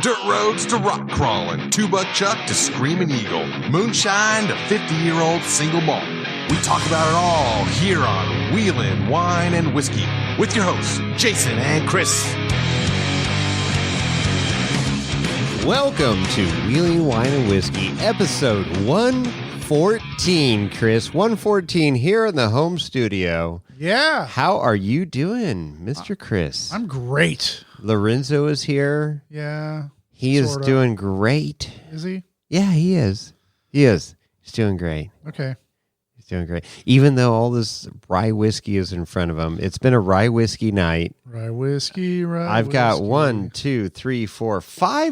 Dirt roads to rock crawling, two-buck chuck to screaming eagle, moonshine to 50-year-old single malt. We talk about it all here on Wheelin' Wine and Whiskey with your hosts, Jason and Chris. Welcome to Wheeling Wine and Whiskey, episode 114, Chris. 114 here in the home studio. Yeah. How are you doing, Mr. Chris? I'm great. Lorenzo is here. Yeah. He is doing great. Is he? Yeah, he is. He's doing great. Okay. He's doing great. Even though all this rye whiskey is in front of him. It's been a rye whiskey night. Rye whiskey. I've got 5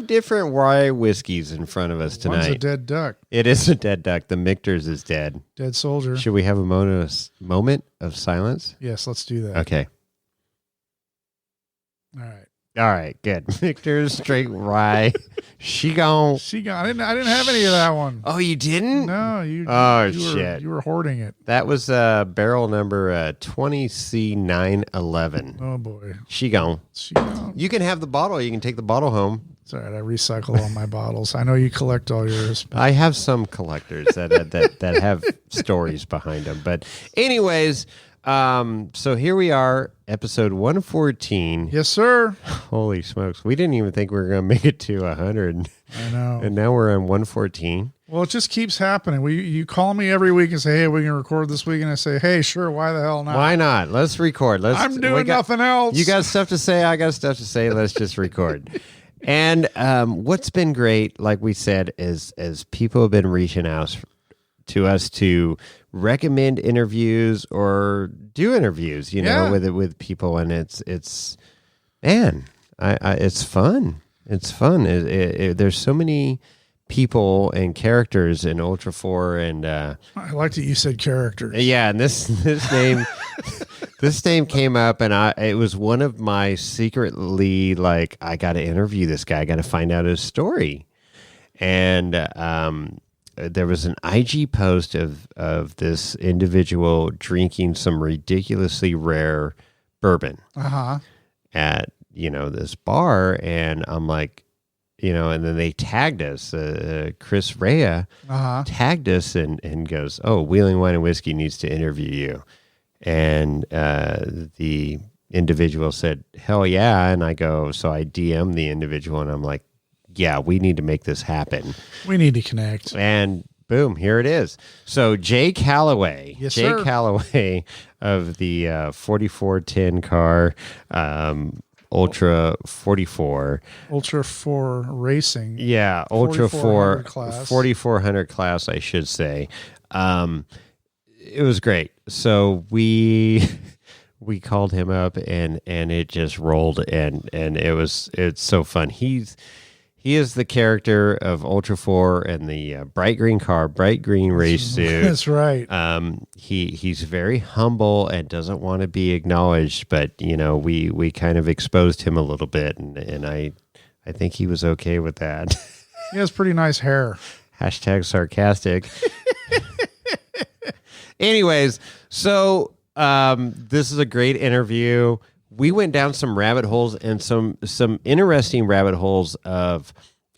different rye whiskeys in front of us tonight. One's a dead duck. It is a dead duck. The Michter's is dead. Dead soldier. Should we have a moment of silence? Yes, let's do that. Okay. All right, good. Michter's straight rye. She gone. I didn't have any of that one. Oh, you didn't? No, you. Shit. You were hoarding it. That was barrel number 20C911. Oh boy. She gone. You can have the bottle. You can take the bottle home. It's all right. I recycle all my bottles. I know you collect all yours. I have some collectors that have stories behind them. But anyways, so here we are, episode 114. Yes, sir. Holy smokes. We didn't even think we were going to make it to 100. I know. And now we're on 114. Well, it just keeps happening. You call me every week and say, hey, we can record this week. And I say, hey, sure. Why the hell not? Why not? Let's record. I'm doing nothing else. You got stuff to say. I got stuff to say. Let's just record. And what's been great, like we said, is people have been reaching out to us to recommend interviews or do interviews, with people, and it's fun. It's fun. There's so many people and characters in Ultra4, and I like that you said characters. Yeah, and this name this name came up, and it was one of my secretly like, I got to interview this guy. I got to find out his story, and there was an IG post of this individual drinking some ridiculously rare bourbon at this bar, and I'm like, and then they tagged us. Chris Rea tagged us and goes, "Oh, Wheeling Wine and Whiskey needs to interview you," and the individual said, "Hell yeah!" And I go, so I DM the individual, and I'm like, yeah, we need to make this happen. We need to connect. And boom, here it is. So Jay Callaway. Yes, Jay sir. Callaway of the 4410 car, Ultra4. Ultra4 Racing. Yeah, Ultra4 class. 4400 class, I should say. It was great. So we called him up, and it just rolled, and it's so fun. He is the character of Ultra4 and the bright green car, bright green race suit. That's right. He's very humble and doesn't want to be acknowledged, but we kind of exposed him a little bit, and I think he was okay with that. He has pretty nice hair. Hashtag sarcastic. Anyways, so this is a great interview. We went down some rabbit holes, and some interesting rabbit holes of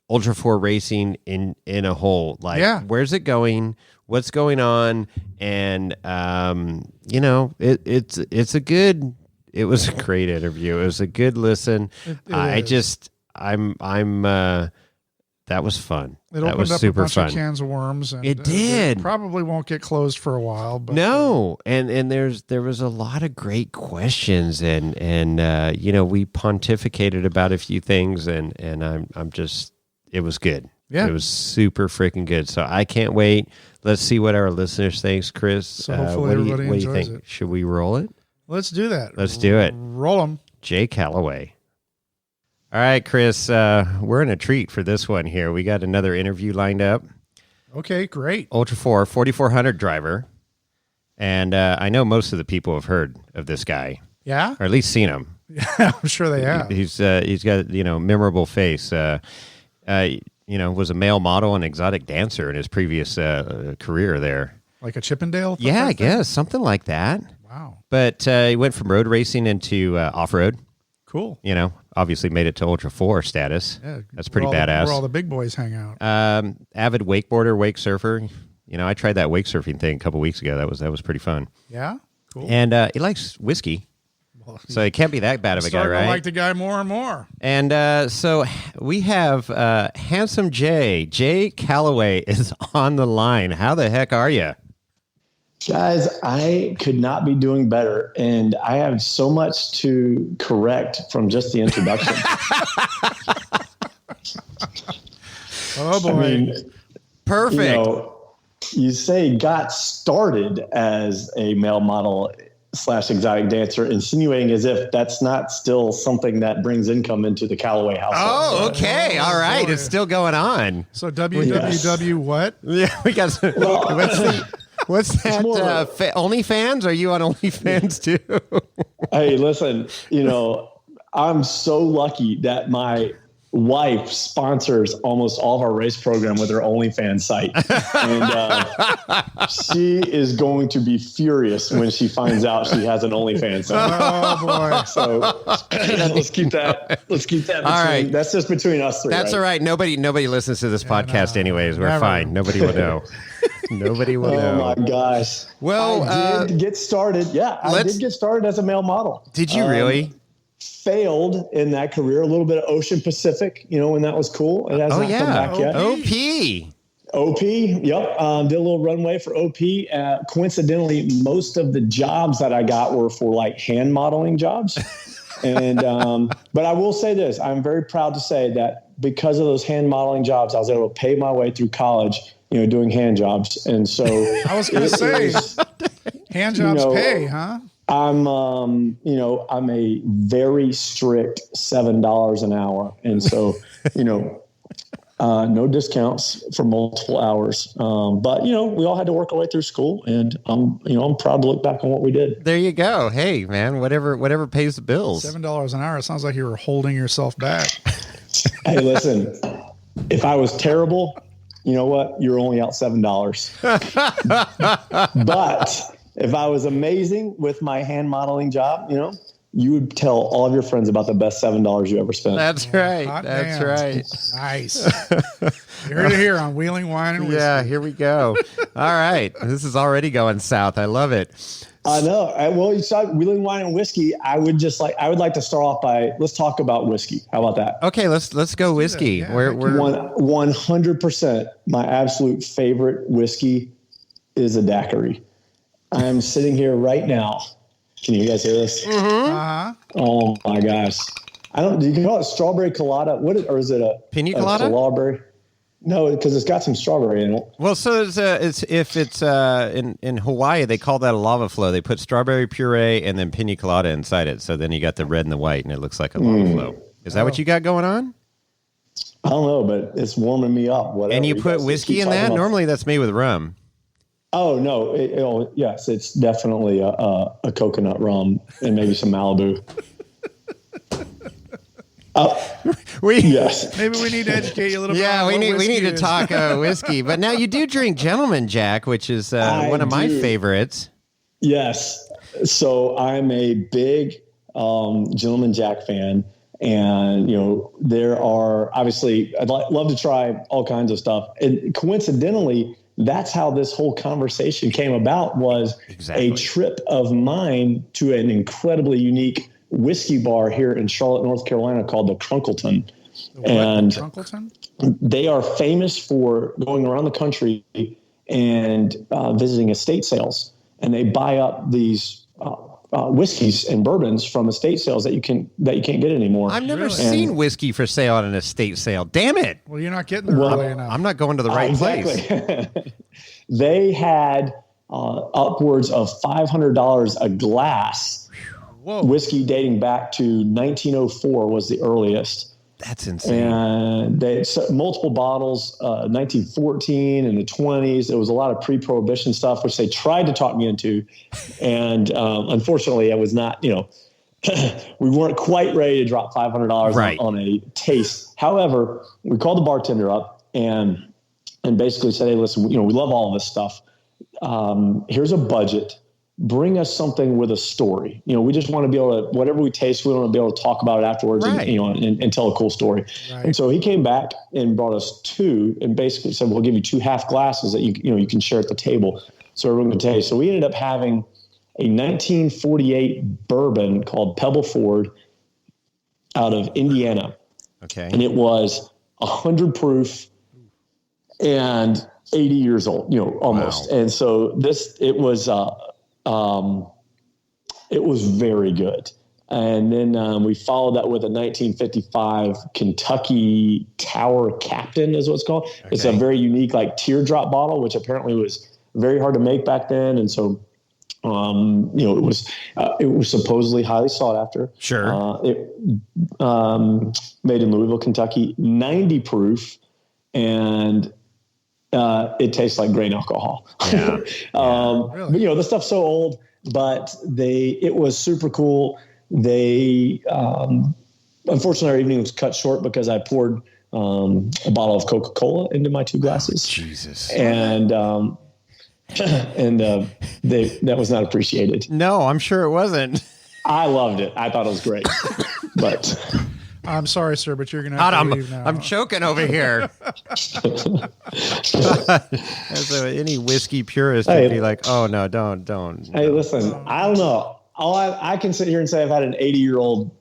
Ultra4 racing in a whole. Like, where's it going? What's going on? And it was a great interview. It was a good listen. That was fun. It that was opened up super a bunch fun. of cans of worms. And, it did. It probably won't get closed for a while. But, no, and there was a lot of great questions, and we pontificated about a few things, and I'm just, it was good. Yeah, it was super freaking good. So I can't wait. Let's see what our listeners think, Chris. So hopefully everybody enjoys what do you think? it. Should we roll it? Let's do that. Let's do it. Roll them. Jay Callaway. All right, Chris, we're in a treat for this one here. We got another interview lined up. Okay, great. Ultra4 4400 driver. And I know most of the people have heard of this guy. Yeah? Or at least seen him. Yeah, I'm sure they have. He's got, memorable face. Was a male model and exotic dancer in his previous career there. Like a Chippendale? Yeah, I guess. Something like that. Wow. But he went from road racing into off-road. Cool. Obviously made it to Ultra4 status. Yeah, That's pretty where badass. Where all the big boys hang out. Avid wakeboarder, wake surfer. I tried that wake surfing thing a couple weeks ago. That was pretty fun. Yeah, cool. And he likes whiskey. So it can't be that bad of a guy, right? I like the guy more and more. And so we have Handsome Jay Callaway is on the line. How the heck are you? Guys, I could not be doing better, and I have so much to correct from just the introduction. Oh, boy. I mean, Perfect. You say got started as a male model / exotic dancer, insinuating as if that's not still something that brings income into the Callaway household. Oh, okay. All right. boy. It's still going on. So www what? Yeah, we got some. What's that? OnlyFans? Are you on OnlyFans too? Hey, listen, I'm so lucky that my wife sponsors almost all of our race program with her OnlyFans site. And she is going to be furious when she finds out she has an OnlyFans site. Oh, boy. So let's keep that between, All right. That's just between us three. That's all right. Nobody listens to this podcast anyways. We're never. fine. Nobody will know. Nobody will know. Oh my gosh. Well, I did get started. Yeah, I did get started as a male model. Did you really? Failed in that career. A little bit of Ocean Pacific, when that was cool. It hasn't come back yet. OP. Yep. Did a little runway for OP. Coincidentally, most of the jobs that I got were for like hand modeling jobs. And but I will say this: I'm very proud to say that because of those hand modeling jobs, I was able to pay my way through college. Doing hand jobs, and so I was going to say, hand jobs pay, huh? I'm a very strict $7 an hour, and so no discounts for multiple hours. But we all had to work our way through school, and I'm proud to look back on what we did. There you go. Hey, man, whatever pays the bills. $7 an hour. It sounds like you were holding yourself back. Hey, listen, if I was terrible, you know what? You're only out $7. But if I was amazing with my hand modeling job, you would tell all of your friends about the best $7 you ever spent. That's right. Hot That's damn. right. Nice. You're here on Wheeling Wine and Whiskey. Yeah, here we go. All right. This is already going south. I love it. I know. Well, you saw Wheeling Wine and Whiskey. I would like to start off by, let's talk about whiskey. How about that? Okay, let's go whiskey. Yeah, we're 100%. My absolute favorite whiskey is a daiquiri. I'm sitting here right now. Can you guys hear this? Mm-hmm. Uh-huh. Oh my gosh! Do you call it strawberry colada? Or is it a pina colada? Strawberry? No, because it's got some strawberry in it. Well, so in Hawaii they call that a lava flow. They put strawberry puree and then pina colada inside it. So then you got the red and the white, and it looks like a lava flow. Is that what you got going on? I don't know, but it's warming me up. Whatever. And you put whiskey in that? Normally that's made with rum. Oh no! Yes, it's definitely a coconut rum and maybe some Malibu. Yes. Maybe we need to educate you a little bit. Yeah, on we what need to is. talk whiskey. But now you do drink Gentleman Jack, which is one of my favorites. Yes. So I'm a big Gentleman Jack fan. And, there are obviously, I'd love to try all kinds of stuff. And coincidentally, that's how this whole conversation came about, was a trip of mine to an incredibly unique whiskey bar here in Charlotte, North Carolina called the Crunkleton. And Crunkleton? They are famous for going around the country and visiting estate sales. And they buy up these whiskeys and bourbons from estate sales that you can't get anymore. I've never seen whiskey for sale at an estate sale. Damn it! Well, you're not getting there early enough. I'm not going to the right place. They had upwards of $500 a glass. Whoa. Whiskey dating back to 1904 was the earliest. That's insane. And they multiple bottles, 1914 and the 20s. There was a lot of pre-prohibition stuff, which they tried to talk me into. And unfortunately, I was not, we weren't quite ready to drop $500 on a taste. However, we called the bartender up and basically said, hey, listen, we love all of this stuff. Here's a budget bring us something with a story. We just want to be able to, whatever we taste, we want to be able to talk about it afterwards and tell a cool story. Right. And so he came back and brought us 2 and basically said, we'll give you 2 half glasses that you can share at the table so everyone can taste. So we ended up having a 1948 bourbon called Pebble Ford out of Indiana. Okay. And it was 100 proof and 80 years old, almost. Wow. And so it was very good. And then we followed that with a 1955 Kentucky Tower Captain is what it's called. Okay. It's a very unique teardrop bottle, which apparently was very hard to make back then. And so, it was supposedly highly sought after. Sure. Made in Louisville, Kentucky, 90 proof, and it tastes like grain alcohol. Yeah. Really? But, the stuff's so old, but it was super cool. They, unfortunately, our evening was cut short because I poured a bottle of Coca-Cola into my 2 glasses. Oh, Jesus. And that was not appreciated. No, I'm sure it wasn't. I loved it. I thought it was great, but I'm sorry, sir, but you're going to have to leave now. I'm choking over here. As any whiskey purist would be like, oh no, don't. Hey, listen, I don't know. All I can sit here and say I've had an 80-year-old,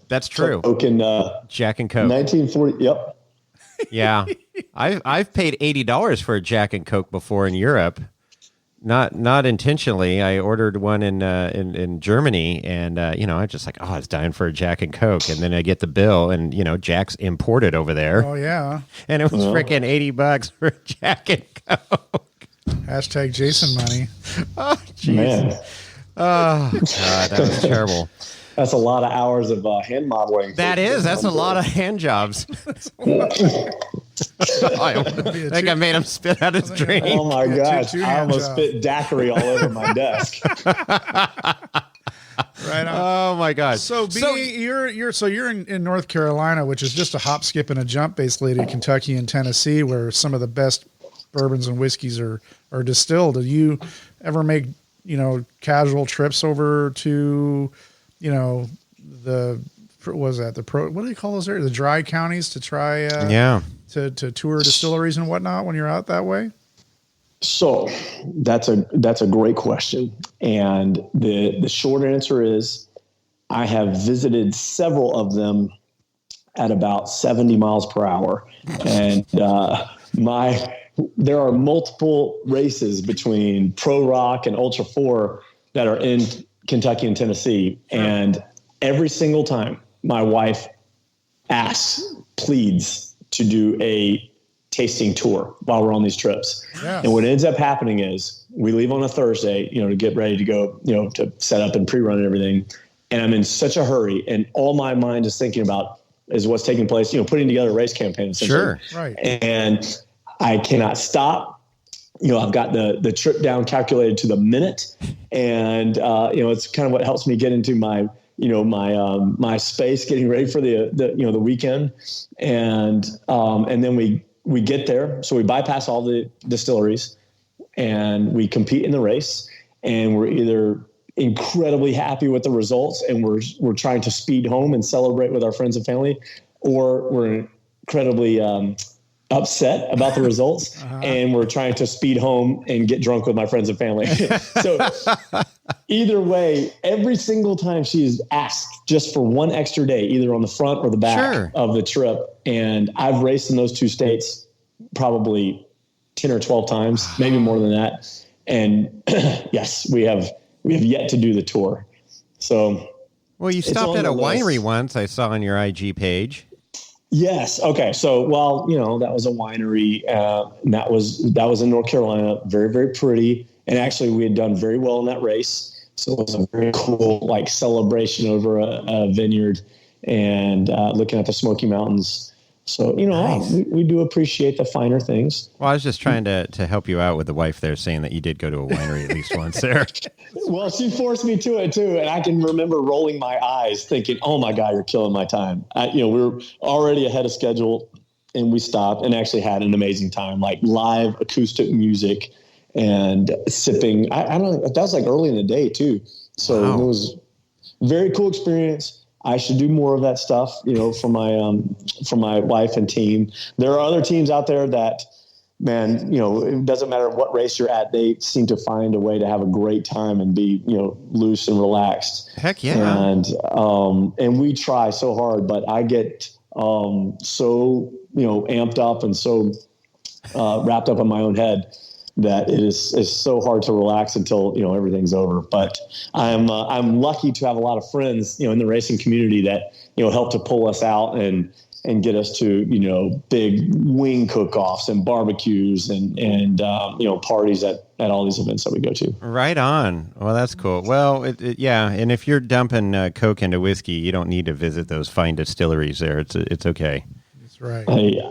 that's true. Coke and Jack and Coke. 1940. Yep. Yeah, I've paid $80 for a Jack and Coke before in Europe. Not intentionally. I ordered one in Germany, and I just I was dying for a Jack and Coke, and then I get the bill, and Jack's imported over there. Oh yeah, and it was freaking $80 for a Jack and Coke. Hashtag Jason money. Oh jeez. Man. Oh God, that was terrible. That's a lot of hours of hand modeling. That's a lot of hand jobs. I think I made him spit out his drink. Oh my gosh! I almost spit daiquiri all over my desk. Right on. Oh my gosh! So you're in North Carolina, which is just a hop, skip, and a jump, basically, to Kentucky and Tennessee, where some of the best bourbons and whiskeys are distilled. Do you ever make casual trips over to what do they call those areas? The dry counties to try to tour distilleries and whatnot when you're out that way? So that's a great question. And the short answer is I have visited several of them at about 70 miles per hour. And there are multiple races between Pro Rock and Ultra4 that are in Kentucky and Tennessee. And every single time my wife pleads to do a tasting tour while we're on these trips. Yes. And what ends up happening is we leave on a Thursday, to get ready to go, to set up and pre-run and everything. And I'm in such a hurry, and all my mind is thinking about is what's taking place, putting together a race campaign. Sure. Right. And I cannot stop. I've got the trip down calculated to the minute, and it's kind of what helps me get into my my space, getting ready for the weekend, and then we get there. So we bypass all the distilleries, and we compete in the race, and we're either incredibly happy with the results, and we're trying to speed home and celebrate with our friends and family, or we're incredibly upset about the results, and we're trying to speed home and get drunk with my friends and family. So either way, every single time she's asked just for one extra day, either on the front or the back of the trip. And I've raced in those 2 states probably 10 or 12 times, maybe more than that. And yes, we have yet to do the tour. So, well, you stopped at a winery once, I saw on your IG page. Yes. Okay. So, that was a winery. And that was in North Carolina. Very, very pretty. And actually, we had done very well in that race. So it was a very cool, celebration over a vineyard and looking at the Smoky Mountains. So, nice. we do appreciate the finer things. Well, I was just trying to help you out with the wife there, saying that you did go to a winery at least once there. Well, she forced me to it too. And I can remember rolling my eyes thinking, oh my God, you're killing my time. We were already ahead of schedule, and we stopped and actually had an amazing time, live acoustic music and sipping. I don't know, that was like early in the day too. So It was very cool experience. I should do more of that stuff, for my wife and team. There are other teams out there that, man, it doesn't matter what race you're at. They seem to find a way to have a great time and be, loose and relaxed. Heck yeah. And we try so hard, but I get so, amped up and so wrapped up in my own head that it's so hard to relax until, everything's over. But I'm lucky to have a lot of friends, in the racing community that, help to pull us out and get us to, big wing cook-offs and barbecues and parties at all these events that we go to. Right on. Well, that's cool. Well, yeah. And if you're dumping Coke into whiskey, you don't need to visit those fine distilleries there. It's okay. That's right. Hey,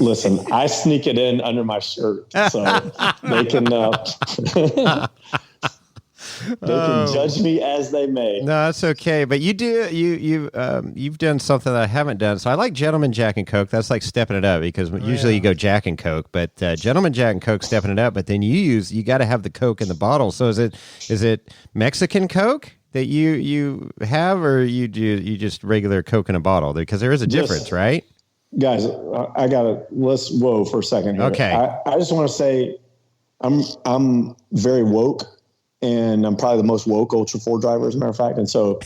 listen, I sneak it in under my shirt so they can judge me as they may. No, that's okay. But you've done something that I haven't done. So I like Gentleman Jack and Coke. That's like stepping it up because usually you go Jack and Coke, but Gentleman Jack and Coke stepping it up. But then you got to have the Coke in the bottle. So is it Mexican Coke that you have, or you just regular Coke in a bottle? Because there is a difference, right? Guys, let's whoa for a second here. Okay. I just want to say I'm very woke, and I'm probably the most woke Ultra4 driver, as a matter of fact. And so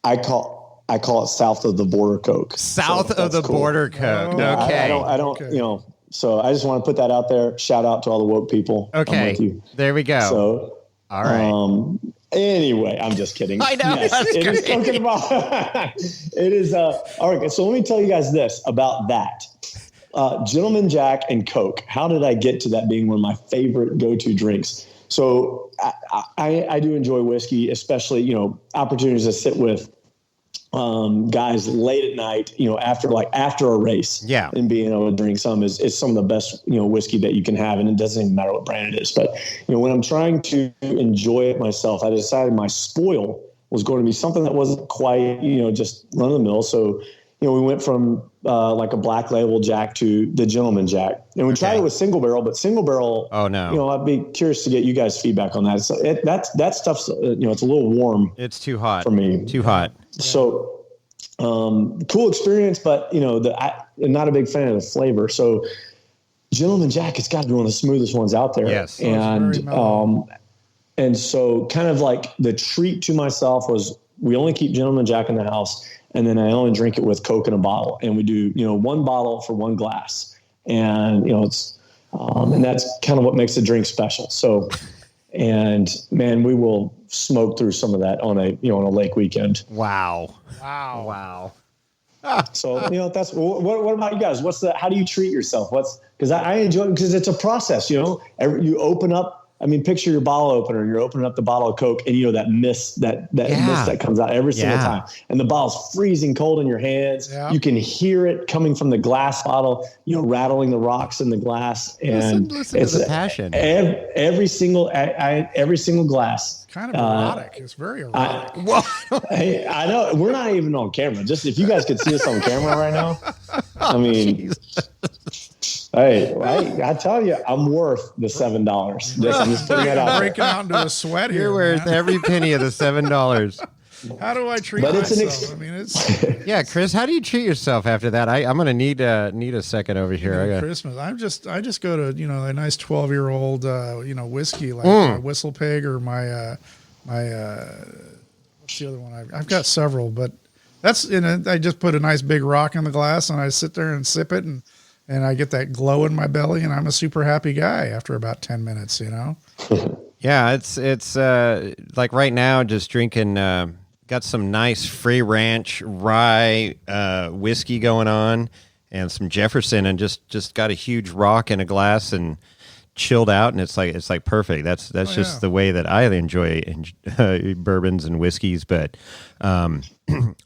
I call it south of the border Coke. South of the border Coke. Okay. I don't, so I just want to put that out there. Shout out to all the woke people. Okay. There we go. So, all right. Anyway, I'm just kidding. I know. Yes, it is talking about. It is. All right. So let me tell you guys this about that. Gentleman Jack and Coke. How did I get to that being one of my favorite go-to drinks? So I do enjoy whiskey, especially, opportunities to sit with guys late at night, after a race, and being able to drink some is some of the best, whiskey that you can have. And it doesn't even matter what brand it is. But, when I'm trying to enjoy it myself, I decided my spoil was going to be something that wasn't quite, just run of the mill. So, we went from like a black label Jack to the Gentleman Jack, and we tried it with single barrel, but single barrel. Oh no! I'd be curious to get you guys' feedback on that. So that stuff's it's a little warm. It's too hot for me. Too hot. So cool experience, but I'm not a big fan of the flavor. So Gentleman Jack, it's got to be one of the smoothest ones out there. Yes, and so kind of like the treat to myself was we only keep Gentleman Jack in the house. And then I only drink it with Coke in a bottle, and we do, one bottle for one glass, and it's, and that's kind of what makes the drink special. So, and man, we will smoke through some of that on a lake weekend. Wow. So, that's what about you guys? How do you treat yourself? Because I enjoy it because it's a process, you open up. Picture your bottle opener. You're opening up the bottle of Coke, and that mist, that mist that comes out every single time, and the bottle's freezing cold in your hands. Yeah. You can hear it coming from the glass bottle, rattling the rocks in the glass, and listen to the passion. Every single glass. Kind of erotic. It's very erotic. I know we're not even on camera. Just if you guys could see us on camera right now, Hey, I tell you, I'm worth the $7. I'm just putting that out. Breaking out into a sweat here. You're worth every penny of the $7. How do I treat myself? It's Chris. How do you treat yourself after that? I'm going to need a second over here. Christmas. I just go to a nice 12-year-old whiskey like my Whistle Pig or my what's the other one? I've got several, but that's I just put a nice big rock in the glass and I sit there and sip it and I get that glow in my belly, and I'm a super happy guy after about 10 minutes, Yeah, it's like right now, just drinking. Got some nice Free Ranch rye whiskey going on, and some Jefferson, and just got a huge rock in a glass and chilled out, and it's like perfect. That's just the way that I enjoy bourbons and whiskeys, but.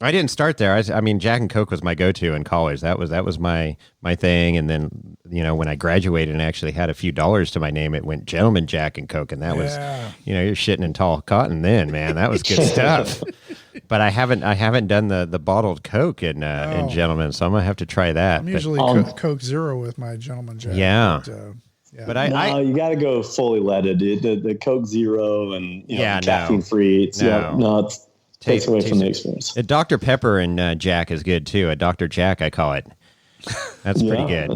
I didn't start there. Jack and Coke was my go-to in college. That was my thing. And then, when I graduated and actually had a few dollars to my name, it went Gentleman Jack and Coke. And that was, you're shitting in tall cotton then, man. That was good stuff. But I haven't done the bottled Coke in Gentleman, so I'm gonna have to try that. I'm usually Coke Zero with my Gentleman Jack. Yeah. But, Yeah. But you got to go fully leaded. The Coke Zero and caffeine free. It takes away from the experience. A Dr. Pepper and Jack is good too. A Dr. Jack, I call it. That's pretty good.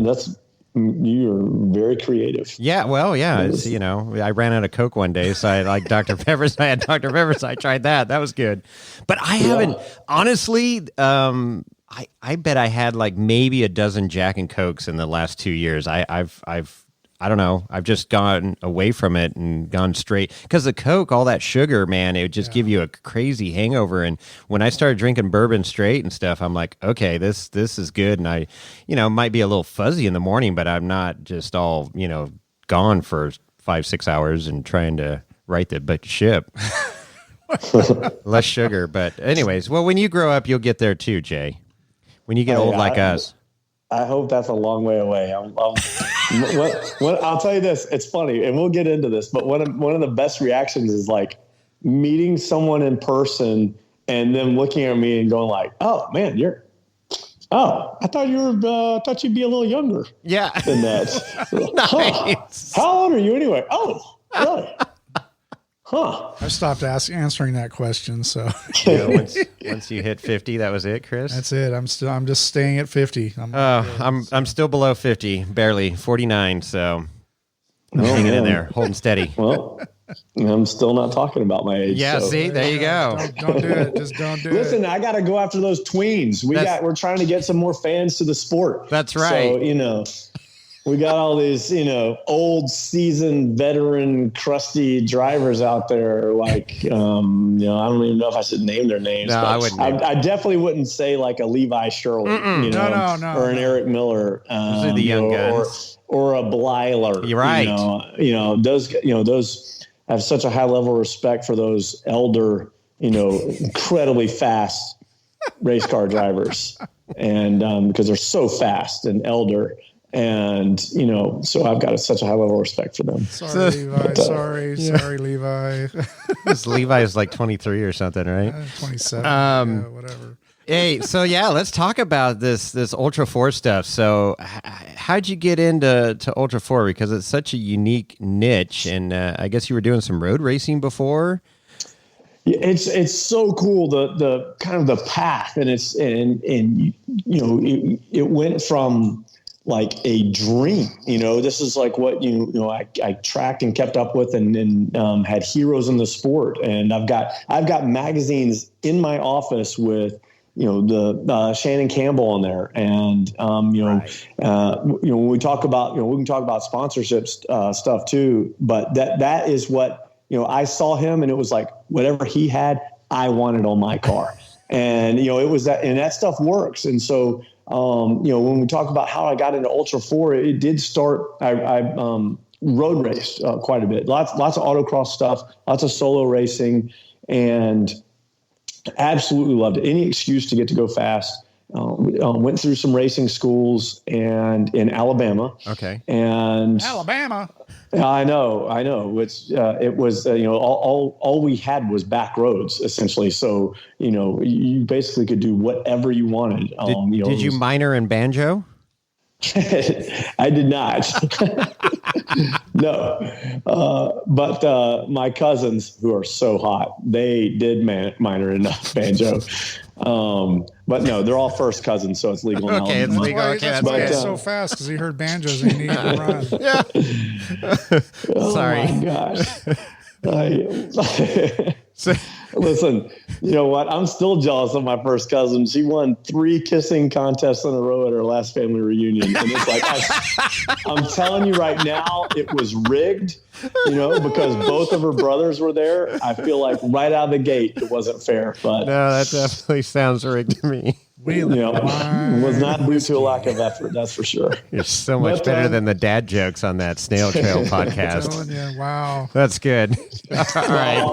You're very creative. Yeah, well, yeah. It's, I ran out of Coke one day, so I like Dr. Pepper. So I had Dr. Pepper, so I tried that. That was good. But I haven't, honestly, I bet I had like maybe a dozen Jack and Cokes in the last 2 years. I don't know. I've just gone away from it and gone straight because the Coke, all that sugar, man, it would just give you a crazy hangover. And when I started drinking bourbon straight and stuff, I'm like, okay, this is good. And I, might be a little fuzzy in the morning, but I'm not just all, gone for 5-6 hours and trying to right the ship. Less sugar. But anyways, well, when you grow up, you'll get there too, Jay. When you get old like us. I hope that's a long way away. I'll tell you this. It's funny, and we'll get into this, but one of the best reactions is like meeting someone in person and them looking at me and going like, "Oh man, I thought you'd be a little younger." Yeah. Than that. Nice. How old are you anyway? Oh, really? Huh. I've stopped answering that question. So once you hit 50, that was it, Chris? That's it. I'm just staying at 50. I'm still below 50, barely 49. So I'm hanging in there, holding steady. Well, I'm still not talking about my age. Yeah. So. See, there you go. Don't do it. Just don't do it. Listen, I got to go after those tweens. We're trying to get some more fans to the sport. That's right. So, we got all these, old seasoned veteran crusty drivers out there. Like, I don't even know if I should name their names. No, I wouldn't. I definly wouldn't say like a Levi Sherwood, No. or an Eric Miller, those are the young guns, or a Blyler. You're right. Those I have such a high level of respect for those elder, incredibly fast race car drivers, and because they're so fast and elder. And, so I've got such a high level of respect for them. Sorry, Levi. Sorry, Levi. Levi is like 23 or something, right? 27. Whatever. Hey, so let's talk about this Ultra4 stuff. So how'd you get into Ultra4? Because it's such a unique niche. And I guess you were doing some road racing before. Yeah, it's so cool, the kind of the path. And it went from like a dream, this is like what, I tracked and kept up with and had heroes in the sport. And I've got magazines in my office with, the Shannon Campbell on there. And, when we talk about, we can talk about sponsorships stuff too, but that is what, I saw him and it was like, whatever he had, I wanted on my car. And, it was that, and that stuff works. And so, when we talk about how I got into Ultra4, it did start, I road raced quite a bit, lots of autocross stuff, lots of solo racing, and absolutely loved it. Any excuse to get to go fast. Went through some racing schools and in Alabama. Okay. And Alabama. I know. It was, all we had was back roads essentially. So, you basically could do whatever you wanted. Did you minor in banjo? I did not. No. But my cousins, who are so hot, they did minor in banjo. But no, they're all first cousins, so it's legal. Okay, it's legal. That's why it's so fast, because he heard banjos and he needed to run. Yeah. Sorry. Oh my gosh. Listen, you know what? I'm still jealous of my first cousin. She won 3 kissing contests in a row at her last family reunion. And it's like, I'm telling you right now, it was rigged, because both of her brothers were there. I feel like right out of the gate, it wasn't fair. But no, that definitely sounds rigged to me. Was not due to a lack of effort, that's for sure. You're so much better than the dad jokes on that Snail Trail podcast. Wow. That's good. All right.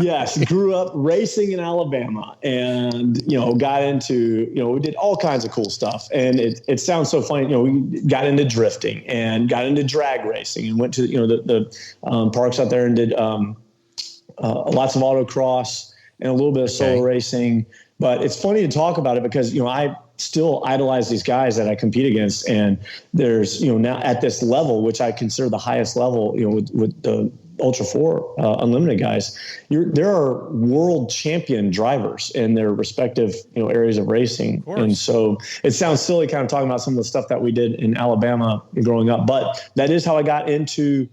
Yes, grew up racing in Alabama and, got into, we did all kinds of cool stuff. And it sounds so funny, we got into drifting and got into drag racing and went to, the parks out there and did lots of autocross and a little bit of solo racing. But it's funny to talk about it because, I still idolize these guys that I compete against. And there's, now at this level, which I consider the highest level, with the Ultra4 Unlimited guys, there are world champion drivers in their respective areas of racing. And so it sounds silly kind of talking about some of the stuff that we did in Alabama growing up, but that is how I got into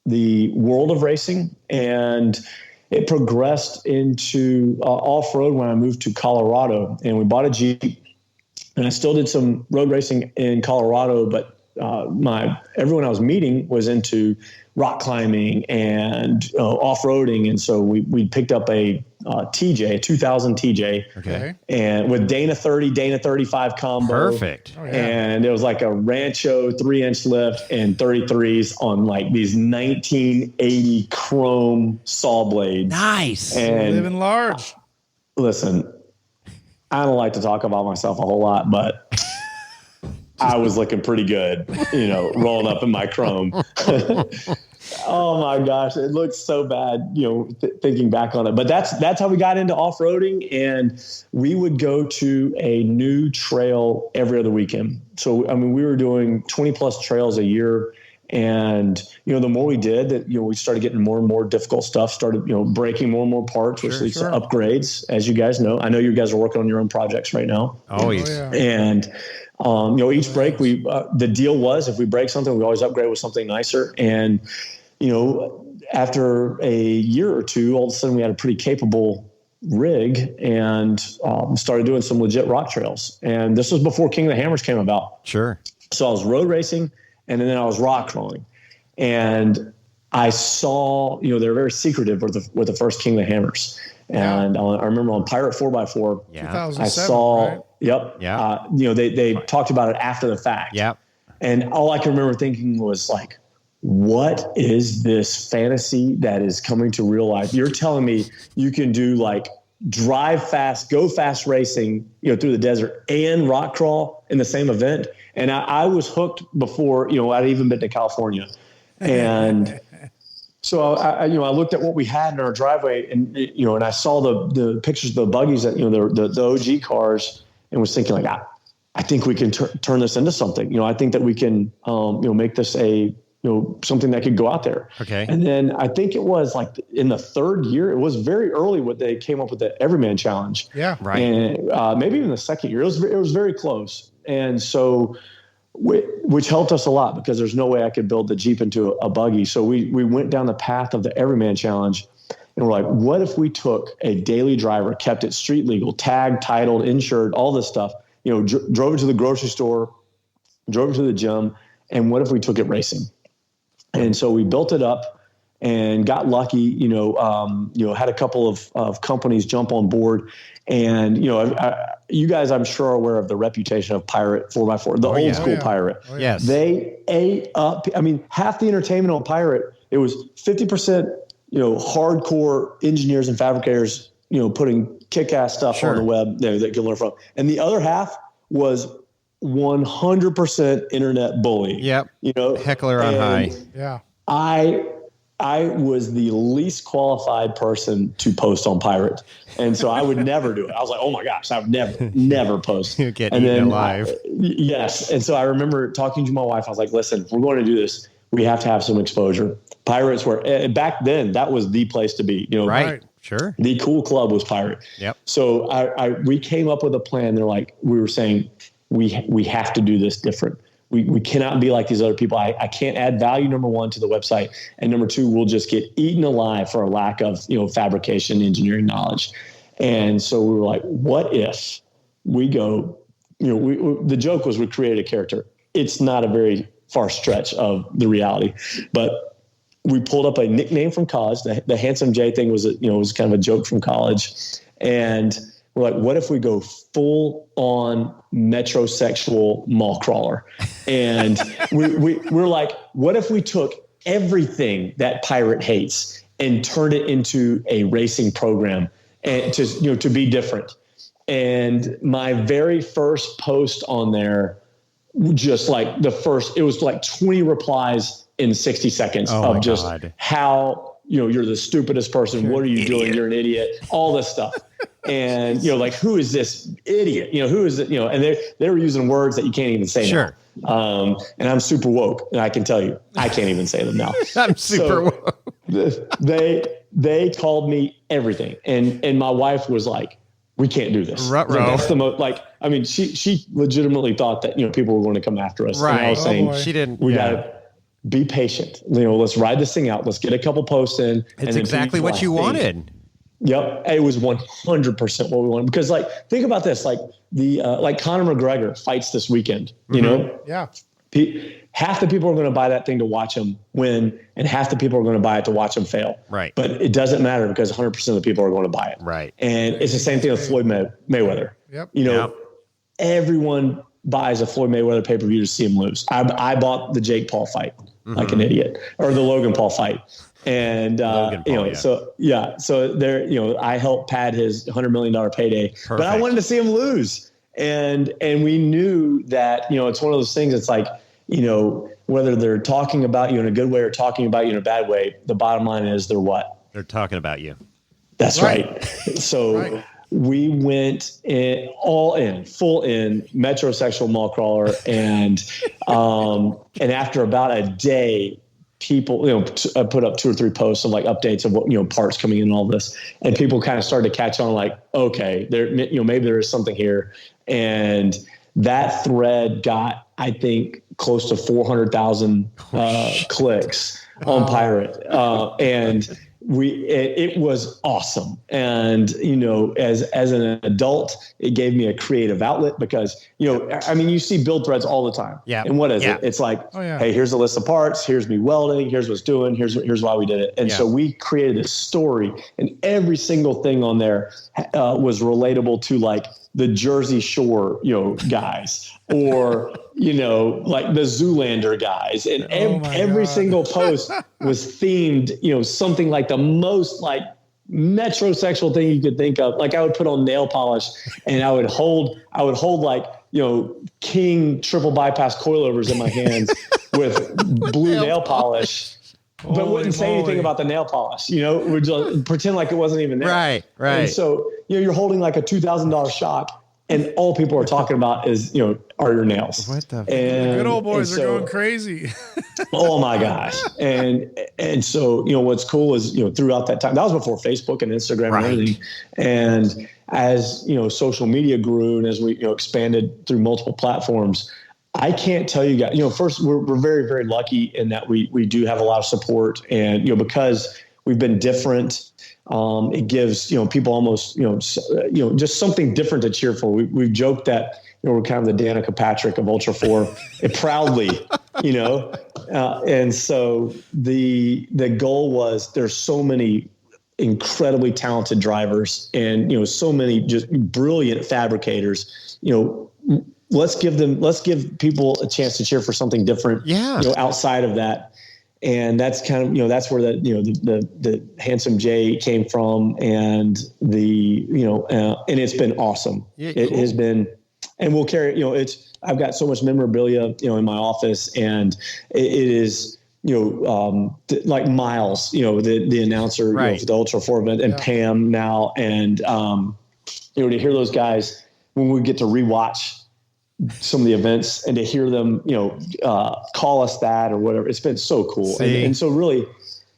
the world of racing. And it progressed into off-road when I moved to Colorado, and we bought a Jeep, and I still did some road racing in Colorado, but everyone I was meeting was into rock climbing and off-roading. And so we picked up a TJ, a 2000 TJ, and with Dana 30, Dana 35 combo. Perfect. Oh, yeah. And it was like a Rancho 3-inch lift and 33s on like these 1980 chrome saw blades. Nice. And living large. Listen, I don't like to talk about myself a whole lot, but I was looking pretty good, rolling up in my chrome. Oh my gosh, it looks so bad, thinking back on it. But that's how we got into off-roading, and we would go to a new trail every other weekend. So we were doing 20 plus trails a year, and the more we did, we started getting more and more difficult stuff. Started breaking more and more parts, which leads to upgrades, as you guys know. I know you guys are working on your own projects right now. Always. Oh, yeah. And each break, the deal was if we break something, we always upgrade with something nicer. And after a year or two, all of a sudden we had a pretty capable rig and started doing some legit rock trails. And this was before King of the Hammers came about. Sure. So I was road racing, and then I was rock crawling. And I saw, they're very secretive with the first King of the Hammers. And I remember on Pirate 4x4, I saw, right? Yep. Yeah. They talked about it after the fact. Yep. And all I can remember thinking was like, what is this fantasy that is coming to real life? You're telling me you can do like drive fast, go fast racing, through the desert and rock crawl in the same event. And I was hooked before, I'd even been to California. And so I looked at what we had in our driveway, and and I saw the pictures of the buggies that the OG cars, and was thinking like, I think we can turn this into something. I think that we can make this a something that could go out there. Okay. And then I think it was like in the third year, it was very early when they came up with the Everyman Challenge. Yeah. Right. And maybe even the second year, it was very close. And so, which helped us a lot because there's no way I could build the Jeep into a buggy. So we went down the path of the Everyman Challenge, and we're like, what if we took a daily driver, kept it street legal, tagged, titled, insured, all this stuff, drove it to the grocery store, drove it to the gym, and what if we took it racing? And so we built it up and got lucky, had a couple of companies jump on board. And, you guys, I'm sure, are aware of the reputation of Pirate 4x4, the old school Pirate. Oh, yeah. Yes. They ate up. Half the entertainment on Pirate, it was 50%, hardcore engineers and fabricators, putting kick-ass stuff on the web that you can learn from. And the other half was 100% internet bully. Yep. Heckler on high. Yeah. I was the least qualified person to post on Pirate. And so I would never do it. I was like, oh my gosh, I would never post. You get eaten alive. Yes. And so I remember talking to my wife. I was like, listen, if we're going to do this, we have to have some exposure. Pirates were, back then, that was the place to be. Right. Sure. The cool club was Pirate. Yep. So we came up with a plan. They're like, we were saying, we have to do this different. We cannot be like these other people. I can't add value, number one, to the website. And number two, we'll just get eaten alive for a lack of, fabrication, engineering knowledge. And so we were like, what if we go, the joke was we created a character. It's not a very far stretch of the reality, but we pulled up a nickname from college. The Handsome Jay thing was, was kind of a joke from college. And we're like, what if we go full on metrosexual mall crawler? And we're like, what if we took everything that Pirate hates and turned it into a racing program and to be different? And my very first post on there, just like it was like 20 replies in 60 seconds of just how, you're the stupidest person. What are you doing? You're an idiot. All this stuff. And, like, who is this idiot? Who is it? And they were using words that you can't even say sure. now. And I'm super woke, and I can tell you, I can't even say them now. I'm super woke. They called me everything. And my wife was like, we can't do this. That's the most, she legitimately thought that, people were going to come after us. Right. And I was saying, she didn't. We got to be patient. Let's ride this thing out. Let's get a couple posts in. It's exactly what you wanted. Yep. It was 100% what we wanted. Because think about this, Conor McGregor fights this weekend, Yeah. Half the people are going to buy that thing to watch him win, and half the people are going to buy it to watch him fail. Right. But it doesn't matter because 100% of the people are going to buy it. Right. And it's the same thing with Floyd Mayweather. Yep. Everyone buys a Floyd Mayweather pay-per-view to see him lose. I bought the Jake Paul fight like an idiot, or the Logan Paul fight. And, so there, I helped pad his $100 million payday, but I wanted to see him lose. And we knew that, it's one of those things. It's like, whether they're talking about you in a good way or talking about you in a bad way, the bottom line is they're what? They're talking about you. That's right. So we went full in metrosexual mall crawler. And after about a day, people, put up 2 or 3 posts of updates of what, parts coming in and all this. And people kind of started to catch on okay, there, maybe there is something here. And that thread got, I think, close to 400,000 clicks on Pirate. And it was awesome. And, as an adult, it gave me a creative outlet because, you see build threads all the time. Yeah. And what is it? It's hey, here's a list of parts. Here's me welding. Here's what's doing. Here's why we did it. And so we created this story, and every single thing on there was relatable to the Jersey Shore, guys, or, the Zoolander guys. And every single post was themed, something like the most metrosexual thing you could think of. I would put on nail polish, and I would hold King triple bypass coilovers in my hands with blue nail polish. But wouldn't say anything about the nail polish, would just pretend like it wasn't even there. Right. And so, you're holding a $2,000 shock, and all people are talking about is, are your nails. What the good old boys are going crazy. Oh my gosh. And so, what's cool is, throughout that time, that was before Facebook and Instagram and everything. And as, social media grew and as we, expanded through multiple platforms, I can't tell you guys, first we're very, very lucky in that we do have a lot of support, and, because we've been different. It gives, people almost, just something different to cheer for. We've joked that, we're kind of the Danica Patrick of Ultra4 and proudly, and so the goal was there's so many incredibly talented drivers and, so many just brilliant fabricators, let's give people a chance to cheer for something different, outside of that. And that's kind of, that's where the Handsome Jay came from, and and it's been awesome. Yeah, it has been, and we'll carry, I've got so much memorabilia, in my office, and it is, like Miles, the announcer, for the Ultra4 event, and Pam now. And, to hear those guys when we get to rewatch some of the events and to hear them, call us that or whatever. It's been so cool. And so really,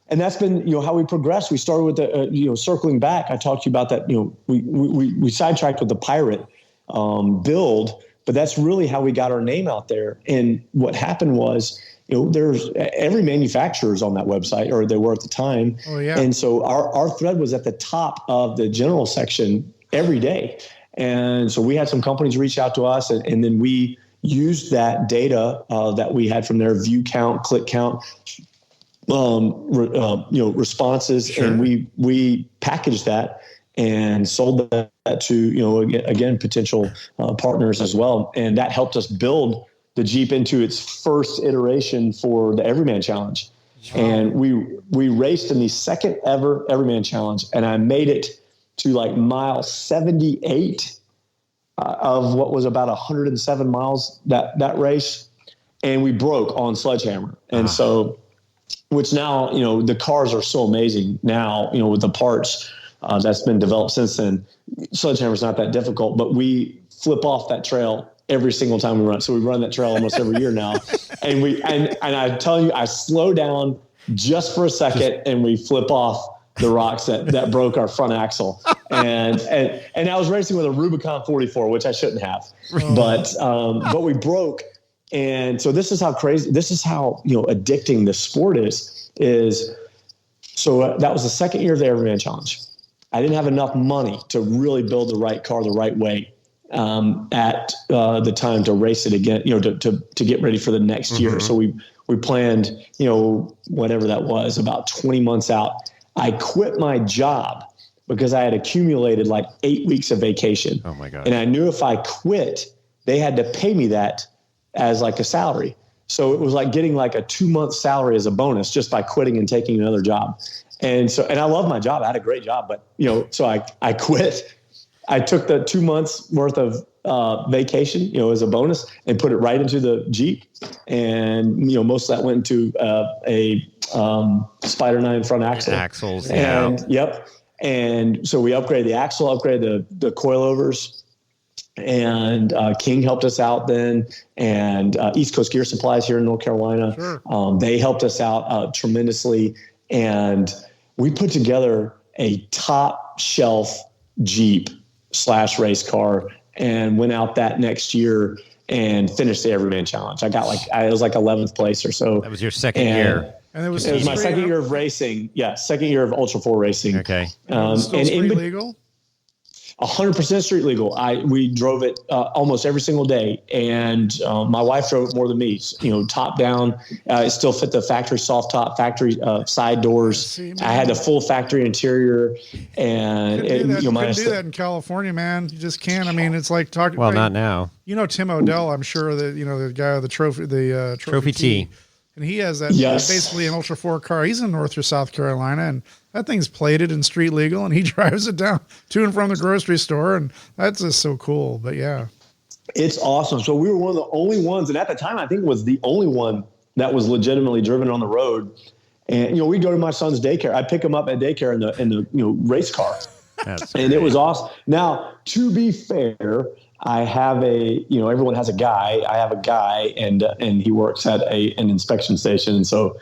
and that's been, how we progressed. We started with the, circling back. I talked to you about that, we sidetracked with the Pirate build, but that's really how we got our name out there. And what happened was, there's every manufacturer's on that website, or they were at the time. Oh, yeah. And so our thread was at the top of the general section every day. And so we had some companies reach out to us, and then we used that data that we had from their view count, click count, responses, sure. And we packaged that and sold that to, again, potential partners as well. And that helped us build the Jeep into its first iteration for the Everyman Challenge. Wow. And we raced in the second ever Everyman Challenge, and I made it to mile 78 of what was about 107 miles that race. And we broke on Sledgehammer. And so, which now, the cars are so amazing now, with the parts that's been developed since then. Sledgehammer's not that difficult, but we flip off that trail every single time we run. So we run that trail almost every year now. And I tell you, I slow down just for a second and we flip off the rocks that broke our front axle. And I was racing with a Rubicon 44, which I shouldn't have, but we broke. And so this is how addicting this sport is. So that was the second year of the Everyman Challenge. I didn't have enough money to really build the right car the right way at the time to race it again, to get ready for the next year. So we planned, whatever that was, about 20 months out. I quit my job because I had accumulated like 8 weeks of vacation. Oh my God. And I knew if I quit, they had to pay me that as like a salary. So it was like getting like a 2-month salary as a bonus just by quitting and taking another job. And I love my job. I had a great job, but so I quit. I took the 2 months worth of vacation, as a bonus and put it right into the Jeep. And, most of that went into a Spider 9 front axle. Axles. And yeah. Yep. And so we upgraded the axle, upgraded the coilovers. And King helped us out then, and East Coast Gear Supplies here in North Carolina. Sure. They helped us out tremendously, and we put together a top shelf Jeep / race car, and went out that next year and finished the Everyman Challenge. I got I was like 11th place or so. That was your second year. And it was my second year of racing. Yeah, second year of Ultra4 racing. Okay. Still street legal? 100% street legal. We drove it almost every single day, and my wife drove it more than me. Top down. It still fit the factory soft top, factory side doors. I had the full factory interior, and couldn't do that in California, man. You just can't. I mean, it's like talking. Well, not now. Tim O'Dell, I'm sure that the guy with the trophy T. And he has that basically an Ultra4 car. He's in North or South Carolina, and that thing's plated and street legal, and he drives it down to and from the grocery store, and that's just so cool. But yeah. It's awesome. So we were one of the only ones, and at the time I think it was the only one that was legitimately driven on the road. And we'd go to my son's daycare. I'd pick him up at daycare in the race car. That's and great. It was awesome. Now, to be fair, I have everyone has a guy. I have a guy, and he works at an inspection station. And so,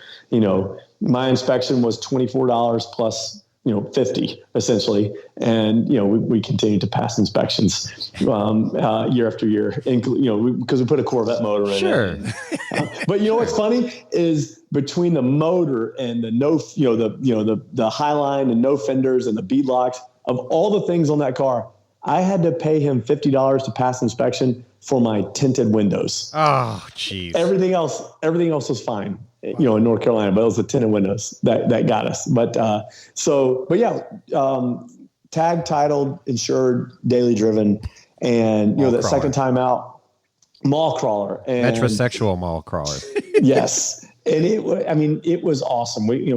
my inspection was $24 plus, $50 essentially. And, we continued to pass inspections year after year, because we put a Corvette motor in it. But what's funny is between the motor and the the Highline and no fenders and the bead locks, of all the things on that car, I had to pay him $50 to pass inspection for my tinted windows. Oh, jeez. Everything else was fine, in North Carolina, but it was the tinted windows that got us. But tagged, titled, insured, daily driven, and the second time out, mall crawler, and metrosexual mall crawler. Yes, and it was awesome. We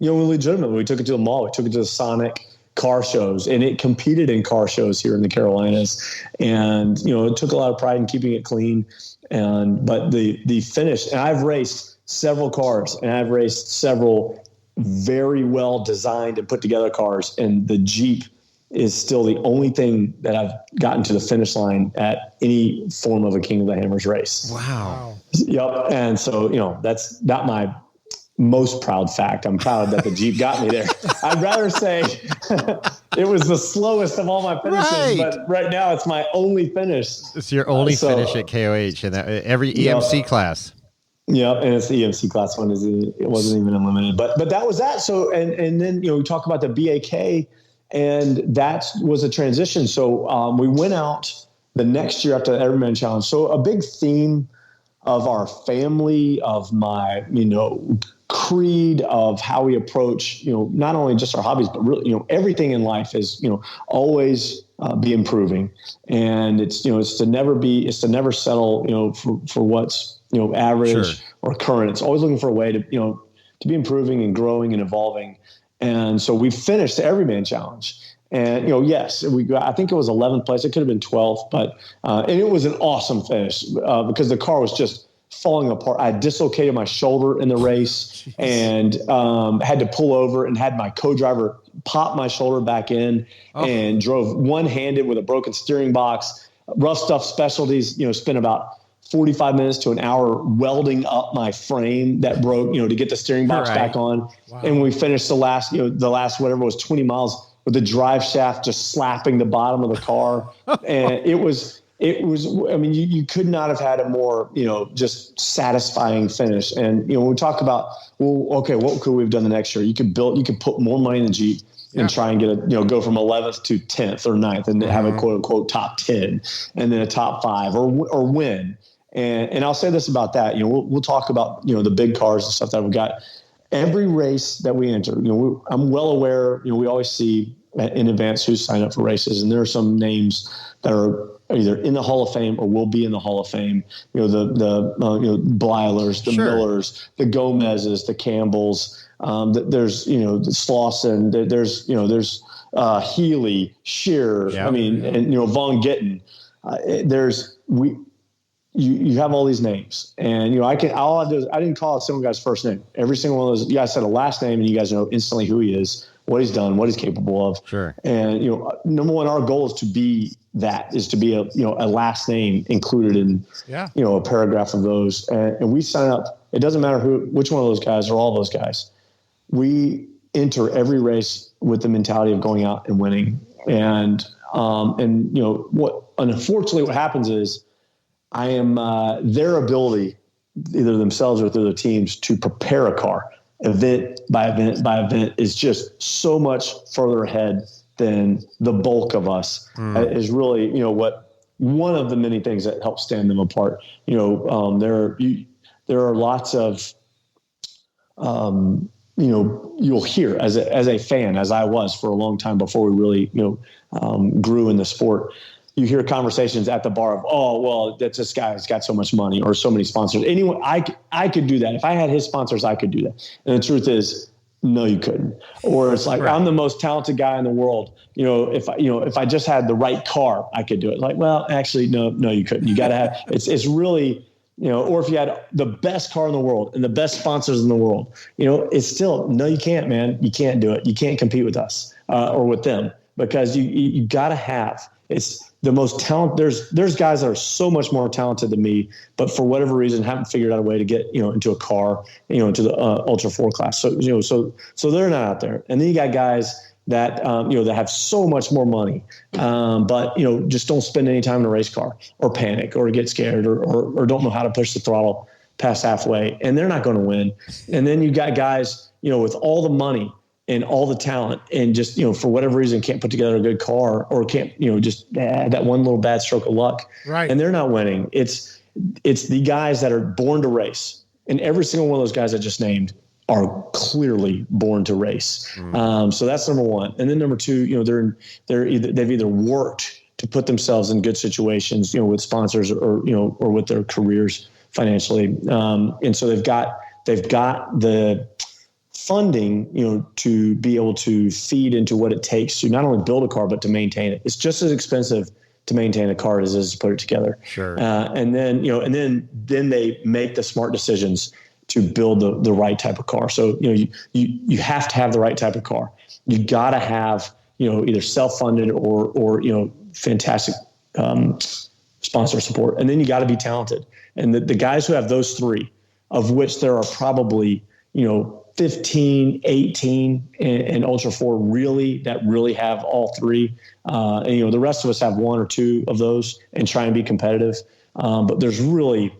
legitimately took it to the mall. We took it to the Sonic car shows, and it competed in car shows here in the Carolinas, and it took a lot of pride in keeping it clean. But the finish, and I've raced several cars, and I've raced several very well designed and put together cars, and the Jeep is still the only thing that I've gotten to the finish line at any form of a King of the Hammers race. Wow. Yep. And so that's not my most proud fact. I'm proud that the Jeep got me there. I'd rather say it was the slowest of all my finishes, but right now it's my only finish. It's your only finish at KOH in every EMC class. Yep, and it's the EMC class one. It wasn't even unlimited, but that was that. So and then we talk about the BAK, and that was a transition. So we went out the next year after the Everyman Challenge. So a big theme of our family, of my creed, of how we approach not only just our hobbies, but really everything in life is always be improving, and it's to never settle for what's average or current. It's always looking for a way to be improving and growing and evolving. And so we finished the Everyman Challenge, and yes, I think it was 11th place. It could have been 12th, but and it was an awesome finish because the car was just falling apart. I dislocated my shoulder in the race and had to pull over and had my co-driver pop my shoulder back in and drove one-handed with a broken steering box. Rough Stuff Specialties, spent about 45 minutes to an hour welding up my frame that broke, to get the steering box back on. Wow. And we finished the last whatever was 20 miles with the drive shaft just slapping the bottom of the car. And it was, I mean, you could not have had a more, just satisfying finish. And, when we talk about, well, okay, what could we have done the next year? You could put more money in the Jeep and try and get go from 11th to 10th or 9th and have a quote unquote top 10 and then a top 5 or win. And I'll say this about that, we'll talk about, the big cars and stuff that we've got. Every race that we enter, I'm well aware, we always see in advance who's signed up for races. And there are some names that are either in the Hall of Fame or will be in the Hall of Fame. The Bleilers, the Millers, the Gomez's, the Campbells. There's, the Slauson, there's Healy, Shearer. Yeah. I mean, and, Von Gittin. You have all these names, and all I do is I didn't call out some guy's first name. Every single one of those, you guys said a last name, and you guys know instantly who he is, what he's done, what he's capable of. Sure. And number one, our goal is to be a last name included in a paragraph of those, and we sign up. It doesn't matter which one of those guys or all those guys. We enter every race with the mentality of going out and winning, and unfortunately what happens is, I am their ability, either themselves or through their teams, to prepare a car event by event by event is just so much further ahead than the bulk of us. Is really, what one of the many things that help stand them apart. There are lots of, you'll hear as a fan, as I was for a long time before we really, grew in the sport. You hear conversations at the bar of, oh, well, that's this guy who's got so much money or so many sponsors. Anyway, I could do that. If I had his sponsors, I could do that. And the truth is, no, you couldn't. Or it's like, I'm the most talented guy in the world. If I just had the right car, I could do it. Like, well, actually, no, you couldn't. You got to have, it's really, or if you had the best car in the world and the best sponsors in the world, it's still, no, you can't, man. You can't do it. You can't compete with us or with them because you got to have, it's the most talent. There's guys that are so much more talented than me, but for whatever reason haven't figured out a way to get into a car, into the Ultra4 class. So they're not out there. And then you got guys that that have so much more money, but just don't spend any time in a race car or panic or get scared or don't know how to push the throttle past halfway, and they're not going to win. And then you got guys with all the money and all the talent and just, for whatever reason can't put together a good car or can't, just add that one little bad stroke of luck. Right. And they're not winning. It's the guys that are born to race. And every single one of those guys I just named are clearly born to race. So that's number one. And then number two, they've either worked to put themselves in good situations, with sponsors or with their careers financially. And so they've got the funding, to be able to feed into what it takes to not only build a car, but to maintain it. It's just as expensive to maintain a car as it is to put it together. Sure. And then they make the smart decisions to build the right type of car. So, you have to have the right type of car. You got to have, either self-funded or fantastic sponsor support. And then you got to be talented. And the guys who have those three, of which there are probably, 15, 18 and Ultra4 that really have all three. And, the rest of us have one or two of those and try and be competitive. But there's really,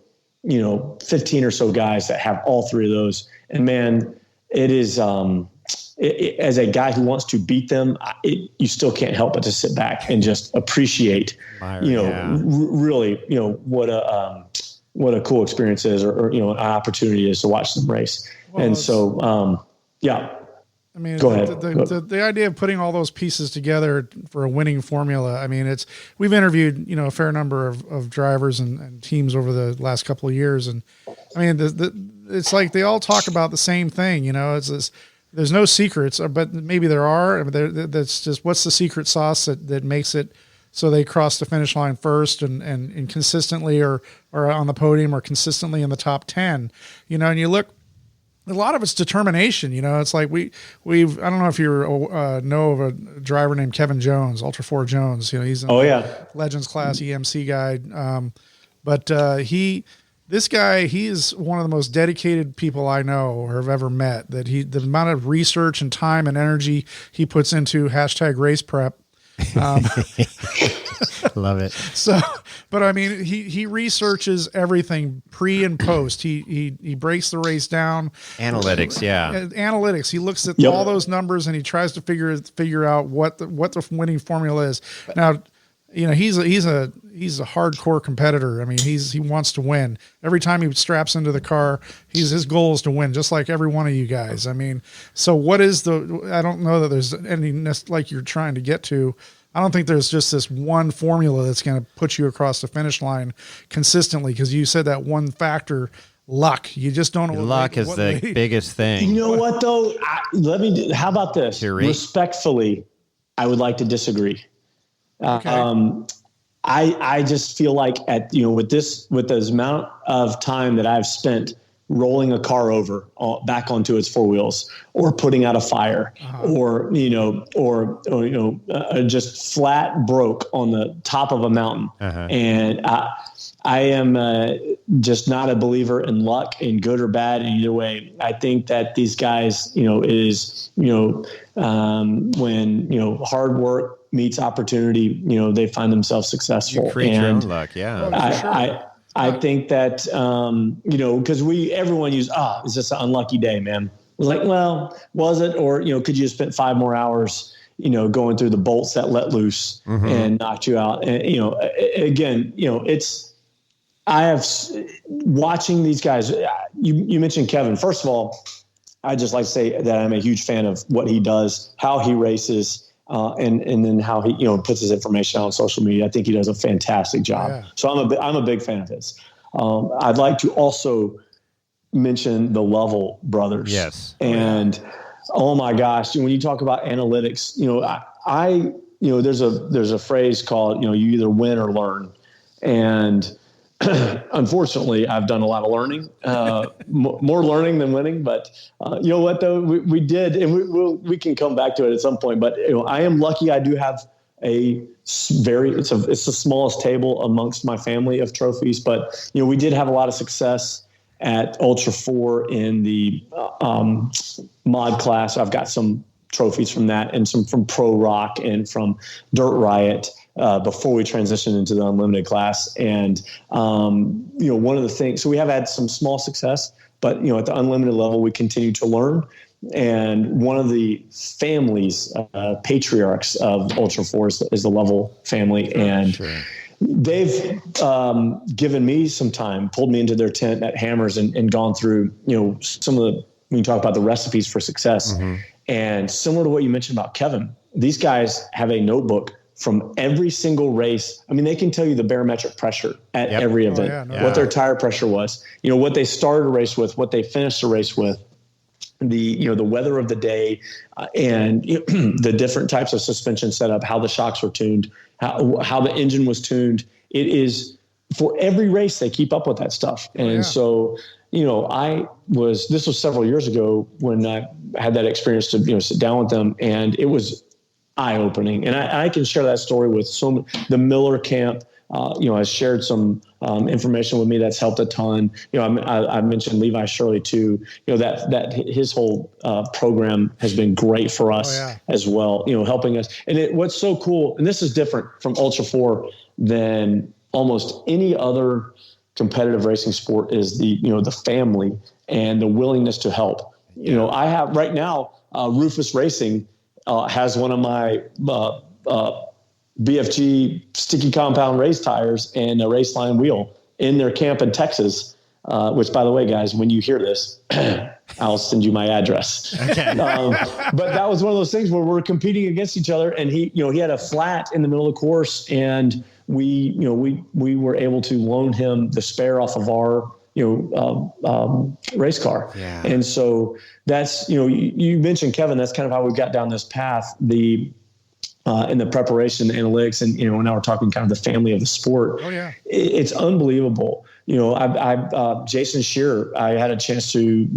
15 or so guys that have all three of those. And man, it is, as a guy who wants to beat them, you still can't help but to sit back and just appreciate, really, what a cool experience is or an opportunity is to watch them race. Well, and so, I mean, go ahead. The idea of putting all those pieces together for a winning formula. I mean, we've interviewed, a fair number of drivers and teams over the last couple of years. And I mean, it's like, they all talk about the same thing, there's no secrets, but maybe there are. I mean, that's just, what's the secret sauce that makes it so they cross the finish line first and consistently or on the podium or consistently in the top 10, you know, and you look, a lot of it's determination. You know, it's like we've, I don't know if you know of a driver named Kevin Jones, Ultra4 Jones, you know, he's in Legends class EMC guy. But this guy, he is one of the most dedicated people I know or have ever met. The amount of research and time and energy he puts into #race prep. Love it. So, but I mean, he researches everything pre and post. He breaks the race down. Analytics. Analytics. He looks at all those numbers and he tries to figure out what the winning formula is. Now, you know, he's a hardcore competitor. I mean, he wants to win. Every time he straps into the car, his goal is to win, just like every one of you guys. I mean, so what is I don't know that there's any, like you're trying to get to. I don't think there's just this one formula that's going to put you across the finish line consistently. Cause you said that one factor, luck. You just don't know. Luck is the biggest thing. You know what though? How about this? Respectfully, I would like to disagree. Okay. I just feel like with this amount of time that I've spent rolling a car over back onto its four wheels or putting out a fire or just flat broke on the top of a mountain. And I am just not a believer in luck, in good or bad in either way. I think that these guys, when hard work meets opportunity, they find themselves successful. You create your own luck. Yeah. I think that, because everyone uses, it's just an unlucky day, man. Like, well, was it? Or, could you have spent 5 more hours, going through the bolts that let loose and knocked you out? And, I have watching these guys, you mentioned Kevin. First of all, I just like to say that I'm a huge fan of what he does, how he races, and then how he, puts his information out on social media. I think he does a fantastic job. Yeah. So I'm a big fan of his. I'd like to also mention the Lovell brothers. Yes. And oh my gosh, when you talk about analytics, there's a phrase called, you either win or learn. And unfortunately, I've done a lot of learning, more learning than winning. But you know what, though, we did, and we can come back to it at some point. But I am lucky. I do have it's the smallest table amongst my family of trophies. But we did have a lot of success at Ultra4 in the mod class. I've got some trophies from that, and some from Pro Rock and from Dirt Riot. Before we transitioned into the unlimited class. And, one of the things, so we have had some small success, but, at the unlimited level, we continue to learn. And one of the families, patriarchs of Ultra4 is the Lovell family. And they've given me some time, pulled me into their tent at Hammers and gone through, some of when you talk about the recipes for success. And similar to what you mentioned about Kevin, these guys have a notebook from every single race. I mean, they can tell you the barometric pressure at every event, what their tire pressure was, what they started a race with, what they finished a race with, the weather of the day, and the different types of suspension setup, how the shocks were tuned, how the engine was tuned. It is for every race, they keep up with that stuff. And so, this was several years ago when I had that experience to, sit down with them, and it was eye-opening. And I can share that story with the Miller camp, has shared some information with me that's helped a ton. I mentioned Levi Shirley too, that his whole program has been great for us as well, helping us. And what's so cool, and this is different from Ultra4 than almost any other competitive racing sport, is the family and the willingness to help. I have right now, Rufus Racing has one of my BFG sticky compound race tires and a race line wheel in their camp in Texas, which, by the way, guys, when you hear this, I'll send you my address. Okay. But that was one of those things where we're competing against each other, and he had a flat in the middle of the course, and we were able to loan him the spare off of our race car. Yeah. And so that's, you mentioned Kevin, that's kind of how we got down this path. in the preparation, analytics, and now we're talking kind of the family of the sport. Oh yeah, it's unbelievable. Jason Shearer, I had a chance to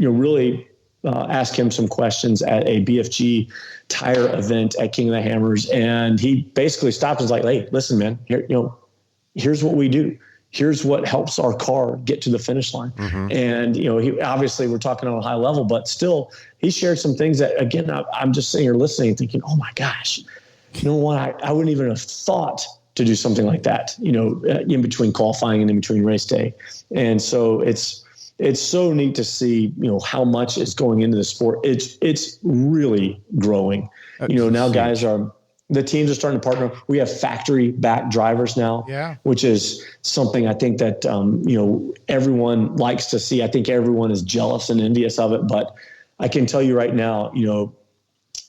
really ask him some questions at a BFG tire event at King of the Hammers, and he basically stopped and was like, "Hey, listen, man, here's what we do. Here's what helps our car get to the finish line." Mm-hmm. And, he obviously we're talking on a high level, but still he shared some things that, again, I'm just sitting here listening and thinking, oh my gosh, you know what? I wouldn't even have thought to do something like that, in between qualifying and in between race day. And so it's so neat to see, how much is going into the sport. It's really growing. Now the teams are starting to partner. We have factory back drivers now, which is something I think that, everyone likes to see. I think everyone is jealous and envious of it, but I can tell you right now,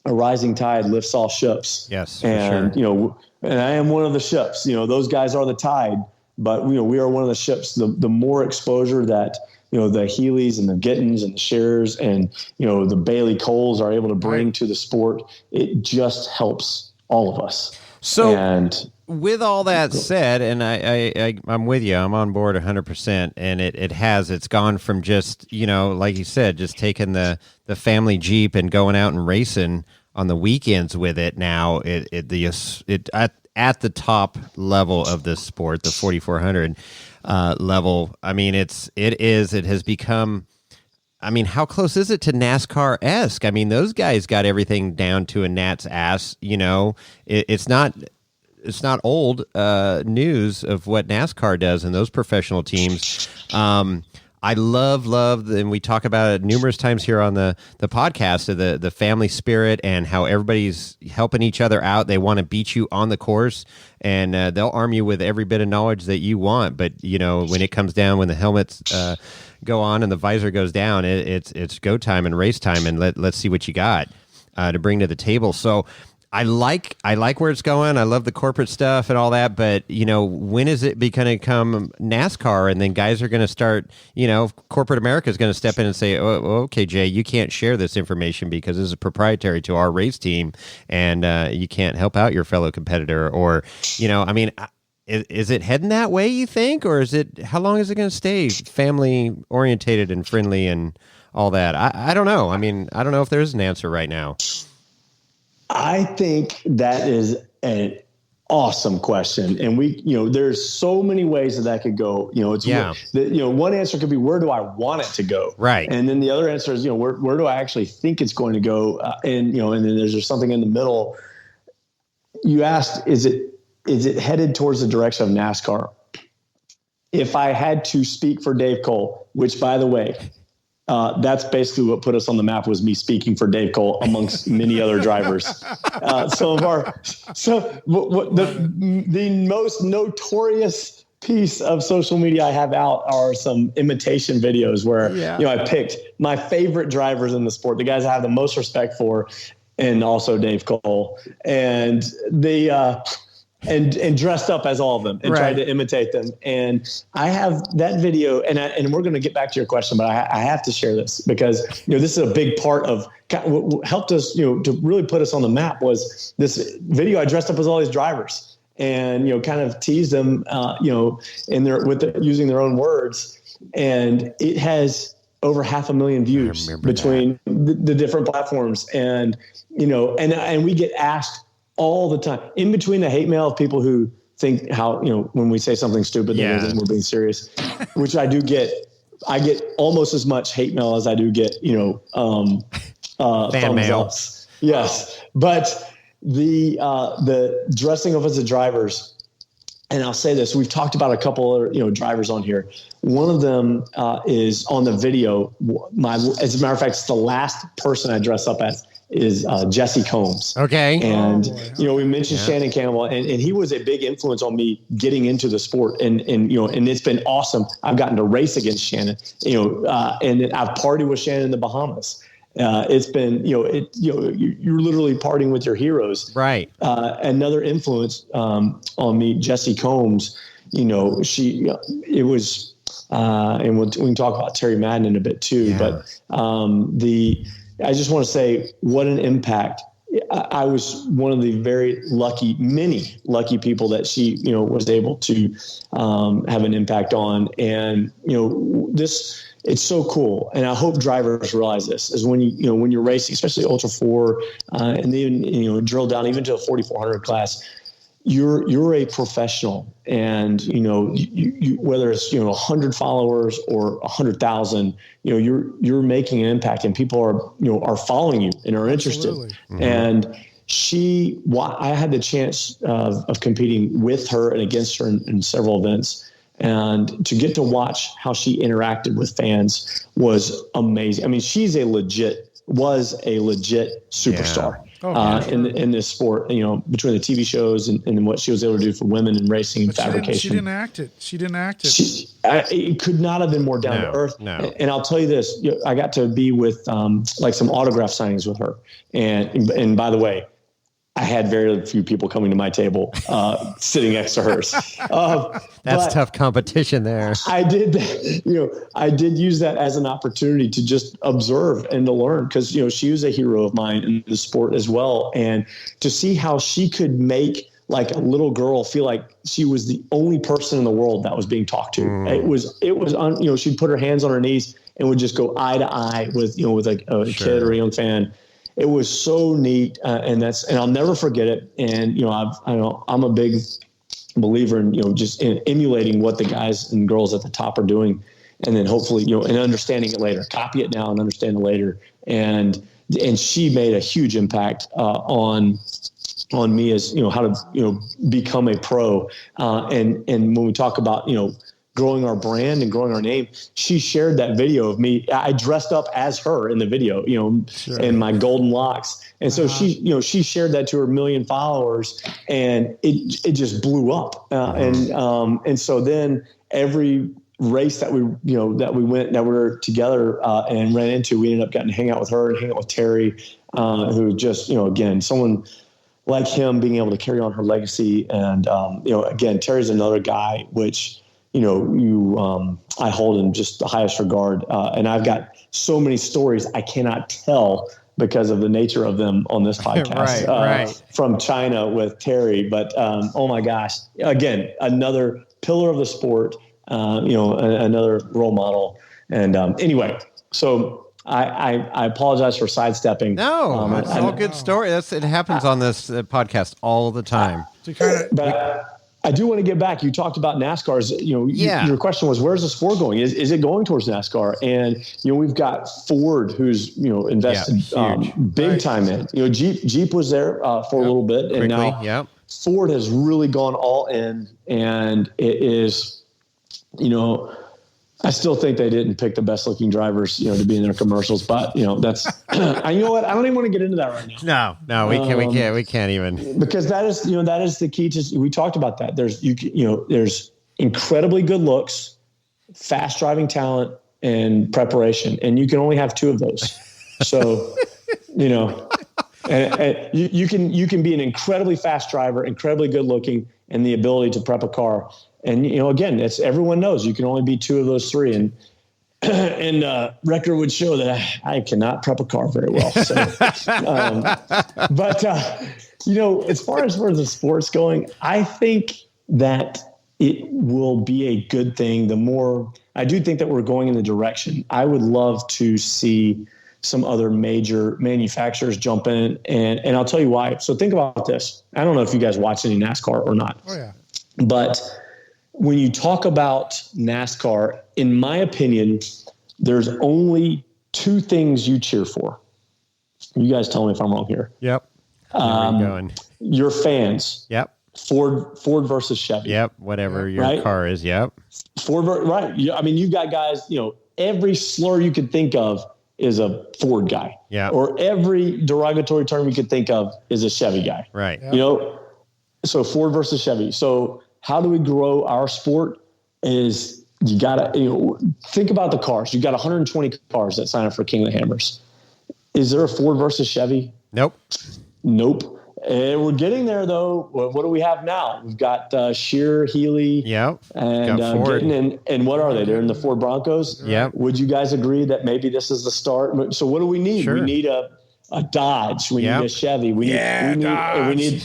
a rising tide lifts all ships. Yes. And, sure. And I am one of the ships, those guys are the tide, but we are one of the ships. The more exposure that, the Healey's and the Gittins and the Scherers and, the Bailey Coles are able to bring to the sport, it just helps all of us. So with all that said, and I'm with you, I'm on board 100%. And it's gone from just, like you said, just taking the family Jeep and going out and racing on the weekends with it. Now at the top level of this sport, the 4,400 level. I mean, it has become, how close is it to NASCAR-esque? I mean, those guys got everything down to a gnat's ass. It's not old news of what NASCAR does and those professional teams. I love, and we talk about it numerous times here on the podcast, of the family spirit and how everybody's helping each other out. They want to beat you on the course, and they'll arm you with every bit of knowledge that you want. But, when it comes down, when the helmets go on and the visor goes down, it's go time and race time, and let's see what you got to bring to the table. So I like where it's going. I love the corporate stuff and all that, but when is it going to come NASCAR? And then guys are going to start, corporate America is going to step in and say, "Oh, okay, Jay, you can't share this information because this is proprietary to our race team, and you can't help out your fellow competitor." Or, is it heading that way, you think, or how long is it going to stay family orientated and friendly and all that? I don't know. I don't know if there's an answer right now. I think that is an awesome question. And there's so many ways that could go, one answer could be, where do I want it to go? Right. And then the other answer is, where do I actually think it's going to go? And then there's something in the middle. You asked, is it headed towards the direction of NASCAR? If I had to speak for Dave Cole, which, by the way, that's basically what put us on the map, was me speaking for Dave Cole amongst many other drivers. The most notorious piece of social media I have out are some imitation videos where, I picked my favorite drivers in the sport, the guys I have the most respect for, and also Dave Cole, and and dressed up as all of them and tried to imitate them. And I have that video, and we're going to get back to your question, but I have to share this because, this is a big part of what helped us, to really put us on the map, was this video. I dressed up as all these drivers and, kind of teased them, using their own words. And it has over 500,000 views between the different platforms. And, and we get asked all the time, in between the hate mail of people who think how, when we say something stupid, they think we're being serious, which I do get. I get almost as much hate mail as I do get, fan thumbs mail. ups. Yes. But the dressing up as the drivers, and I'll say this, we've talked about a couple other, drivers on here. One of them is on the video. As a matter of fact, it's the last person I dress up as. Is Jesse Combs. Okay. And, we mentioned Shannon Campbell, and he was a big influence on me getting into the sport. And it's been awesome. I've gotten to race against Shannon, and I've partied with Shannon in the Bahamas. It's been, you're literally partying with your heroes. Right. Another influence on me, Jesse Combs, it was, and we can talk about Terry Madden in a bit too, but I just want to say what an impact I was one of the many lucky people that she, was able to have an impact on. And, it's so cool. And I hope drivers realize this is when when you're racing, especially Ultra4, and then, drill down even to a 4,400 class, you're a professional, and, you whether it's, 100 followers or 100,000, you're making an impact, and people are following you and are interested. Mm-hmm. And I had the chance of competing with her and against her in several events. And to get to watch how she interacted with fans was amazing. I mean, was a legit superstar in this sport, between the TV shows and what she was able to do for women in racing and fabrication. She didn't act it. It could not have been more down to earth. No. And I'll tell you this, I got to be with some autograph signings with her. And by the way, I had very few people coming to my table, sitting next to hers. That's tough competition there. I did use that as an opportunity to just observe and to learn, because, she was a hero of mine in the sport as well. And to see how she could make like a little girl feel like she was the only person in the world that was being talked to. She'd put her hands on her knees and would just go eye to eye with a kid or a young fan. It was so neat, and I'll never forget it. And I'm a big believer in just in emulating what the guys and girls at the top are doing, and then hopefully and understanding it later. Copy it now and understand it later. And she made a huge impact on me as how to become a pro. And when we talk about growing our brand and growing our name, she shared that video of me. I dressed up as her in the video, and my golden locks. And so she shared that to her 1 million followers, and it just blew up. And so then every race that we went, that we were together and ran into, we ended up getting to hang out with her and hang out with Terry, who just, again, someone like him being able to carry on her legacy. And, again, Terry's another guy, which, I hold in just the highest regard. And I've got so many stories I cannot tell because of the nature of them on this podcast, right. From China with Terry. But, oh my gosh, again, another pillar of the sport, another role model. And, anyway, so I apologize for sidestepping. No, it's all good story. It happens on this podcast all the time. I do want to get back. You talked about NASCAR's, your question was, where's the sport going? Is it going towards NASCAR? And, we've got Ford, who's, invested big time in, Jeep was there for a little bit. And now Ford has really gone all in, and it is, I still think they didn't pick the best looking drivers, to be in their commercials, but that's, you know what? I don't even want to get into that right now. No, we can't even, because that is the key to, we talked about that. There's incredibly good looks, fast driving talent, and preparation. And you can only have two of those. So, and you can be an incredibly fast driver, incredibly good looking, and the ability to prep a car. And, again, everyone knows you can only be two of those three. And record would show that I cannot prep a car very well. So, as far as where the sport's going, I think that it will be a good thing. I do think that we're going in the direction. I would love to see some other major manufacturers jump in. And I'll tell you why. So think about this. I don't know if you guys watch any NASCAR or not. Oh, yeah. But when you talk about NASCAR, in my opinion, there's only two things you cheer for. You guys tell me if I'm wrong here. Yep. Going. Your fans. Yep. Ford versus Chevy. Yep. Whatever your car is. Yep. Ford. Right. I mean, you got guys, every slur you could think of is a Ford guy. Yeah. Or every derogatory term you could think of is a Chevy guy. Right. Yep. So Ford versus Chevy. So how do we grow our sport is you got to, think about the cars. You got 120 cars that sign up for King of the Hammers. Is there a Ford versus Chevy? Nope. And we're getting there, though. What do we have now? We've got Shear, Healy. Yep. And Ford. And what are they? They're in the Ford Broncos. Yep. Would you guys agree that maybe this is the start? So what do we need? Sure. We need a a Dodge. We need a Chevy. We need.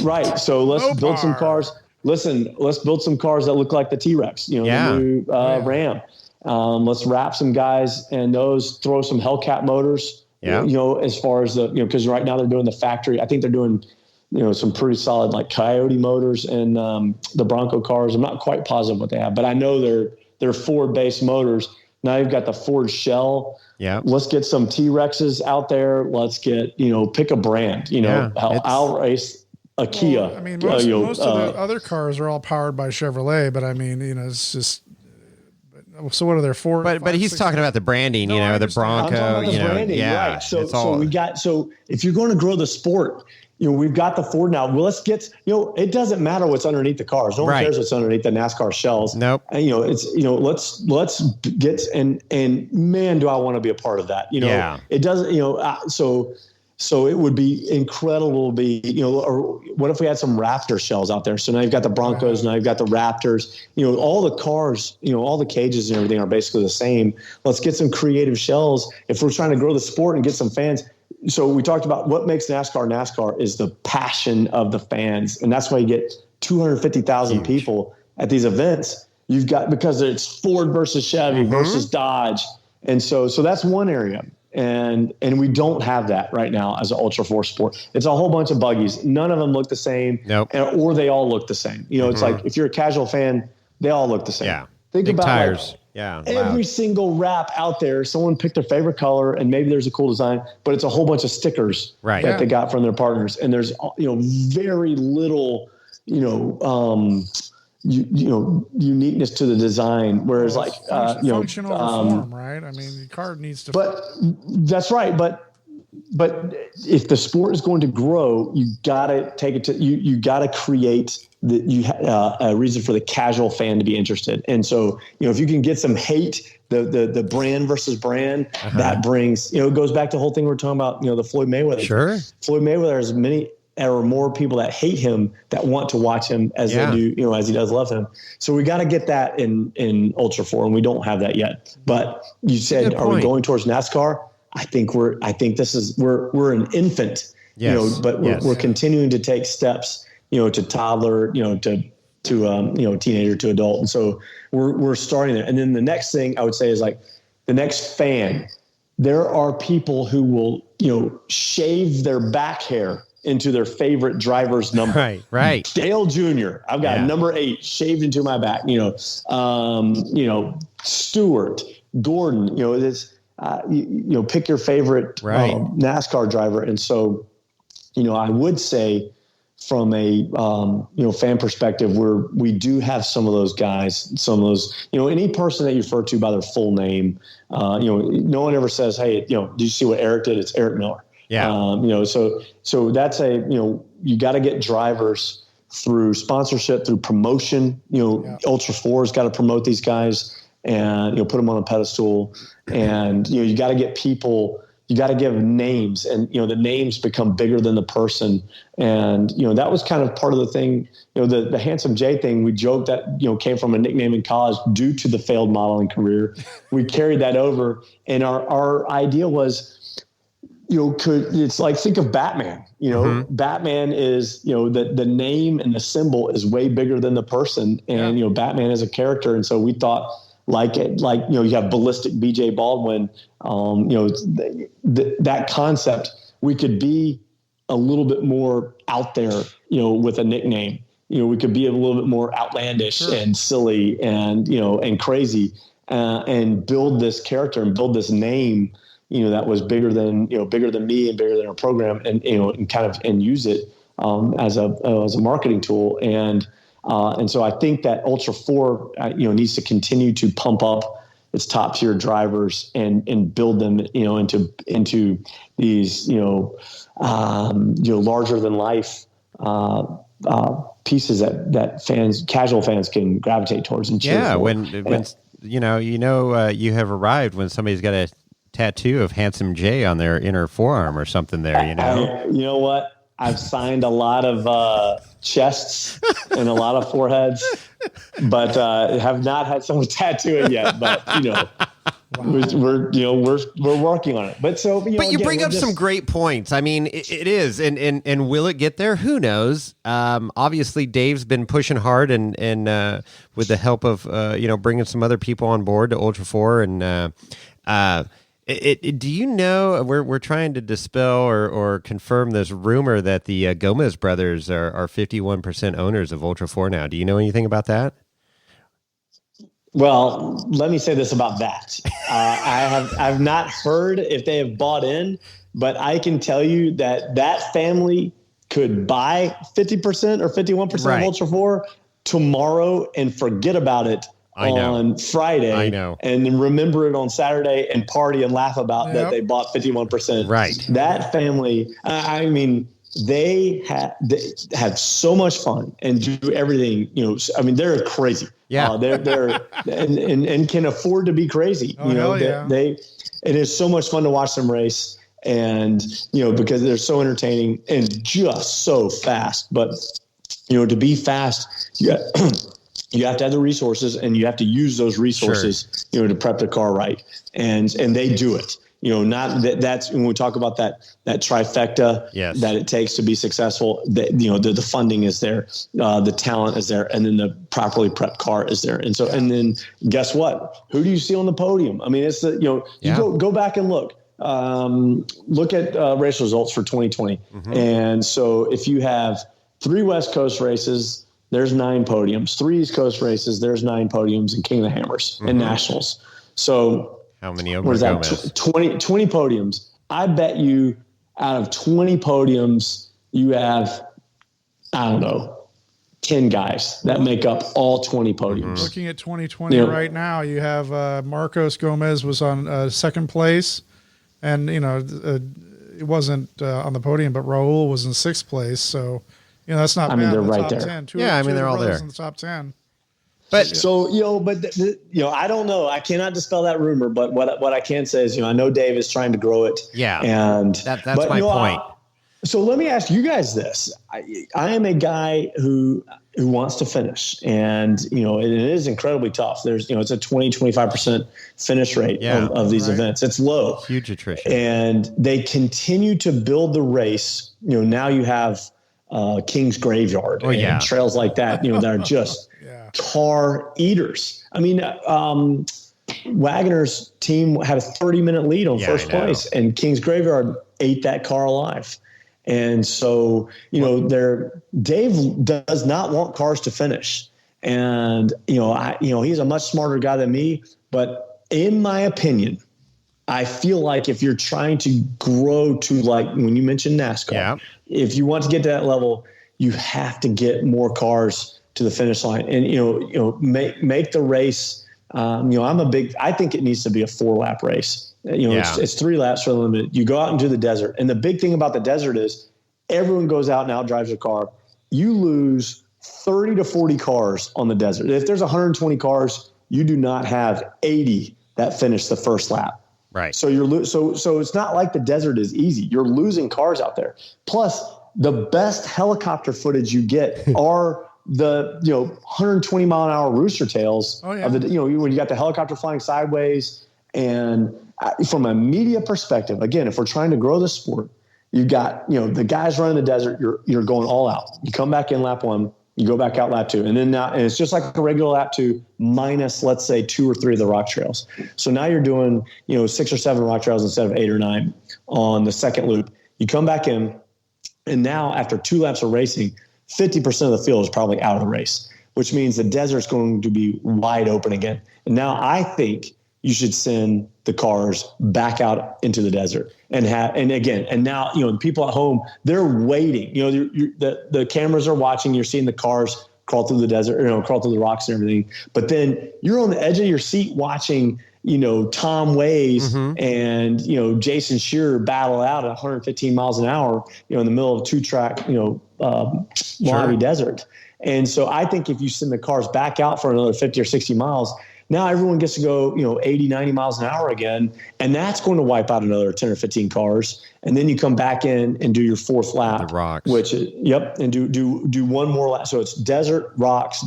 Right. So let's build some cars. Listen, let's build some cars that look like the T-Rex. The new Ram. Let's wrap some guys and throw some Hellcat motors. Yeah. As far as because right now they're doing the factory. I think they're doing, some pretty solid like Coyote motors and the Bronco cars. I'm not quite positive what they have, but I know they're Ford-based motors. Now you've got the Ford Shell. Yeah. Let's get some T-Rexes out there. Let's get, pick a brand. I'll race a Kia. I mean, most of the other cars are all powered by Chevrolet, but I mean, it's just. So what are there for? But he's talking about the branding, the Bronco, branding, right. So if you're going to grow the sport, we've got the Ford now. Well, let's get, it doesn't matter what's underneath the cars. No one cares what's underneath the NASCAR shells. Nope. And, let's get, and man, do I want to be a part of that. It doesn't, so it would be incredible to be, or what if we had some Raptor shells out there? So now you've got the Broncos, now you've got the Raptors, all the cars, all the cages and everything are basically the same. Let's get some creative shells if we're trying to grow the sport and get some fans. So we talked about what makes NASCAR is the passion of the fans. And that's why you get 250,000 people at these events. You've got, because it's Ford versus Chevy versus Dodge. And so that's one area. And we don't have that right now as an Ultra4 sport. It's a whole bunch of buggies. None of them look the same, or they all look the same. It's like if you're a casual fan, they all look the same. Yeah. Think Big about tires. Every single wrap out there. Someone picked their favorite color, and maybe there's a cool design, but it's a whole bunch of stickers that they got from their partners. And there's very little uniqueness to the design, whereas functional form, right? I mean, the car needs to. But that's right. But if the sport is going to grow, you gotta take it to you gotta create a reason for the casual fan to be interested. And so if you can get some hate, the brand versus brand, that brings it goes back to the whole thing we're talking about. The Floyd Mayweather. Sure, Floyd Mayweather has many. There are more people that hate him that want to watch him as they do, as he does love him. So we got to get that in Ultra4, and we don't have that yet. But you said, are we going towards NASCAR? I think we're an infant, but we're continuing to take steps, to toddler, to teenager to adult. And so we're starting there. And then the next thing I would say is like the next fan. There are people who will, shave their back hair into their favorite driver's number. Right. Dale Jr. I've got number 8 shaved into my back. Stewart, Gordon. This. Pick your favorite NASCAR driver. And so, I would say from a fan perspective, we do have some of those guys, some of those, any person that you refer to by their full name. No one ever says, "Hey, do you see what Eric did?" It's Eric Miller. Yeah. So that's you got to get drivers through sponsorship, through promotion. Ultra4's got to promote these guys and put them on a pedestal. And you got to get people. You got to give names, and the names become bigger than the person. And that was kind of part of the thing. The Handsome Jay thing. We joked that came from a nickname in college due to the failed modeling career. We carried that over, and our idea was. It's like, think of Batman, Batman is, the name and the symbol is way bigger than the person. And, Batman is a character. And so we thought you have ballistic BJ Baldwin, that concept, we could be a little bit more out there, with a nickname, we could be a little bit more outlandish and silly and, and crazy, and build this character and build this name, that was bigger than me and bigger than our program, and and use it as a marketing tool. And so I think that Ultra4 needs to continue to pump up its top tier drivers and build them into these larger than life pieces that casual fans can gravitate towards and cheer for. When you have arrived when somebody's got a tattoo of Handsome Jay on their inner forearm or something there, you know what? I've signed a lot of chests and a lot of foreheads, but have not had someone tattoo it yet. But We're working on it. But so, but you bring up some great points. I mean, it is, and will it get there? Who knows? Obviously, Dave's been pushing hard, and with the help of bringing some other people on board to Ultra4, and do you know, we're trying to dispel or confirm this rumor that the Gomez brothers are 51% owners of Ultra4 now. Do you know anything about that? Well, let me say this about that. I've not heard if they have bought in, but I can tell you that family could buy 50% or 51% of Ultra4 tomorrow and forget about it on Friday. I know. And remember it on Saturday and party and laugh about that they bought 51%. Right. That family, I mean, they have so much fun and do everything, I mean, they're crazy. Yeah. They're and can afford to be crazy. It is so much fun to watch them race, and because they're so entertaining and just so fast. But to be fast, you have to have the resources, and you have to use those resources, to prep the car right. And they do it. That's when we talk about that trifecta that it takes to be successful. The funding is there, the talent is there, and then the properly prepped car is there. And so, and then guess what? Who do you see on the podium? I mean, it's go back and look at race results for 2020. Mm-hmm. And so if you have 3 West Coast races, there's 9 podiums, 3 East Coast races, there's 9 podiums, and King of the Hammers and Nationals. So how many over? What is that? 20 podiums. I bet you out of 20 podiums, you have, 10 guys that make up all 20 podiums. Looking at 2020 right now, you have Marcos Gomez was on second place, and it wasn't on the podium, but Raul was in 6th place. So that's not. I mean, they're right there. 10. They're all there in the top 10. But so, I don't know. I cannot dispel that rumor, but what I can say is, I know Dave is trying to grow it. Yeah. And that's my point. So let me ask you guys this. I am a guy who wants to finish, and, it is incredibly tough. There's, it's a 20-25% finish rate of these events. It's low. Huge attrition. And they continue to build the race. Now you have King's Graveyard and trails like that, that are just car eaters. I mean, Wagner's team had a 30-minute lead on first place, and King's Graveyard ate that car alive. And so, Dave does not want cars to finish. And, he's a much smarter guy than me. But in my opinion, I feel like if you're trying to grow to, like when you mentioned NASCAR, if you want to get to that level, you have to get more cars to the finish line, and make the race. I think it needs to be a 4-lap race. It's 3 laps for the limit. You go out into the desert, and the big thing about the desert is everyone goes out and out drives a car. You lose 30 to 40 cars on the desert. If there's 120 cars, you do not have 80 that finish the first lap. Right. So so it's not like the desert is easy. You're losing cars out there. Plus, the best helicopter footage you get are the 120 mile an hour rooster tails of the when you got the helicopter flying sideways. And from a media perspective, again, if we're trying to grow the sport, you got the guys running the desert. You're going all out. You come back in lap 1, you go back out lap 2, and then now, and it's just like a regular lap 2 minus, let's say, 2 or 3 of the rock trails. So now you're doing 6 or 7 rock trails instead of 8 or 9 on the second loop. You come back in, and now after 2 laps of racing, 50% of the field is probably out of the race, which means the desert's going to be wide open again. And now I think you should send the cars back out into the desert and now, the people at home, they're waiting, the cameras are watching, you're seeing the cars crawl through the desert, crawl through the rocks and everything. But then you're on the edge of your seat watching, Tom Ways and, Jason Shearer battle out at 115 miles an hour, in the middle of a 2-track, Mojave Desert. And so I think if you send the cars back out for another 50 or 60 miles, now everyone gets to go, 80, 90 miles an hour again. And that's going to wipe out another 10 or 15 cars. And then you come back in and do your 4th lap, the rocks. Which is, and do one more lap. So it's desert, rocks,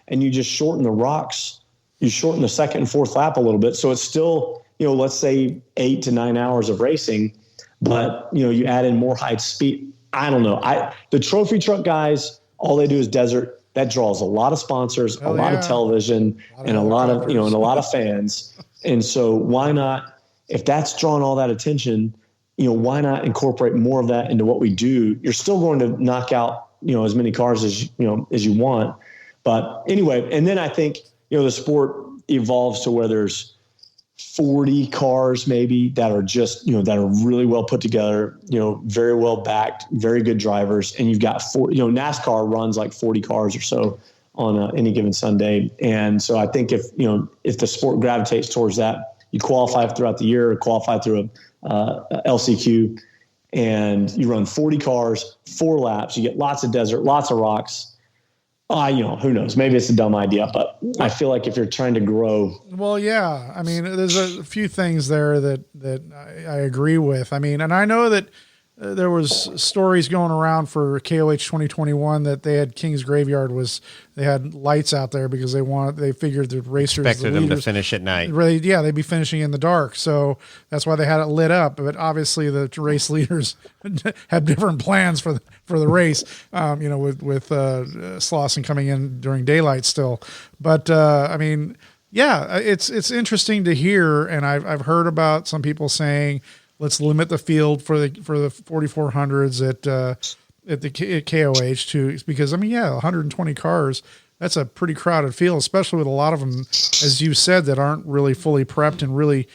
and you just shorten the rocks you shorten the second and fourth lap a little bit. So it's still, let's say 8 to 9 hours of racing, but you add in more high speed. I don't know. The trophy truck guys, all they do is desert. That draws a lot of sponsors, a lot of television, and a lot of, and a lot of fans. And so why not, if that's drawing all that attention, why not incorporate more of that into what we do? You're still going to knock out, as many cars as you want. But anyway, and then I think, the sport evolves to where there's 40 cars maybe that are just, that are really well put together, very well backed, very good drivers. And you've got NASCAR runs like 40 cars or so on any given Sunday. And so I think if the sport gravitates towards that, you qualify throughout the year, qualify through a LCQ, and you run 40 cars, 4 laps, you get lots of desert, lots of rocks. Who knows? Maybe it's a dumb idea, but I feel like if you're trying to grow. Well, yeah. I mean, there's a few things there that I agree with. I mean, and I know that there was stories going around for KOH 2021 that they had King's Graveyard they had lights out there because they figured the racers expected them to finish at night. Really, yeah, they'd be finishing in the dark, so that's why they had it lit up. But obviously, the race leaders had different plans for the race. With Slauson coming in during daylight still. But I mean, yeah, it's interesting to hear, and I've heard about some people saying, let's limit the field for the 4400s at the KOH too, because 120 cars, that's a pretty crowded field, especially with a lot of them, as you said, that aren't really fully prepped and really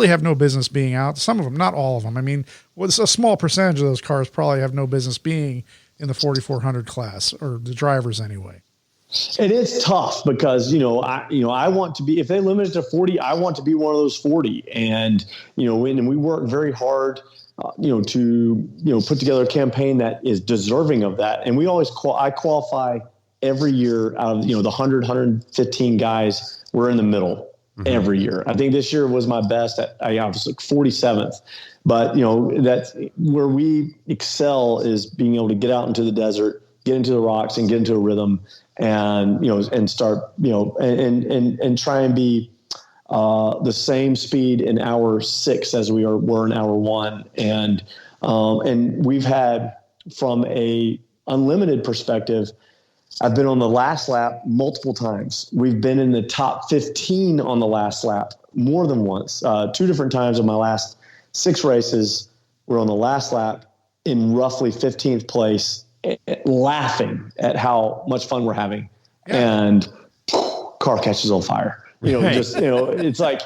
have no business being out. Some of them, not all of them. I mean, a small percentage of those cars probably have no business being in the 4400 class, or the drivers anyway. It is tough because, I want to be, if they limit it to 40, I want to be one of those 40. And, and we work very hard, to, put together a campaign that is deserving of that. And we always I qualify every year out of, the 100, 115 guys. We're in the middle every year. I think this year was my best. I was like 47th. But, that's where we excel, is being able to get out into the desert, get into the rocks, and get into a rhythm. And, and start, and try and be the same speed in hour 6 as we were in hour 1. And we've had, from a unlimited perspective, I've been on the last lap multiple times. We've been in the top 15 on the last lap more than once. 2 different times in my last 6 races, we're on the last lap in roughly 15th place, laughing at how much fun we're having, and car catches on fire. It's like,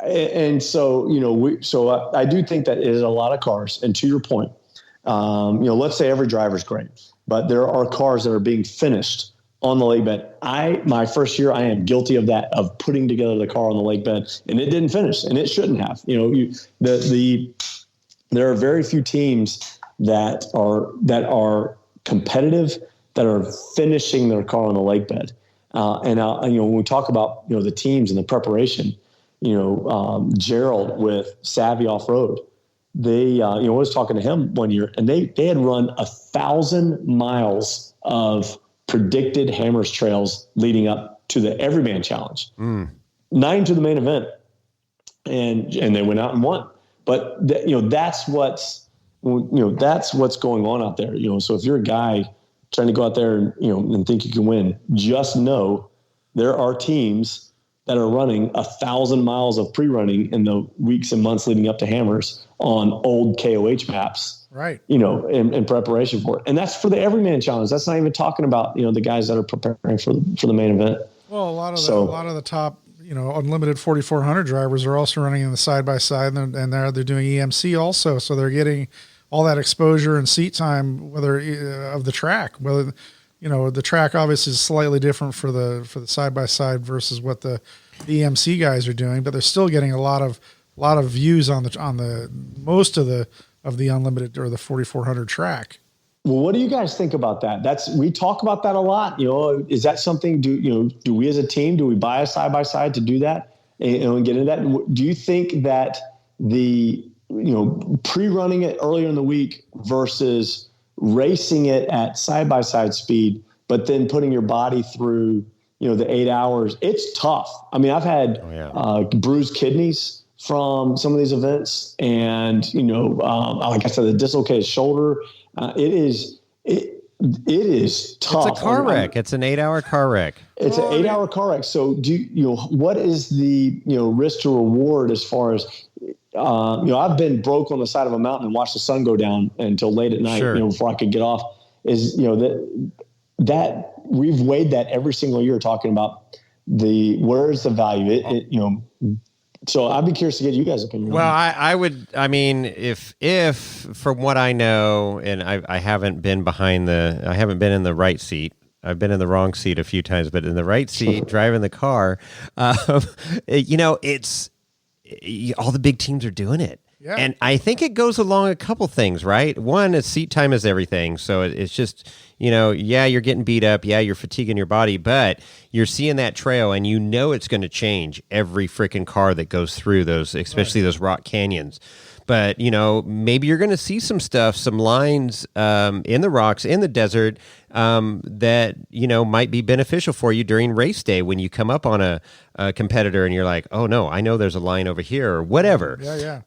and so so I do think that it is a lot of cars. And to your point, let's say every driver's great, but there are cars that are being finished on the lake bed. My first year, I am guilty of that, of putting together the car on the lake bed, and it didn't finish, and it shouldn't have. There are very few teams that are competitive, that are finishing their car on the lake bed. When we talk about, the teams and the preparation, Gerald with Savvy Off-Road, they, I was talking to him one year, and they had run 1,000 miles of predicted Hammers trails leading up to the Everyman Challenge, 9 to the main event. And they went out and won. But that's what's going on out there. So if you're a guy trying to go out there and, and think you can win, just know there are teams that are running 1,000 miles of pre-running in the weeks and months leading up to Hammers on old KOH maps, right? In preparation for it. And that's for the Everyman Challenge. That's not even talking about, the guys that are preparing for the main event. Well, a lot of the top, unlimited 4400 drivers are also running in the side-by-side, and they're doing EMC also. So they're getting all that exposure and seat time, of the track, the track obviously is slightly different for the side-by-side versus what the EMC guys are doing, but they're still getting a lot of views on the most of the unlimited or the 4400 track. Well, what do you guys think about that? We talk about that a lot. Is that something? Do we as a team, do we buy a side-by-side to do that and get into that? Do you think that the pre-running it earlier in the week versus racing it at side-by-side speed, but then putting your body through, the 8 hours. It's tough. I mean, I've had bruised kidneys from some of these events, and like I said, the dislocated shoulder. It is tough. It's a car wreck. It's an 8-hour car wreck. It's an 8-hour car wreck. So what is the risk to reward as far as I've been broke on the side of a mountain and watched the sun go down until late at night, before I could get off. Is that we've weighed that every single year, talking about where's the value. So I'd be curious to get you guys' opinion. Well, I mean, if from what I know, and I haven't been I haven't been in the right seat. I've been in the wrong seat a few times, but in the right seat, driving the car, it's all the big teams are doing it. Yeah. And I think it goes along a couple things, right? One is seat time is everything. So it's just, you're getting beat up. Yeah, you're fatiguing your body, but you're seeing that trail and it's going to change every freaking car that goes through those, especially those rock canyons. But, maybe you're going to see some stuff, some lines in the rocks, in the desert that, might be beneficial for you during race day when you come up on a competitor and you're like, oh, no, I know there's a line over here or whatever. Yeah.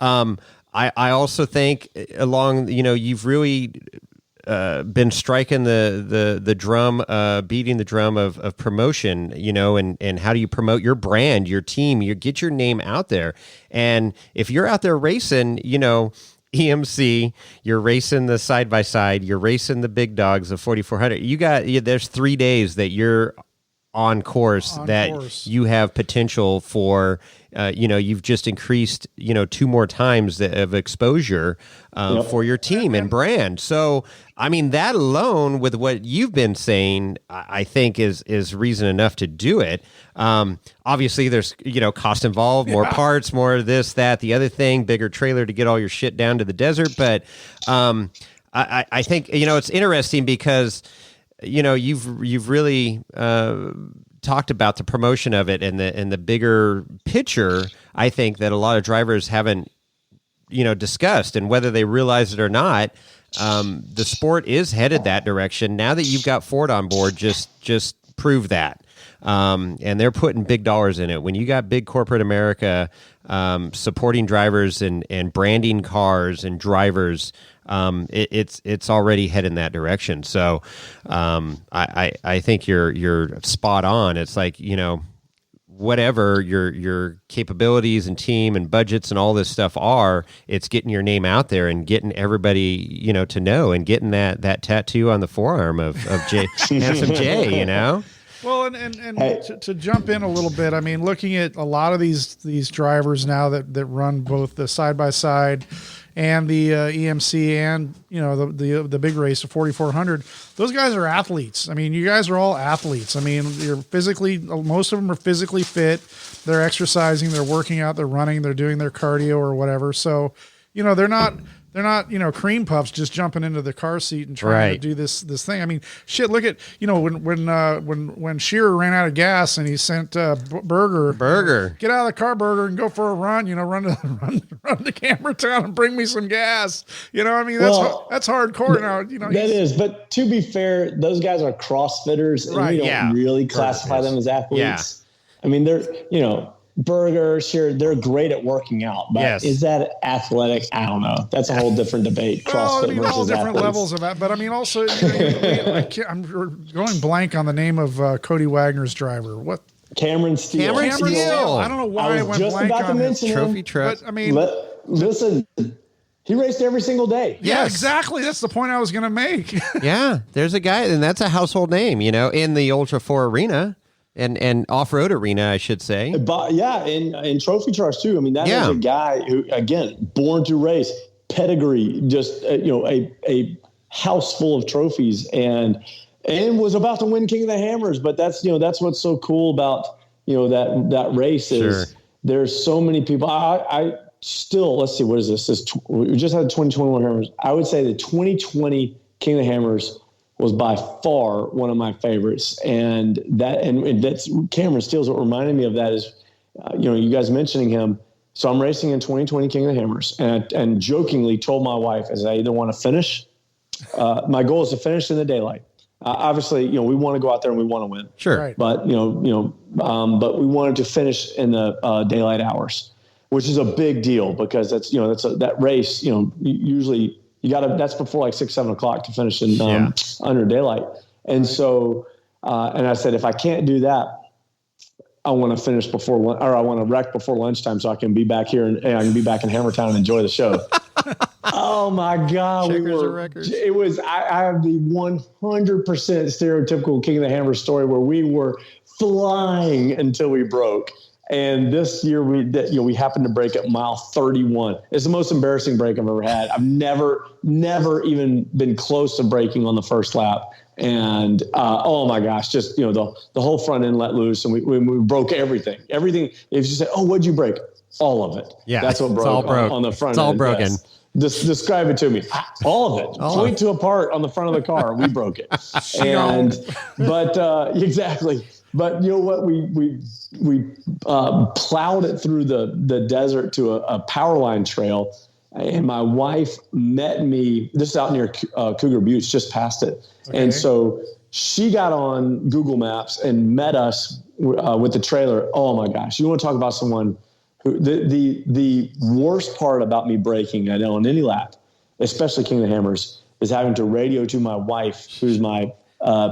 I also think along, you've really been striking the drum, beating the drum of promotion, and how do you promote your brand, your team, get your name out there. And if you're out there racing, EMC, you're racing the side-by-side, you're racing the big dogs of 4,400. There's 3 days that you're on course you have potential for, you've just increased, 2 more times of exposure for your team and brand. So, I mean, that alone with what you've been saying, I think is reason enough to do it. Obviously there's, cost involved, more parts, more this, that, the other thing, bigger trailer to get all your shit down to the desert. But, I think, it's interesting because, you've really talked about the promotion of it and the bigger picture. I think that a lot of drivers haven't discussed, and whether they realize it or not, the sport is headed that direction. Now that you've got Ford on board, just prove that. And they're putting big dollars in it. When you got big corporate America supporting drivers and branding cars and drivers, it's already heading that direction. So I think you're spot on. It's like, whatever your capabilities and team and budgets and all this stuff are, it's getting your name out there and getting everybody, to know, and getting that tattoo on the forearm of Handsome Jay, Well, and to jump in a little bit, I mean, looking at a lot of these drivers now that run both the side-by-side and the EMC and, the big race of 4,400, those guys are athletes. I mean, you guys are all athletes. I mean, most of them are physically fit. They're exercising, they're working out, they're running, they're doing their cardio or whatever. So, they're not, cream puffs just jumping into the car seat and trying to do this thing. I mean, shit, look at, when Shearer ran out of gas and he sent Berger, get out of the car, Berger, and go for a run, run to Cameratown and bring me some gas. I mean, that's hardcore now. That is, but to be fair, those guys are CrossFitters and we don't really classify them as athletes. Yeah. I mean, they're, Berger, sure, they're great at working out, but is that athletic? I don't know. That's a whole different debate. CrossFit versus all different athletes. levels of that. But I mean, also, I'm going blank on the name of Cody Wagner's driver. What? Cameron Steele. Cameron Steele. I don't know why I went blank on him. Trophy truck. But I mean, listen. He raced every single day. Yeah, exactly. That's the point I was going to make. Yeah, there's a guy, and that's a household name, in the Ultra4 arena. And off-road arena, I should say. But and trophy trucks too. I mean, that is a guy who, again, born to race, pedigree, just a house full of trophies, and was about to win King of the Hammers. But that's what's so cool about that race is there's so many people. I still, let's see, what is this? We just had the 2021 Hammers. I would say the 2020 King of the Hammers was by far one of my favorites. And that's Cameron Steele's what reminded me of that is, you guys mentioning him. So I'm racing in 2020 King of the Hammers and jokingly told my wife, as I either want to finish, my goal is to finish in the daylight. Obviously, we want to go out there and we want to win. Sure. Right. But, but we wanted to finish in the daylight hours, which is a big deal because that race, usually that's before like 6, 7 o'clock to finish in under daylight. And so, and I said, if I can't do that, I want to finish before lunch, or I want to wreck before lunchtime so I can be back here and I can be back in Hammertown and enjoy the show. Oh my God. It was, I have the 100% stereotypical King of the Hammer story where we were flying until we broke. And this year we happened to break at mile 31. It's the most embarrassing break I've ever had. I've never even been close to breaking on the first lap. And, oh my gosh, just, the whole front end let loose and we broke everything. If you say, oh, what'd you break? All of it. Yeah. That's what broke on the front end. It's all broken. Yes. Describe it to me. All of it. Point to a part on the front of the car. We broke it. Exactly. But you know what? We plowed it through the desert to a power line trail. And my wife met me. This is out near Cougar Buttes, just past it. Okay. And so she got on Google Maps and met us with the trailer. Oh my gosh! You want to talk about someone who the worst part about me breaking, I know, on any lap, especially King of the Hammers, is having to radio to my wife, who's my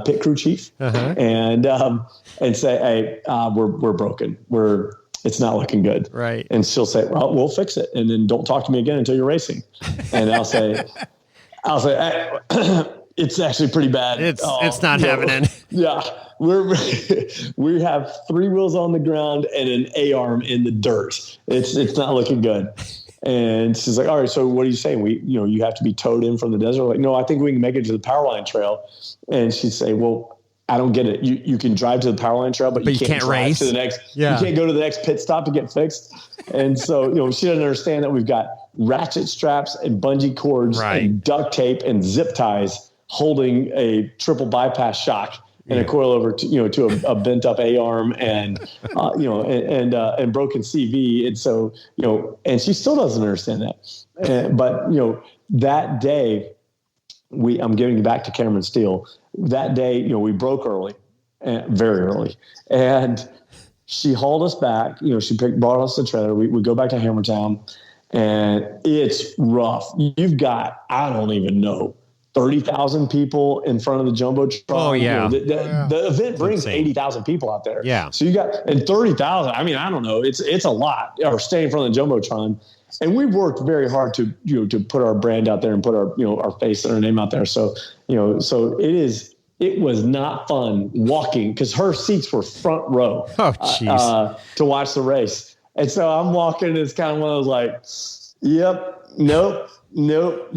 pit crew chief, and say, "Hey, we're broken. It's not looking good." Right. And she'll say, "Well, we'll fix it, and then don't talk to me again until you're racing." And I'll say, "It's actually pretty bad. It's not happening." Yeah, we have 3 wheels on the ground and an A-arm in the dirt. It's not looking good. And she's like, "All right, so what are you saying? You have to be towed in from the desert?" I'm like, "No, I think we can make it to the power line trail." And she'd say, "Well, I don't get it. You can drive to the power line trail, but you can't race to the next. Yeah. You can't go to the next pit stop to get fixed." And so, she doesn't understand that we've got ratchet straps and bungee cords and duct tape and zip ties holding a triple bypass shock and a coilover to a bent up A-arm and and broken CV. And so, and she still doesn't understand that. But that day, I'm giving back to Cameron Steele. That day, we broke early, very early, and she hauled us back. She brought us the trailer. We go back to Hammertown, and it's rough. You've got, I don't even know, 30,000 people in front of the Jumbotron. Oh yeah. The event brings 80,000 people out there. Yeah. So you got, and 30,000, I mean, I don't know. It's a lot, or stay in front of the Jumbotron. And we've worked very hard to put our brand out there and put our face and our name out there. So, so it was not fun walking because her seats were front row to watch the race. And so I'm walking and it's kind of one of those like, yep, nope, yep,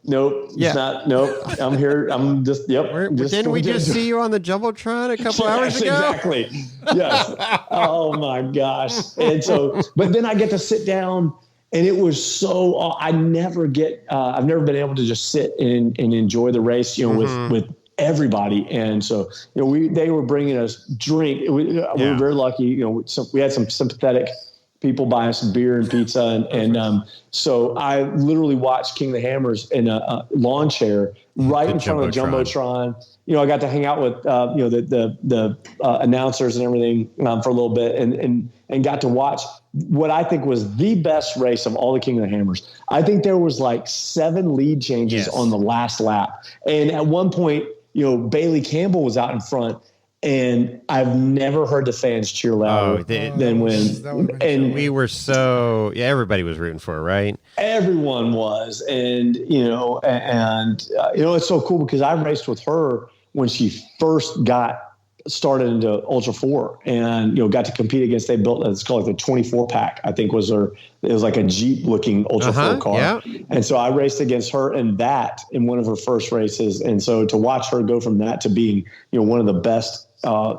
nope, it's not, nope, I'm here. I'm just, yep. Didn't we just see you on the Jumbotron a couple hours ago? Exactly. Yes. Oh my gosh. And so, but then I get to sit down. And it was so, I've never been able to just sit and enjoy the race, with everybody. And so, they were bringing us drink. We were very lucky. We had some sympathetic people buy us beer and pizza. And so I literally watched King of the Hammers in a lawn chair right in front of the Jumbotron. I got to hang out with, the announcers and everything for a little bit and got to watch what I think was the best race of all the King of the Hammers. I think there was like 7 lead changes on the last lap. And at one point, Bailey Campbell was out in front, and I've never heard the fans cheer louder than when. And we were everybody was rooting for her, right? Everyone was. And, it's so cool because I raced with her when she first got started into Ultra4 and, got to compete against, they built, it's called like the 24 pack, I think it was like a Jeep looking Ultra4 car. Yeah. And so I raced against her in one of her first races. And so to watch her go from that to being, one of the best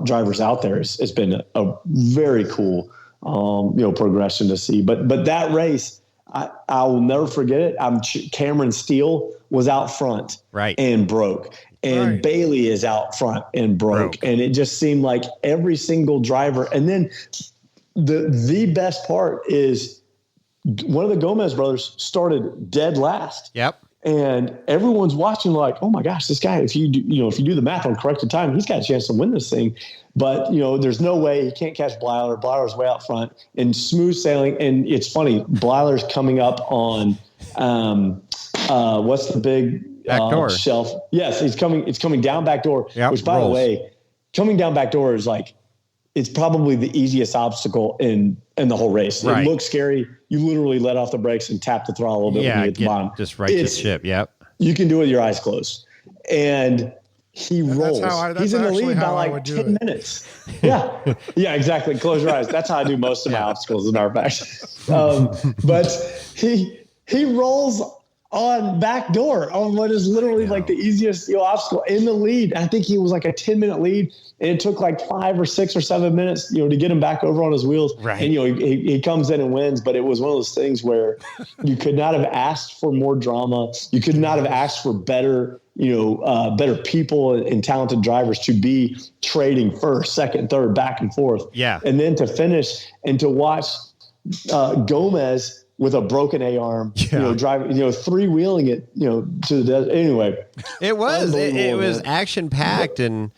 drivers out there has been a very cool, progression to see. But that race, I will never forget it. Cameron Steele was out front and broke. And Bailey is out front and broke. And it just seemed like every single driver. And then the best part is one of the Gomez brothers started dead last. Yep. And everyone's watching like, oh my gosh, this guy, if you do the math on corrected time, he's got a chance to win this thing. But, there's no way he can't catch Blyler. Blyler's way out front and smooth sailing. And it's funny, Blyler's coming up on, what's the big back door shelf? Yes, it's coming down back door, which by the way, coming down back door is like, it's probably the easiest obstacle in the whole race. Right. It looks scary. You literally let off the brakes and tap the throttle a little bit when you get to the bottom. Just right to the ship. Yep. You can do it with your eyes closed. And he rolls. He's in the lead by like 10 minutes. Yeah. Yeah, exactly. Close your eyes. That's how I do most of my obstacles, as a matter of fact. But he rolls on back door on what is literally like the easiest obstacle in the lead. I think he was like a 10-minute lead, and it took like 5 or 6 or 7 minutes, to get him back over on his wheels. Right. And he comes in and wins, but it was one of those things where you could not have asked for more drama. You could not have asked for better, better people and talented drivers to be trading first, second, third, back and forth. Yeah. And then to finish and to watch Gomez with a broken A-arm, driving, three-wheeling it, to the desert. Anyway. It was action-packed. And,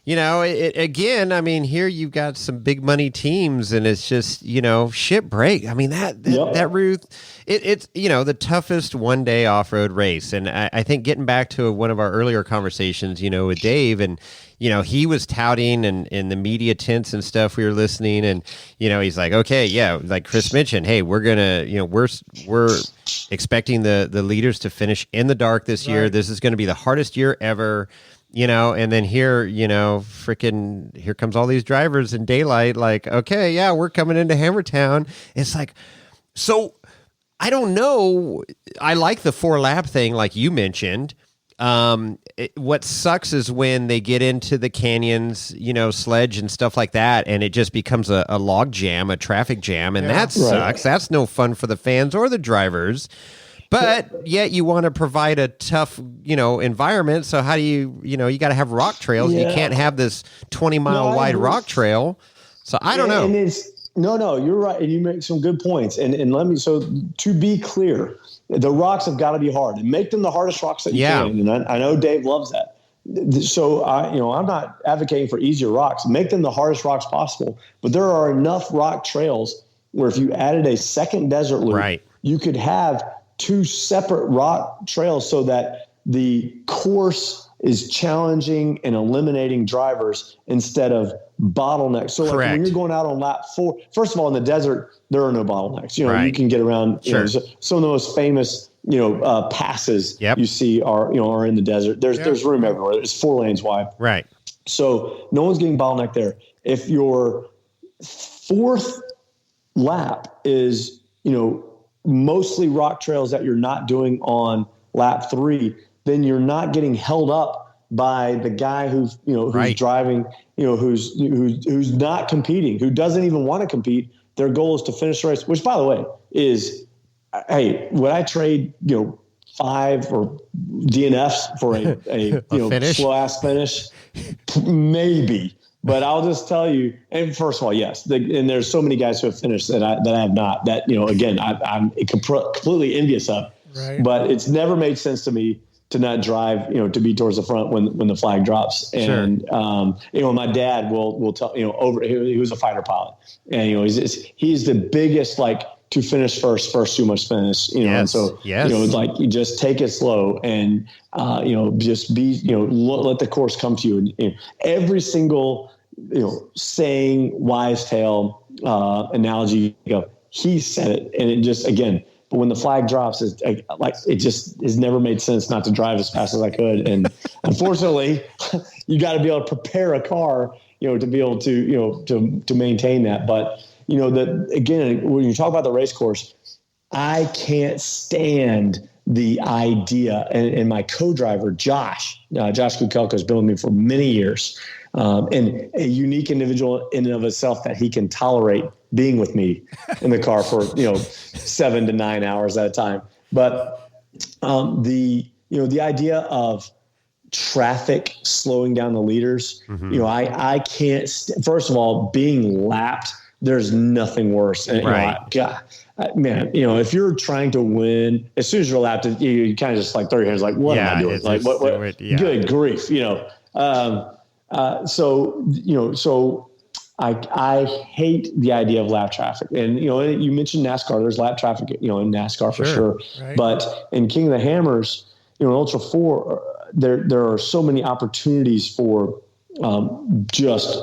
again, I mean, here you've got some big money teams, and it's just, ship break. I mean, that route, it's, the toughest one-day off-road race. And I think getting back to one of our earlier conversations, with Dave, and, he was touting and in the media tents and stuff, we were listening, and, he's like, okay, yeah, like Chris mentioned, hey, we're going to, we're expecting the leaders to finish in the dark this year. This is going to be the hardest year ever, and then here, here comes all these drivers in daylight, like, okay, yeah, we're coming into Hammertown. It's like, so I don't know. I like the 4-lap thing, like you mentioned. What sucks is when they get into the canyons, sledge and stuff like that, and it just becomes a log jam, a traffic jam, and that sucks. That's no fun for the fans or the drivers. But yet you want to provide a tough, environment. So how do you got to have rock trails. You can't have this 20-mile wide rock trail. So I don't know. And no, you're right. And you make some good points. And so to be clear, the rocks have got to be hard, and make them the hardest rocks that you can. And I know Dave loves that. So I'm not advocating for easier rocks. Make them the hardest rocks possible. But there are enough rock trails where if you added a second desert loop, you could have 2 separate rock trails so that the course is challenging and eliminating drivers instead of bottlenecks. So like when you're going out on lap 4, first of all, in the desert, there are no bottlenecks. You can get around. Some of the most famous, passes you see are in the desert. There's room everywhere. It's 4 lanes wide. Right. So no one's getting bottlenecked there. If your 4th lap is, mostly rock trails that you're not doing on lap 3, then you're not getting held up by the guy who's driving, who's not competing, who doesn't even want to compete. Their goal is to finish the race, which, by the way, is, hey, would I trade, 5 or DNFs for a slow ass finish? Maybe. But I'll just tell you, and first of all, yes, and there's so many guys who have finished that I have not. That again, I'm completely envious of. Right. But it's never made sense to me to not drive, to be towards the front when the flag drops. And my dad will tell he was a fighter pilot, and he's the biggest to finish first too much finish, and so it's like you just take it slow and just be let the course come to you, and every single saying, wise tale, analogy, he said it, and it just, again, but when the flag drops, it just has never made sense not to drive as fast as I could, and unfortunately you got to be able to prepare a car to be able to maintain that. But again, when you talk about the race course, I can't stand the idea, and my co-driver, Josh Kukelka, has been with me for many years, and a unique individual in and of itself that he can tolerate being with me in the car for, 7 to 9 hours at a time. But the idea of traffic slowing down the leaders, I can't, first of all, being lapped there's nothing worse. And, right. Man, if you're trying to win, as soon as you're lap, you kind of just like throw your hands like, what am I doing? Like, what good grief, So I hate the idea of lap traffic. And, you mentioned NASCAR, there's lap traffic, in NASCAR for sure. Right. But in King of the Hammers, in Ultra 4, there are so many opportunities for just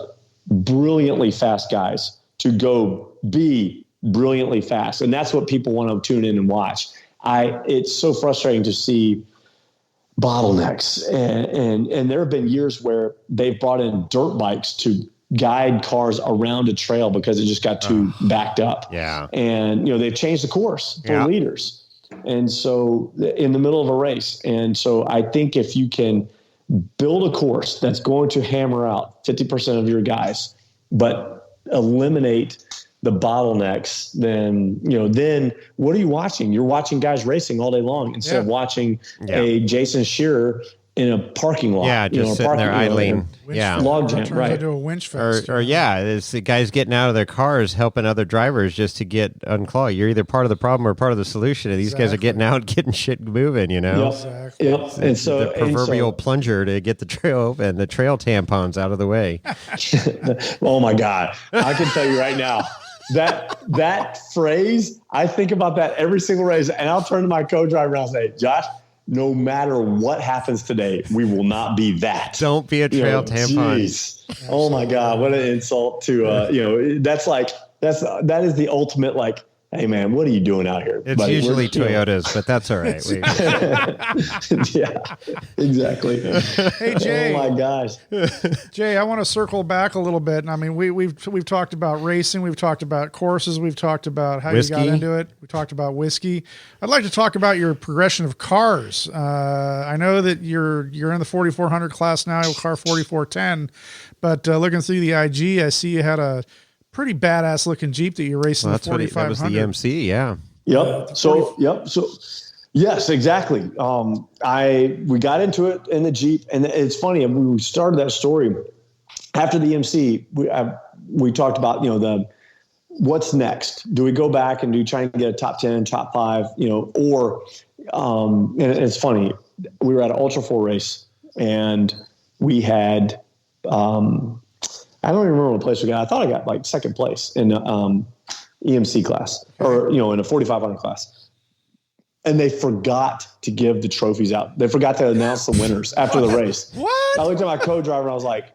brilliantly fast guys to go be brilliantly fast. And that's what people want to tune in and watch. It's so frustrating to see bottlenecks. And there have been years where they've brought in dirt bikes to guide cars around a trail because it just got too backed up. Yeah. And, they've changed the course for leaders. And so in the middle of a race. And so I think if you can build a course that's going to hammer out 50% of your guys, but eliminate the bottlenecks, then what are you watching? You're watching guys racing all day long instead of watching a Jason Shearer in a parking lot. Yeah, just sitting there idling. Log jam, right? Into a winch fest. It's the guys getting out of their cars, helping other drivers just to get unclogged. You're either part of the problem or part of the solution. And these guys are getting out, getting shit moving. Yep. Exactly. Yep. And so the proverbial plunger to get the trail open, the trail tampons out of the way. Oh my God! I can tell you right now. That phrase, I think about that every single race, and I'll turn to my co-driver and I'll say, Josh, no matter what happens today, we will not be that. Don't be a trail tampon. Geez. Oh my God, what an insult to that is the ultimate like, hey man, what are you doing out here? It's buddy? Usually Toyotas, but that's all right. Yeah, exactly. Hey Jay. Oh my gosh. Jay, I want to circle back a little bit. I mean, we've talked about racing, we've talked about courses, we've talked about how whiskey. You got into it. We talked about whiskey. I'd like to talk about your progression of cars. I know that you're in the 4400 class now, car 4410, but looking through the IG, I see you had a pretty badass looking Jeep that you're racing. Well, that was the MC. Yeah. Yep. So yes, exactly. We got into it in the Jeep, and it's funny. We started that story after the MC. We talked about, what's next. Do we go back and trying to get a top 10, top 5, or, and it's funny. We were at an Ultra4 race and we had, I don't even remember what place we got. I thought I got like second place in EMC class or, in a 4500 class. And they forgot to give the trophies out. They forgot to announce the winners after the race. What? I looked at my co-driver and I was like,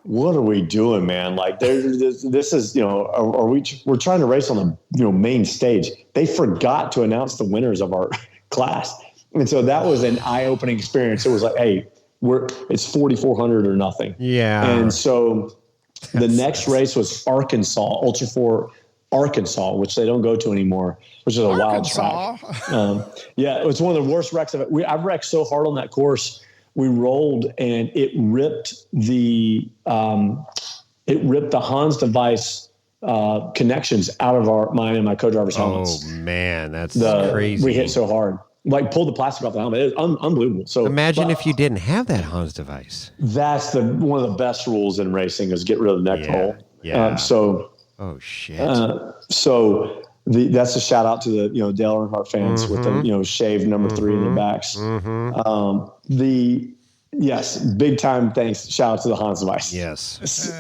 what are we doing, man? Like this is, we're trying to race on the, main stage. They forgot to announce the winners of our class. And so that was an eye-opening experience. It was like, hey, it's 4,400 or nothing. Yeah. And so the next race was Arkansas, Ultra4 Arkansas, which they don't go to anymore, which is a wild track. It was one of the worst wrecks of it. I've wrecked so hard on that course. We rolled and it ripped the Hans device connections out of mine and my co-driver's helmets. Oh man, that's crazy. We hit so hard. Like pulled the plastic off the helmet. It was unbelievable. So imagine if you didn't have that Hans device. That's one of the best rules in racing is get rid of the neck hole. Yeah. Oh shit. That's a shout out to the Dale Earnhardt fans with the shaved number 3 in their backs. Big time thanks. Shout out to the Hans device. Yes.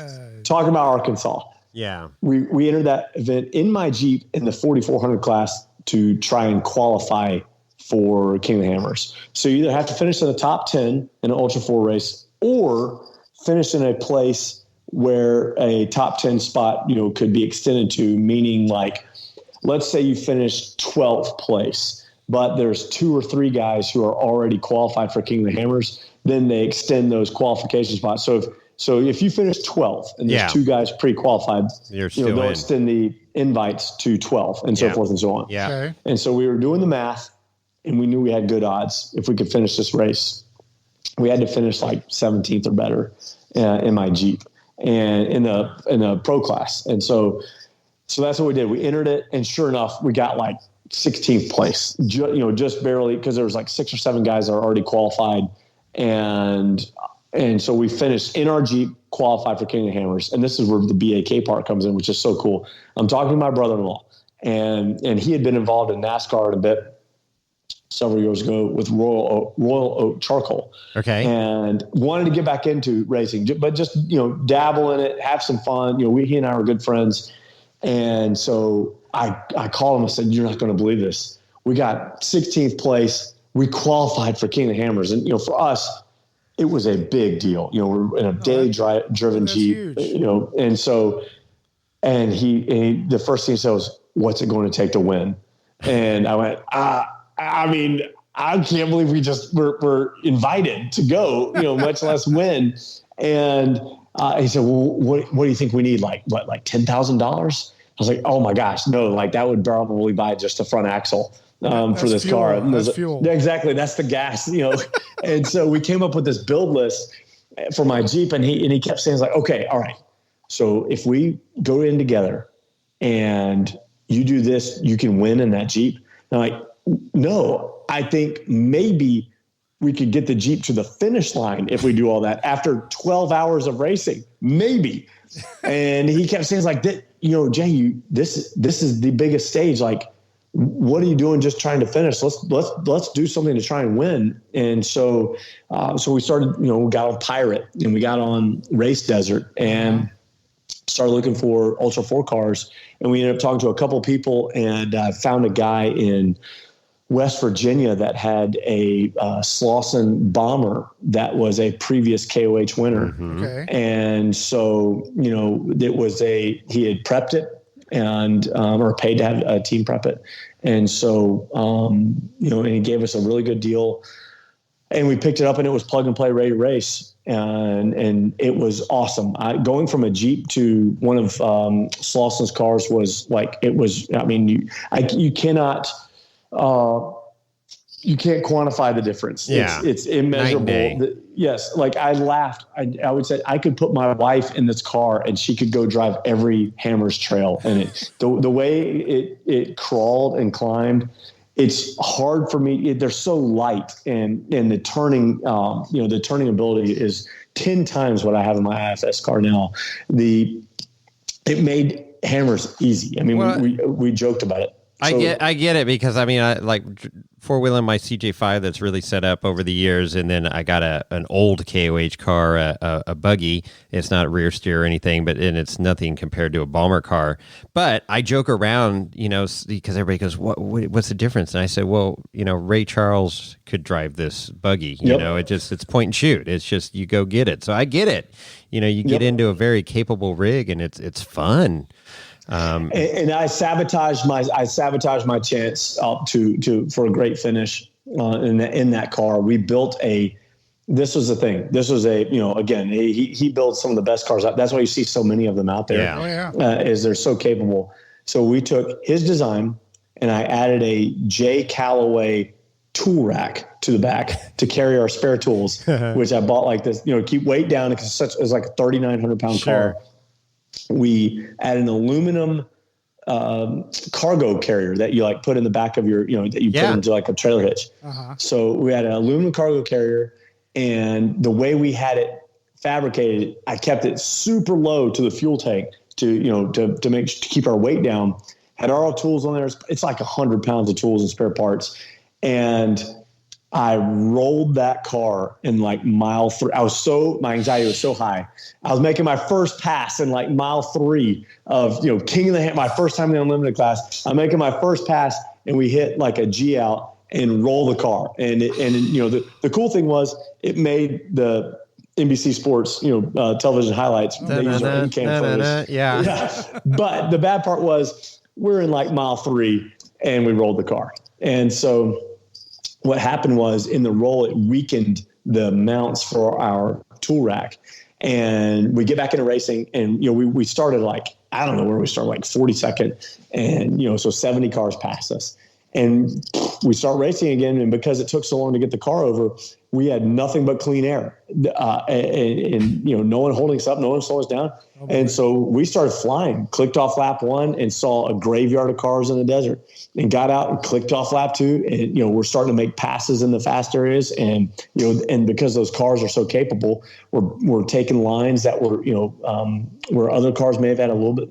Talking about Arkansas. Yeah. We entered that event in my Jeep in the 4400 class to try and qualify for King of the Hammers. So you either have to finish in the top 10 in an Ultra4 race or finish in a place where a top 10 spot, could be extended to, meaning like, let's say you finish 12th place, but there's 2 or 3 guys who are already qualified for King of the Hammers, then they extend those qualification spots. So if you finish 12th and there's 2 guys pre-qualified, they'll extend the invites to 12 and so forth and so on. Yeah. Okay. And so we were doing the math and we knew we had good odds if we could finish this race. We had to finish like 17th or better in my Jeep and in the pro class. And so that's what we did. We entered it, and sure enough, we got like 16th place, just barely, because there was like 6 or 7 guys that are already qualified. And And so we finished in our Jeep, qualified for King of Hammers. And this is where the BAK part comes in, which is so cool. I'm talking to my brother-in-law, and he had been involved in NASCAR a bit several years ago with Royal Oak Charcoal. Okay. And wanted to get back into racing, but just, dabble in it, have some fun. He and I were good friends. And so I called him and said, "You're not going to believe this. We got 16th place. We qualified for King of Hammers." And, for us, it was a big deal. We're in a daily driven Jeep, huge. And so, and he the first thing he said was, "What's it going to take to win?" And I went, I mean, I can't believe we're invited to go, much less win. And he said, "Well, what do you think we need? Like $10,000?" I was like, "Oh my gosh, no, that would probably buy just the front axle for this fuel. car." That's fuel. Exactly. That's the gas, And so we came up with this build list for my Jeep, and he kept saying, "Okay, all right. So if we go in together and you do this, you can win in that Jeep." And I'm like, "No, I think maybe we could get the Jeep to the finish line if we do all that after 12 hours of racing, maybe." And he kept saying, "Jay, this is the biggest stage. What are you doing just trying to finish? Let's do something to try and win." And so we started, we got on Pirate and we got on Race Desert and started looking for Ultra4 cars. And we ended up talking to a couple people and found a guy in West Virginia that had a Slauson Bomber that was a previous KOH winner. Mm-hmm. Okay. And so, it was he had prepped it and, or paid to have a team prep it. And so, and he gave us a really good deal and we picked it up and it was plug and play, ready to race. And it was awesome. Going from a Jeep to one of Slauson's cars was you cannot, you can't quantify the difference. Yeah. It's immeasurable. Yes. I laughed. I would say I could put my wife in this car and she could go drive every Hammers trail. And the way it crawled and climbed, it's hard for me. They're so light and the turning, the turning ability is 10 times what I have in my IFS car now. It made Hammers easy. I mean, we joked about it. I get it because I like four-wheeling my CJ5 that's really set up over the years, and then I got an old KOH car, a buggy. It's not rear steer or anything, and it's nothing compared to a Bomber car. But I joke around, because everybody goes, "What's the difference?" And I said, "Well, Ray Charles could drive this buggy. It's point and shoot. It's just you go get it." So I get it. You get into a very capable rig, and it's fun. And I sabotaged my chance for a great finish in that car. We built this was the thing. This was again, he builds some of the best cars out. That's why you see so many of them out there. Yeah. Is they're so capable. So we took his design and I added a Jay Callaway tool rack to the back to carry our spare tools, which I bought this, keep weight down because it's like a 3,900 pound car. We add an aluminum cargo carrier that you put in the back of your, that you put into a trailer hitch. Uh-huh. So we had an aluminum cargo carrier, and the way we had it fabricated, I kept it super low to the fuel tank to keep our weight down. Had all our tools on there. It's like 100 pounds of tools and spare parts. And I rolled that car in mile 3. My anxiety was so high. I was making my first pass in mile 3 of, King of the Ham, my first time in the Unlimited class. I'm making my first pass and we hit a G out and roll the car. And the cool thing was it made the NBC Sports, television highlights. They use our in-cam photos. Yeah. But the bad part was we're in mile 3 and we rolled the car. And so what happened was in the roll, it weakened the mounts for our tool rack. And we get back into racing and, we started I don't know where we started, 42nd. And, so 70 cars passed us. And we start racing again. And because it took so long to get the car over, we had nothing but clean air, and no one holding us up, no one slowing us down. And so we started flying, clicked off lap 1 and saw a graveyard of cars in the desert, and got out and clicked off lap 2. And, we're starting to make passes in the fast areas. And, and because those cars are so capable, we're taking lines that were, where other cars may have had a little bit,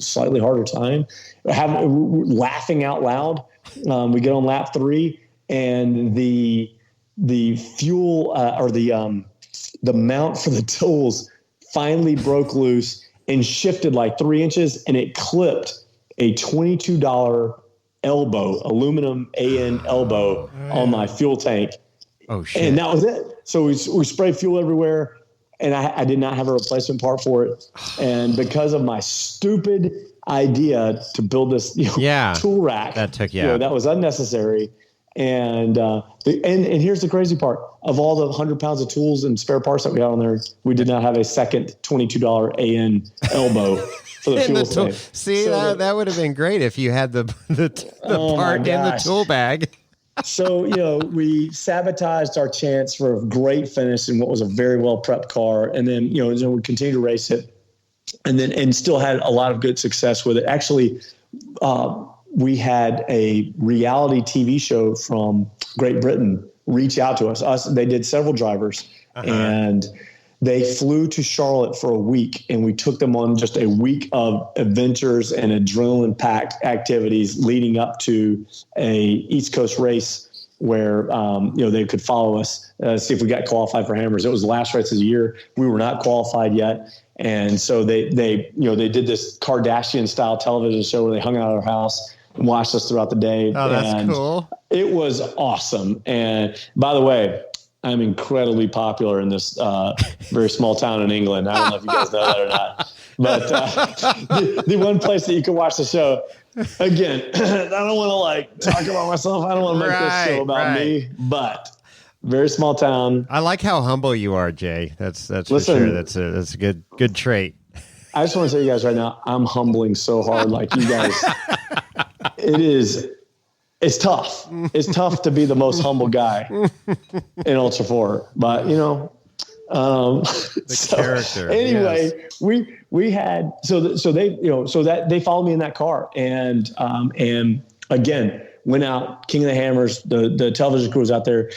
slightly harder time, laughing out loud. We get on lap 3, and the fuel or the mount for the tools finally broke loose and shifted like 3 inches, and it clipped a $22 aluminum AN elbow on my fuel tank. Oh shit. And that was it. So we sprayed fuel everywhere, and I did not have a replacement part for it. And because of my stupid idea to build this tool rack, that took you out. That was unnecessary. And here's the crazy part: of all the 100 pounds of tools and spare parts that we had on there, we did not have a second $22 AN elbow for the fuel tank. See, so that would have been great if you had the part in the tool bag. So, we sabotaged our chance for a great finish in what was a very well prepped car, and then we continued to race it, and still had a lot of good success with it. Actually, we had a reality TV show from Great Britain reach out to us. They did several drivers, and they flew to Charlotte for a week, and we took them on just a week of adventures and adrenaline-packed activities leading up to a East Coast race where, they could follow us, see if we got qualified for Hammers. It was the last race of the year. We were not qualified yet. And so they did this Kardashian-style television show where they hung out at our house and watched us throughout the day. Oh, that's cool. It was awesome. And by the way, I'm incredibly popular in this very small town in England. I don't know if you guys know that or not. But the one place that you can watch the show, again, I don't want to talk about myself. I don't want to make this show about me, but very small town. I like how humble you are, Jay. That's for sure. That's a good trait. I just want to tell you guys right now, I'm humbling so hard, like you guys. It's tough. It's tough to be the most humble guy in Ultra4, but character. Anyway, yes. we had they followed me in that car, and again went out, King of the Hammers. The television crew was out there.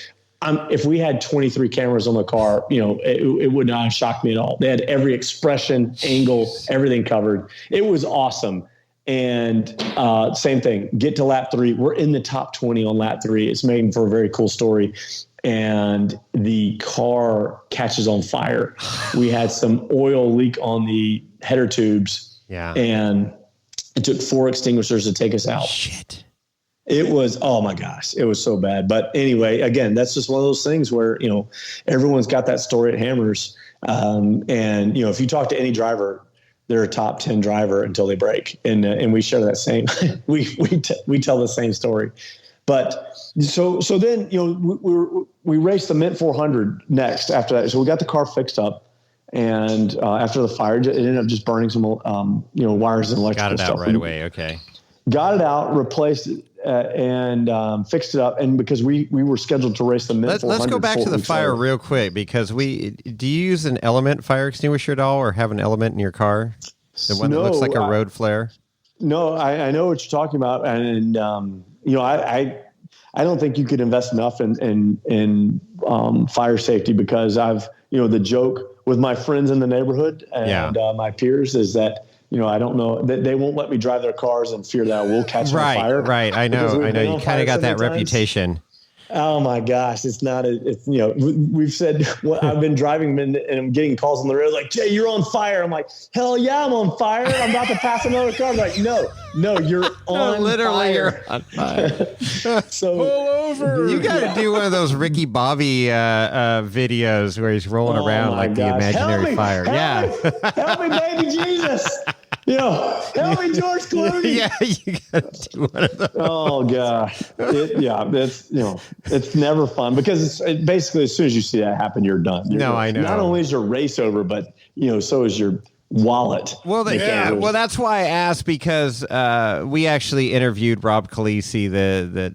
If we had 23 cameras on the car, it would not have shocked me at all. They had every expression, angle, everything covered. It was awesome. And same thing, get to lap 3. We're in the top 20 on lap 3. It's making for a very cool story. And the car catches on fire. We had some oil leak on the header tubes. Yeah. And it took 4 extinguishers to take us out. Shit. It was, oh my gosh, it was so bad. But anyway, again, that's just one of those things where, everyone's got that story at Hammers. And, if you talk to any driver, they're a top 10 driver until they break. And we share that same, we tell the same story. But so then, we raced the Mint 400 next after that. So we got the car fixed up. And after the fire, it ended up just burning some, wires and electrical stuff. Got it out right away. Okay. Got it out, replaced it, and fixed it up. And because we were scheduled to race the Mint 400. Let's go back to the fire real quick, because do you use an Element fire extinguisher at all, or have an Element in your car? The one that looks like a road flare? No, I know what you're talking about. And I don't think you could invest enough in fire safety, because I've, the joke with my friends in the neighborhood and my peers is that, I don't know that they won't let me drive their cars in fear that I will catch on fire. Right. I know. You kind of got that reputation. Oh my gosh. We've said, I've been driving and I'm getting calls on the road like, Jay, you're on fire. I'm like, hell yeah, I'm on fire. I'm about to pass another car. I'm like, no, you're on literally fire. You're on fire. So pull over. You got to do one of those Ricky Bobby videos where he's rolling around like the imaginary fire. Help me, baby Jesus. Help me, George Clooney. Yeah, you got to do one of those. Oh gosh, it's never fun, because it's basically as soon as you see that happen, you're done. I know. Not only is your race over, but so is your wallet. Well, well, that's why I asked, because we actually interviewed Rob Khaleesi, that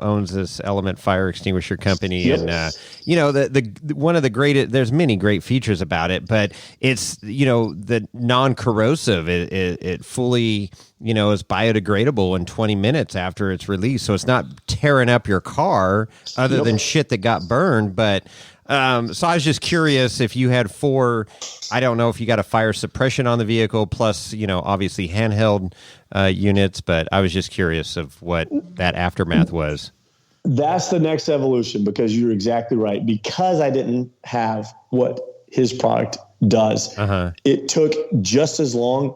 owns this Element Fire Extinguisher company, yep. And the one of the greatest. There's many great features about it, but it's the non-corrosive. It fully is biodegradable in 20 minutes after it's released, so it's not tearing up your car other yep. than shit that got burned, but. So I was just curious if you had 4, I don't know if you got a fire suppression on the vehicle, plus, obviously handheld units, but I was just curious of what that aftermath was. That's the next evolution, because you're exactly right. Because I didn't have what his product does, It took just as long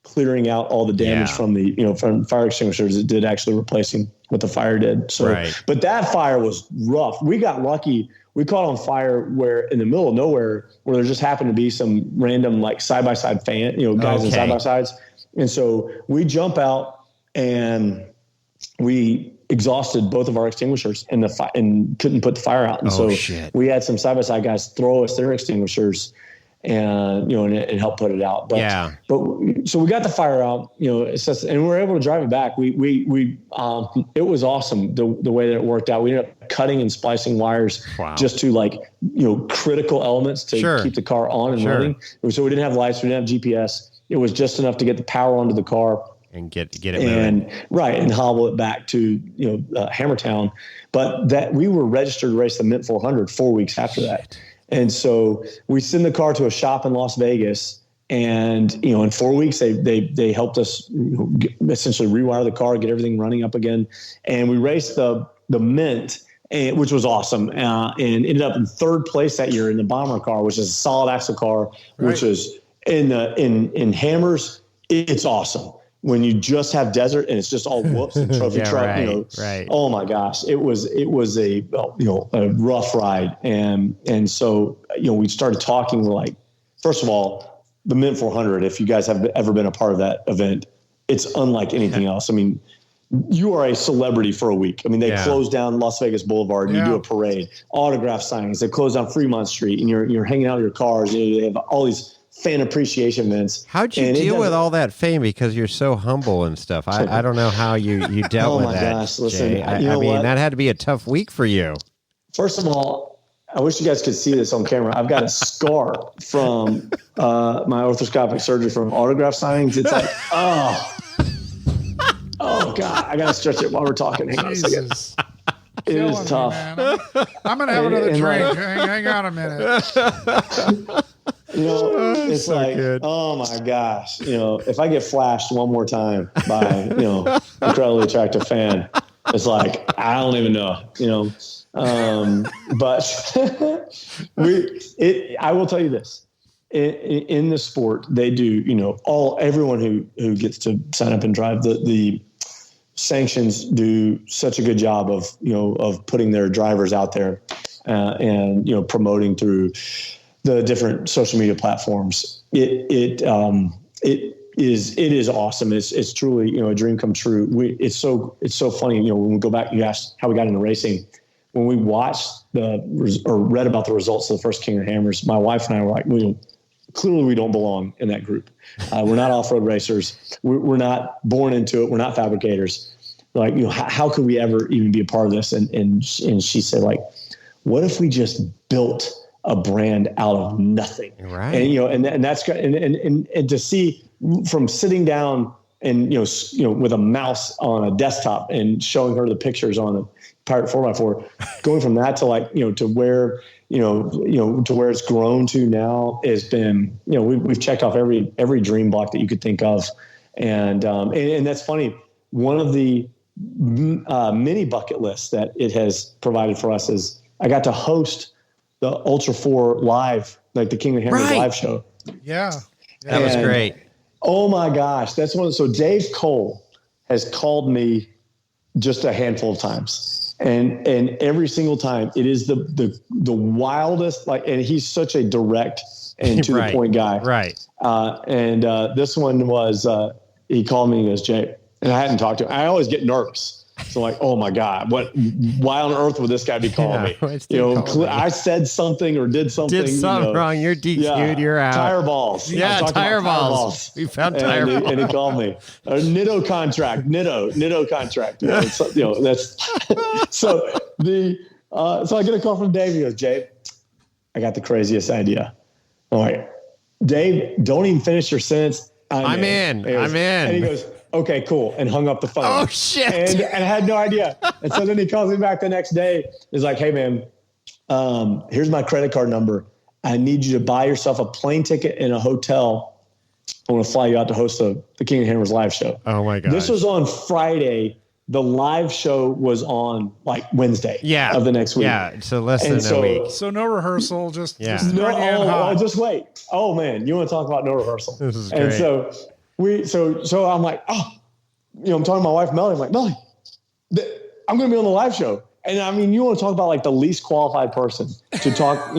clearing out all the damage from the, from fire extinguishers as it did actually replacing what the fire did. So, But that fire was rough. We got lucky. We caught on fire where in the middle of nowhere, where there just happened to be some random like side-by-side fan, guys in side-by-sides. And so we jump out and we exhausted both of our extinguishers and and couldn't put the fire out. And we had some side-by-side guys throw us their extinguishers and, and help put it out. But so we got the fire out, and we were able to drive it back. It was awesome the way that it worked out. We ended up cutting and splicing wires just to critical elements to keep the car on and running. So we didn't have lights. We didn't have GPS. It was just enough to get the power onto the car and get it moving. And hobble it back to, Hammertown. But that we were registered to race the Mint 400 4 weeks after that. And so we send the car to a shop in Las Vegas, and in 4 weeks they helped us essentially rewire the car, get everything running up again, and we raced the Mint, which was awesome, and ended up in 3rd place that year in the Bomber car, which is a solid axle car, which is in Hammers. It's awesome when you just have desert and it's just all whoops and trophy truck, Oh my gosh. It was a rough ride. And so, we started talking. We're like, first of all, the Mint 400, if you guys have ever been a part of that event, it's unlike anything else. I mean, you are a celebrity for a week. I mean, they close down Las Vegas Boulevard and you do a parade, autograph signings. They close down Fremont Street and you're hanging out in your cars. They have all these fan appreciation events. How'd you deal with all that fame? Because you're so humble and stuff. I don't know how you dealt with that. Oh my gosh, listen, Jay. I mean, that had to be a tough week for you. First of all, I wish you guys could see this on camera. I've got a scar from my arthroscopic surgery from autograph signings. It's like, oh God, I gotta stretch it while we're talking. Hang on a second. It is tough. I'm gonna have another drink. Hang on a minute. It's so like, good. Oh my gosh, if I get flashed one more time by, incredibly attractive fan, it's like, I don't even know, but I will tell you this, in the sport, they do, everyone who gets to sign up and drive the sanctions do such a good job of putting their drivers out there, and, promoting through the different social media platforms. It is awesome. It's truly, a dream come true. It's so funny. When we go back, you asked how we got into racing. When we watched or read about the results of the first King of Hammers, my wife and I were like, clearly we don't belong in that group. We're not off-road racers. We're not born into it. We're not fabricators. Like, how could we ever even be a part of this? And she said, like, what if we just built a brand out of nothing? Right. And that's and to see from sitting down and, with a mouse on a desktop and showing her the pictures on a Pirate 4x4, going from that to to where, to where it's grown to now has been, we've checked off every dream block that you could think of. And that's funny. One of the mini bucket lists that it has provided for us is I got to host the Ultra4 live, like the King of Hammers live show. Yeah. That was great. Oh my gosh. That's one. So Dave Cole has called me just a handful of times, and every single time it is the wildest, and he's such a direct and to the point guy. Right. This one was, he called me and he goes, Jay, and I hadn't talked to him. I always get nervous. So like, oh my God, why on earth would this guy be calling me? I said something or did something. Wrong. You're DQ'd. You're out. Tire balls. Yeah, tire balls. We found tire balls. And he called me. A Nitto contract. Nitto contract. That's so I get a call from Dave. He goes, Jay, I got the craziest idea. All right, Dave, don't even finish your sentence. I'm in. And he goes, okay, cool. And hung up the phone. Oh, shit. And I had no idea. And so then he calls me back the next day. He's like, hey, man, here's my credit card number. I need you to buy yourself a plane ticket and a hotel. I want to fly you out to host the King of Hammers live show. Oh, my God. This was on Friday. The live show was on like Wednesday of the next week. Yeah, so less than a week. So no rehearsal, just wait. Oh, man, you want to talk about no rehearsal. This is great. And so I'm like, I'm talking to my wife, Melanie. I'm like, Melanie, I'm going to be on the live show. And I mean, you want to talk about like the least qualified person to talk,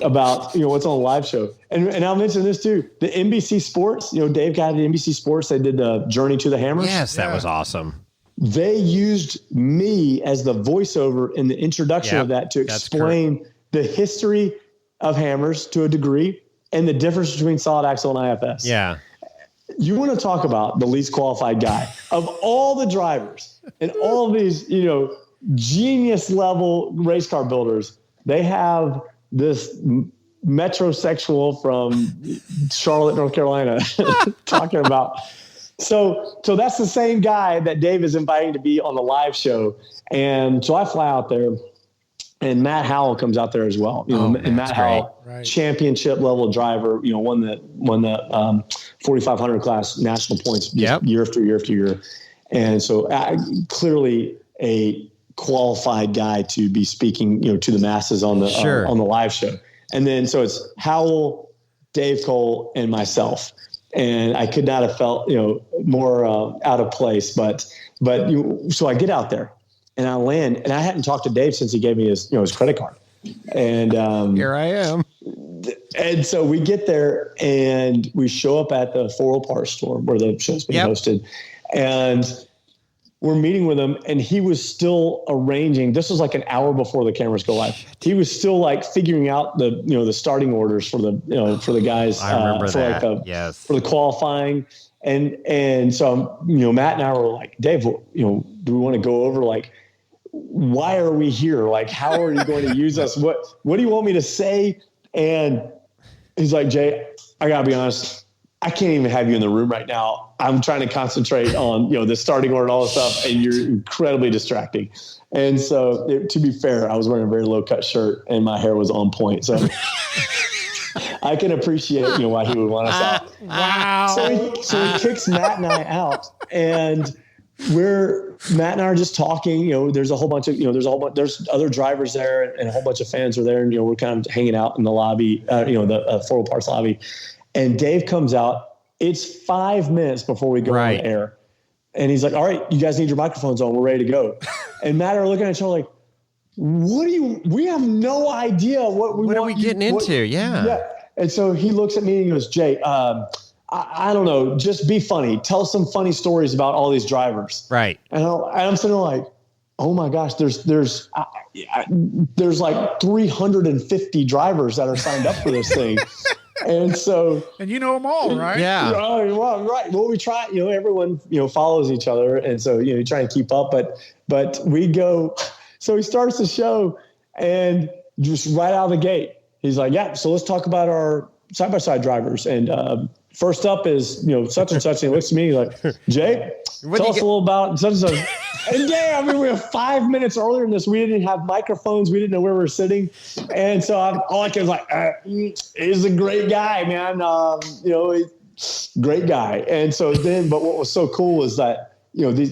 about, what's on the live show. And I'll mention this too. The NBC Sports, Dave got at NBC Sports. They did the Journey to the Hammers. Yes, that was awesome. They used me as the voiceover in the introduction of that to explain the history of hammers to a degree and the difference between solid axle and IFS. Yeah. You want to talk about the least qualified guy of all the drivers and all of these, genius level race car builders. They have this metrosexual from Charlotte, North Carolina talking about. So that's the same guy that Dave is inviting to be on the live show. And so I fly out there, and Matt Howell comes out there as well. And Matt Howell, championship level driver, won the 4,500 class national points year after year after year. And so clearly a qualified guy to be speaking, to the masses on the on the live show. And then so it's Howell, Dave Cole, and myself. And I could not have felt, more out of place. So I get out there and I land, and I hadn't talked to Dave since he gave me his credit card. And here I am. And so we get there and we show up at the 4 Parts store where the show's being hosted. And we're meeting with him, and he was still arranging. This was like an hour before the cameras go live. He was still like figuring out the starting orders for the guys. I remember for that. For the qualifying. And so, Matt and I were like, Dave, do we want to go over like, why are we here? Like, how are you going to use us? What do you want me to say? And he's like, Jay, I gotta be honest. I can't even have you in the room right now. I'm trying to concentrate on, the starting order and all this stuff, and you're incredibly distracting. And so to be fair, I was wearing a very low cut shirt and my hair was on point. So I can appreciate, why he would want us out. Wow. So he kicks Matt and I out, and Matt and I are just talking. There's a whole bunch of, there's other drivers there, and a whhole bunch of fans are there, and we're kind of hanging out in the lobby, the 4 Parts lobby. And Dave comes out. It's 5 minutes before we go on the air, and he's like, "All right, you guys need your microphones on. We're ready to go." And Matt are looking at each other like, we have no idea what are we getting into? Yeah. And so he looks at me and he goes, Jay, I don't know, just be funny. Tell some funny stories about all these drivers. Right. And I'm sitting there like, oh my gosh, there's like 350 drivers that are signed up for this thing. And you know them all, right? Yeah. Right. Well, we try, everyone, follows each other. And so, you try and keep up, but we go, so he starts the show, and just right out of the gate, he's like, yeah, so let's talk about our side-by-side drivers. And first up is, such and such. And he looks at me, he's like, Jay, tell us a little about such and such. And yeah, we were 5 minutes earlier in this. We didn't have microphones. We didn't know where we were sitting. And so all I was like, he's a great guy, man. Great guy. And so then, but what was so cool is that,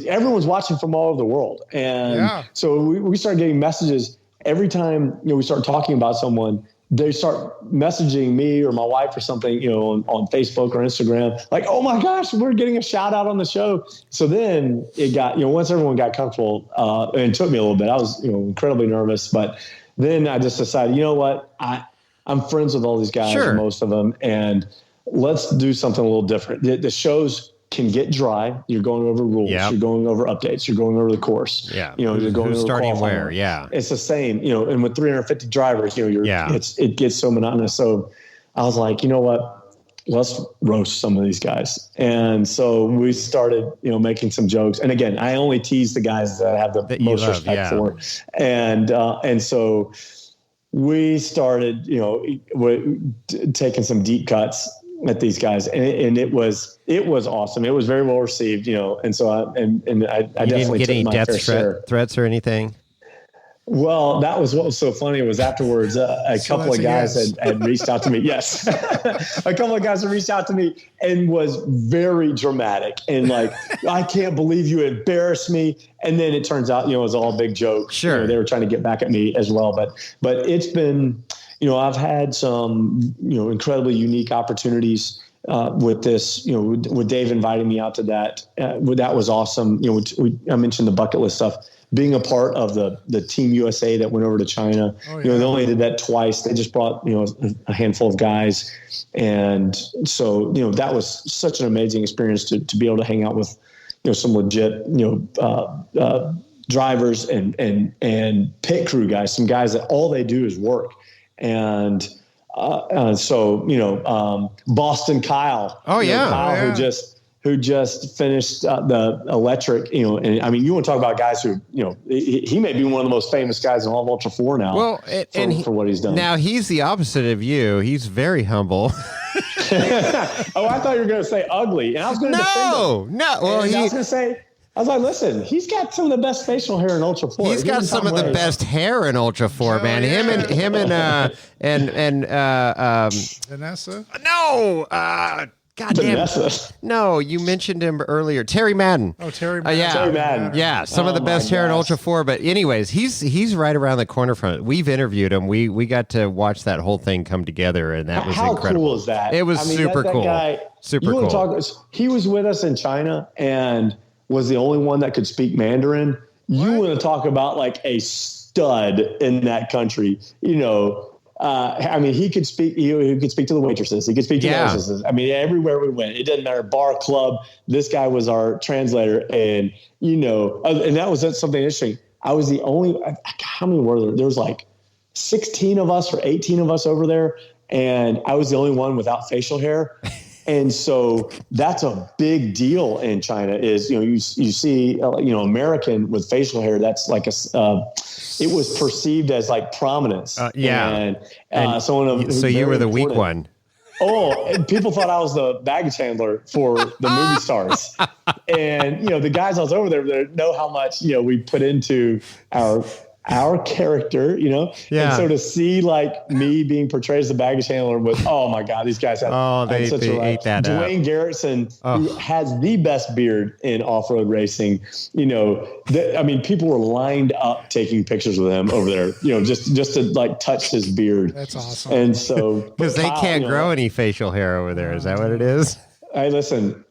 everyone's watching from all over the world. And so we started getting messages every time, we start talking about someone. They start messaging me or my wife or something, on Facebook or Instagram, like, oh my gosh, we're getting a shout out on the show. So then it got, once everyone got comfortable, and it took me a little bit, I was, incredibly nervous, but then I just decided, you know what, I'm friends with all these guys, most of them, and let's do something a little different. The show's can get dry. You're going over rules. Yep. You're going over updates. You're going over the course. Yeah. You're going over starting where. Yeah. It's the same, and with 350 drivers, it gets so monotonous. So I was like, you know what? Let's roast some of these guys. And so we started, making some jokes. And again, I only tease the guys that I have the most respect for. And so we started, taking some deep cuts at these guys, and it was awesome. It was very well received, and so I definitely didn't get any death threats or anything. Well, that was what was so funny was afterwards, a couple of guys had reached out to me. Yes. A couple of guys had reached out to me and was very dramatic and like, I can't believe you embarrassed me. And then it turns out, it was all a big joke. Sure. They were trying to get back at me as well. But it's been, I've had some, incredibly unique opportunities with this, with Dave inviting me out to that. That was awesome. I mentioned the bucket list stuff. Being a part of the Team USA that went over to China, they only did that twice. They just brought, a handful of guys. And so, that was such an amazing experience to be able to hang out with, some legit, drivers and pit crew guys, some guys that all they do is work. And so, Boston Kyle. Oh, yeah. Kyle, who just finished the electric, and I mean, you want to talk about guys who, he may be one of the most famous guys in all of Ultra4 now. Well, for what he's done. Now he's the opposite of you. He's very humble. Oh, I thought you were going to say ugly, and I was going to defend him. No. Well, I was going to say, I was like, listen, he's got some of the best facial hair in Ultra4. He's got some of the best hair in Ultra4, man. Yeah. Him and Vanessa. No. God damn. No, you mentioned him earlier. Terry Madden. Oh, Terry Madden. Terry Madden. Yeah, some of the best hair in Ultra4. But anyways, he's right around the corner from it. We've interviewed him. We got to watch that whole thing come together, and that was incredible. How cool is that? It was super cool. Guy, super cool. He was with us in China and was the only one that could speak Mandarin. You want to talk about like a stud in that country, I mean, he could speak. He could speak to the waitresses. He could speak to the hostesses. I mean, everywhere we went, it doesn't matter. Bar, club. This guy was our translator, and and that was something interesting. I was the only. How many were there? There was like 16 of us or 18 of us over there, and I was the only one without facial hair. And so that's a big deal in China. Is you see American with facial hair. That's like it was perceived as like prominence. And someone of so you were the weak one. Oh, and people thought I was the baggage handler for the movie stars. And the guys I was over there know how much we put into our character, And so to see like me being portrayed as the baggage handler with, oh my God, these guys had they ate that Dwayne Garrettson, who has the best beard in off-road racing. I mean, people were lined up taking pictures with him over there, just to like touch his beard. That's awesome. And so because they can't grow any facial hair over there. Is that what it is? Hey, listen.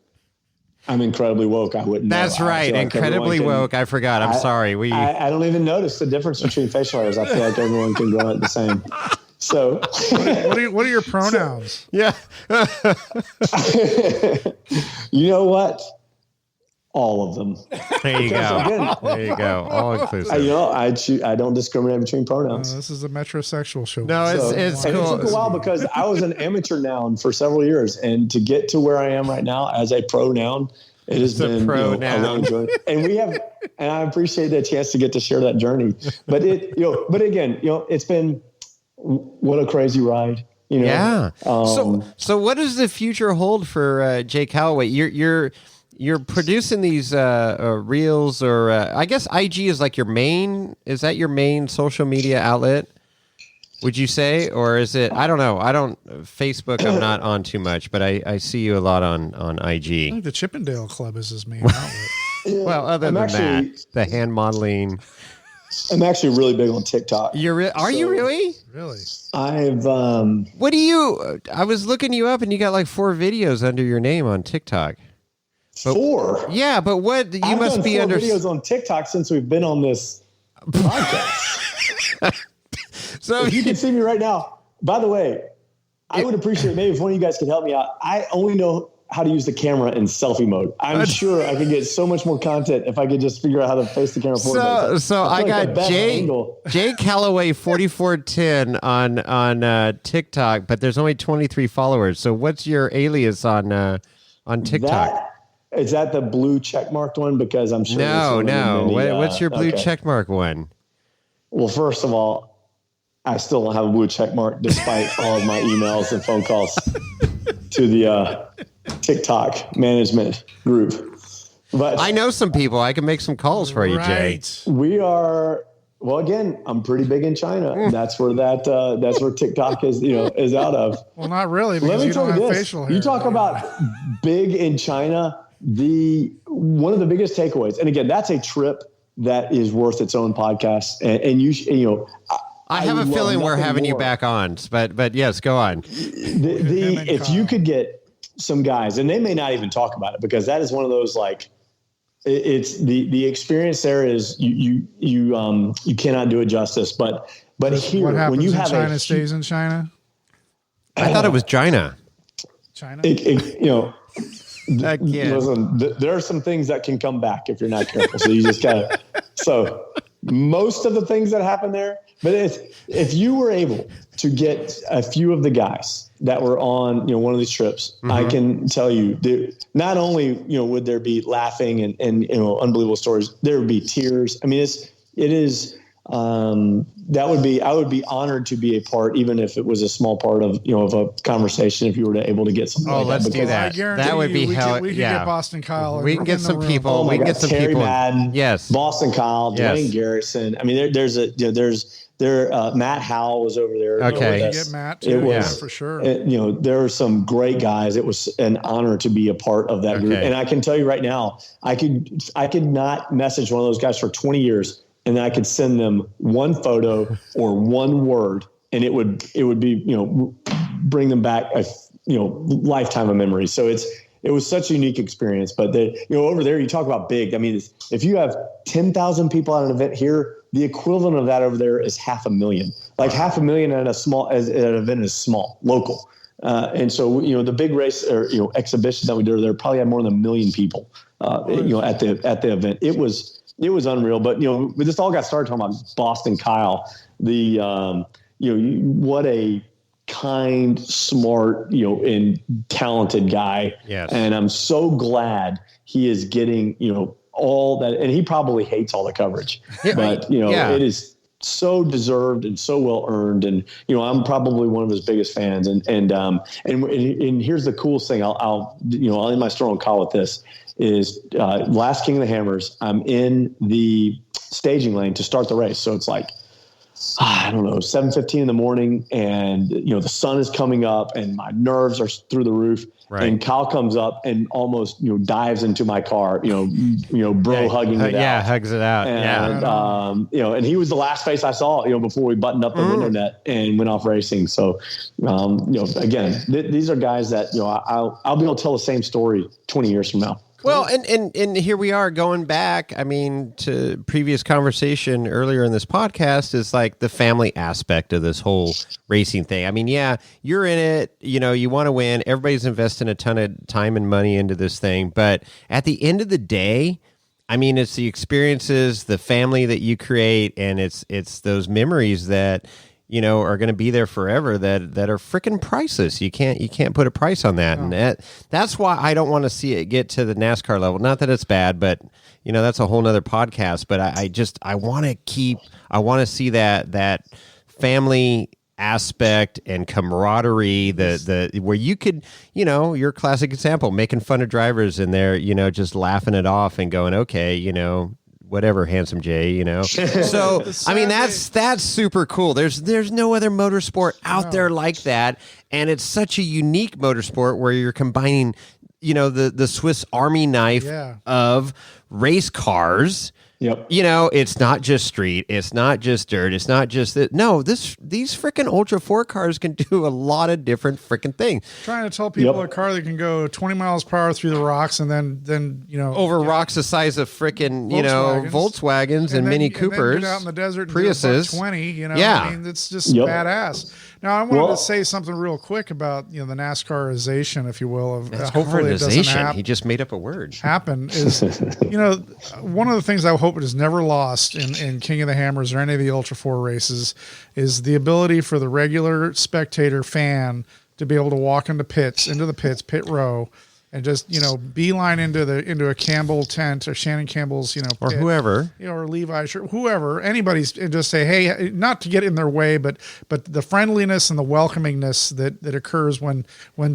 I'm incredibly woke. I wouldn't know. That's right. Like incredibly woke. I forgot. I'm sorry. I don't even notice the difference between facial hairs. I feel like everyone can grow it the same. So what are your pronouns? Yeah. You know what? All of them. There you go. There you go. All inclusive. I don't discriminate between pronouns. This is a metrosexual show. No, it's cool. And it took a while because I was an amateur noun for several years, and to get to where I am right now as a pronoun, it has been a long journey. And I appreciate the chance to get to share that journey. But but again, it's been what a crazy ride. Yeah. So what does the future hold for Jay Callaway? You're producing these reels, or I guess IG is like your main. Is that your main social media outlet? Would you say, or is it? I don't know. Facebook. I'm not on too much, but I see you a lot on IG. I think the Chippendale Club is his main outlet. Well, other than that, the hand modeling. I'm actually really big on TikTok. Are you really? Really? I've. What do you? I was looking you up, and you got like 4 videos under your name on TikTok. 4? Yeah, but what you must be under videos on TikTok since we've been on this podcast. So if you can see me right now. By the way, I would appreciate maybe if one of you guys could help me out. I only know how to use the camera in selfie mode. I'm sure I could get so much more content if I could just figure out how to face the camera forward. So I got Jay Callaway 4410 on TikTok, but there's only 23 followers. So what's your alias on TikTok? Is that the blue checkmarked one? Because I'm sure. No. What's your blue checkmark one? Well, first of all, I still don't have a blue checkmark despite all of my emails and phone calls to the TikTok management group. But I know some people. I can make some calls for you, Jay. We are. Well, again, I'm pretty big in China. That's where that's where TikTok is out of. Well, not really, because you don't have facial hair. You talk about big in China. One of the biggest takeaways, and again, that's a trip that is worth its own podcast. And I have a feeling we're having you back on, but yes, go on. If you could get some guys, and they may not even talk about it, because that is one of those, like, it's the experience there is you cannot do it justice. But here, what happens when you in have China stays in China. I thought it was China. Listen, there are some things that can come back if you're not careful. So you just gotta. So most of the things that happen there, but if you were able to get a few of the guys that were on one of these trips, I can tell you, not only would there be laughing and unbelievable stories, there would be tears. I mean, it is. I would be honored to be a part, even if it was a small part of a conversation. If you were able to get something, let's do that. That would be hell. We could get Boston Kyle. We can get some people. We can get some Terry people. Madden, yes, Boston Kyle, Dwayne Garrison. I mean, Matt Howell was over there. Okay, get Matt too, for sure. There are some great guys. It was an honor to be a part of that group, and I can tell you right now, I could not message one of those guys for 20 years. And then I could send them one photo or one word, and it would be bring them back a lifetime of memories. So it was such a unique experience. But over there, you talk about big. I mean, if you have 10,000 people at an event here, the equivalent of that over there is 500,000. Like 500,000 at an event is small, local. And so the big race or exhibition that we did over there probably had more than 1 million people at the event. It was unreal, but this all got started talking about Boston Kyle. What a kind, smart, and talented guy. Yes. And I'm so glad he is getting all that, and he probably hates all the coverage, but it is so deserved and so well earned. And I'm probably one of his biggest fans. And here's the coolest thing. I'll end my story on Kyle with this. Is Last King of the Hammers. I'm in the staging lane to start the race. So it's like, I don't know, 7:15 in the morning, and the sun is coming up and my nerves are through the roof. Right. And Kyle comes up and almost dives into my car, hugging it out. Hugs it out. And and he was the last face I saw, before we buttoned up the window net and went off racing. So again, these are guys that I'll be able to tell the same story 20 years from now. Well, and here we are going back, I mean, to previous conversation earlier in this podcast is like the family aspect of this whole racing thing. I mean, yeah, you're in it, you want to win. Everybody's investing a ton of time and money into this thing. But at the end of the day, I mean, it's the experiences, the family that you create, and it's those memories that are going to be there forever that are freaking priceless. You can't put a price on that. No. And that's why I don't want to see it get to the NASCAR level. Not that it's bad, but that's a whole nother podcast. But I want to see that family aspect and camaraderie, the where you could, your classic example, making fun of drivers and they're, just laughing it off and going, okay, whatever, Handsome Jay, So I mean, that's super cool. There's no other motorsport out there like that, and it's such a unique motorsport where you're combining, the Swiss Army knife of race cars Yep. You know, it's not just street. It's not just dirt. It's not just that. No, these freaking Ultra4 cars can do a lot of different freaking things. Trying to tell people a car that can go 20 miles per hour through the rocks and then over rocks the size of freaking Volkswagens and Mini Coopers, and then get out in the desert, and Priuses, do 20. Yeah, I mean, it's just badass. Now, I wanted to say something real quick about the NASCARization, if you will, of hopefully it doesn't happen. He just made up a word. Happen is, one of the things I hope it is never lost in King of the Hammers or any of the Ultra4 races is the ability for the regular spectator fan to be able to walk into the pits, pit row, and just beeline into a Campbell tent or Shannon Campbell's or pit, whoever or Levi shirt, whoever, anybody's, and just say, hey, not to get in their way, but the friendliness and the welcomingness that occurs when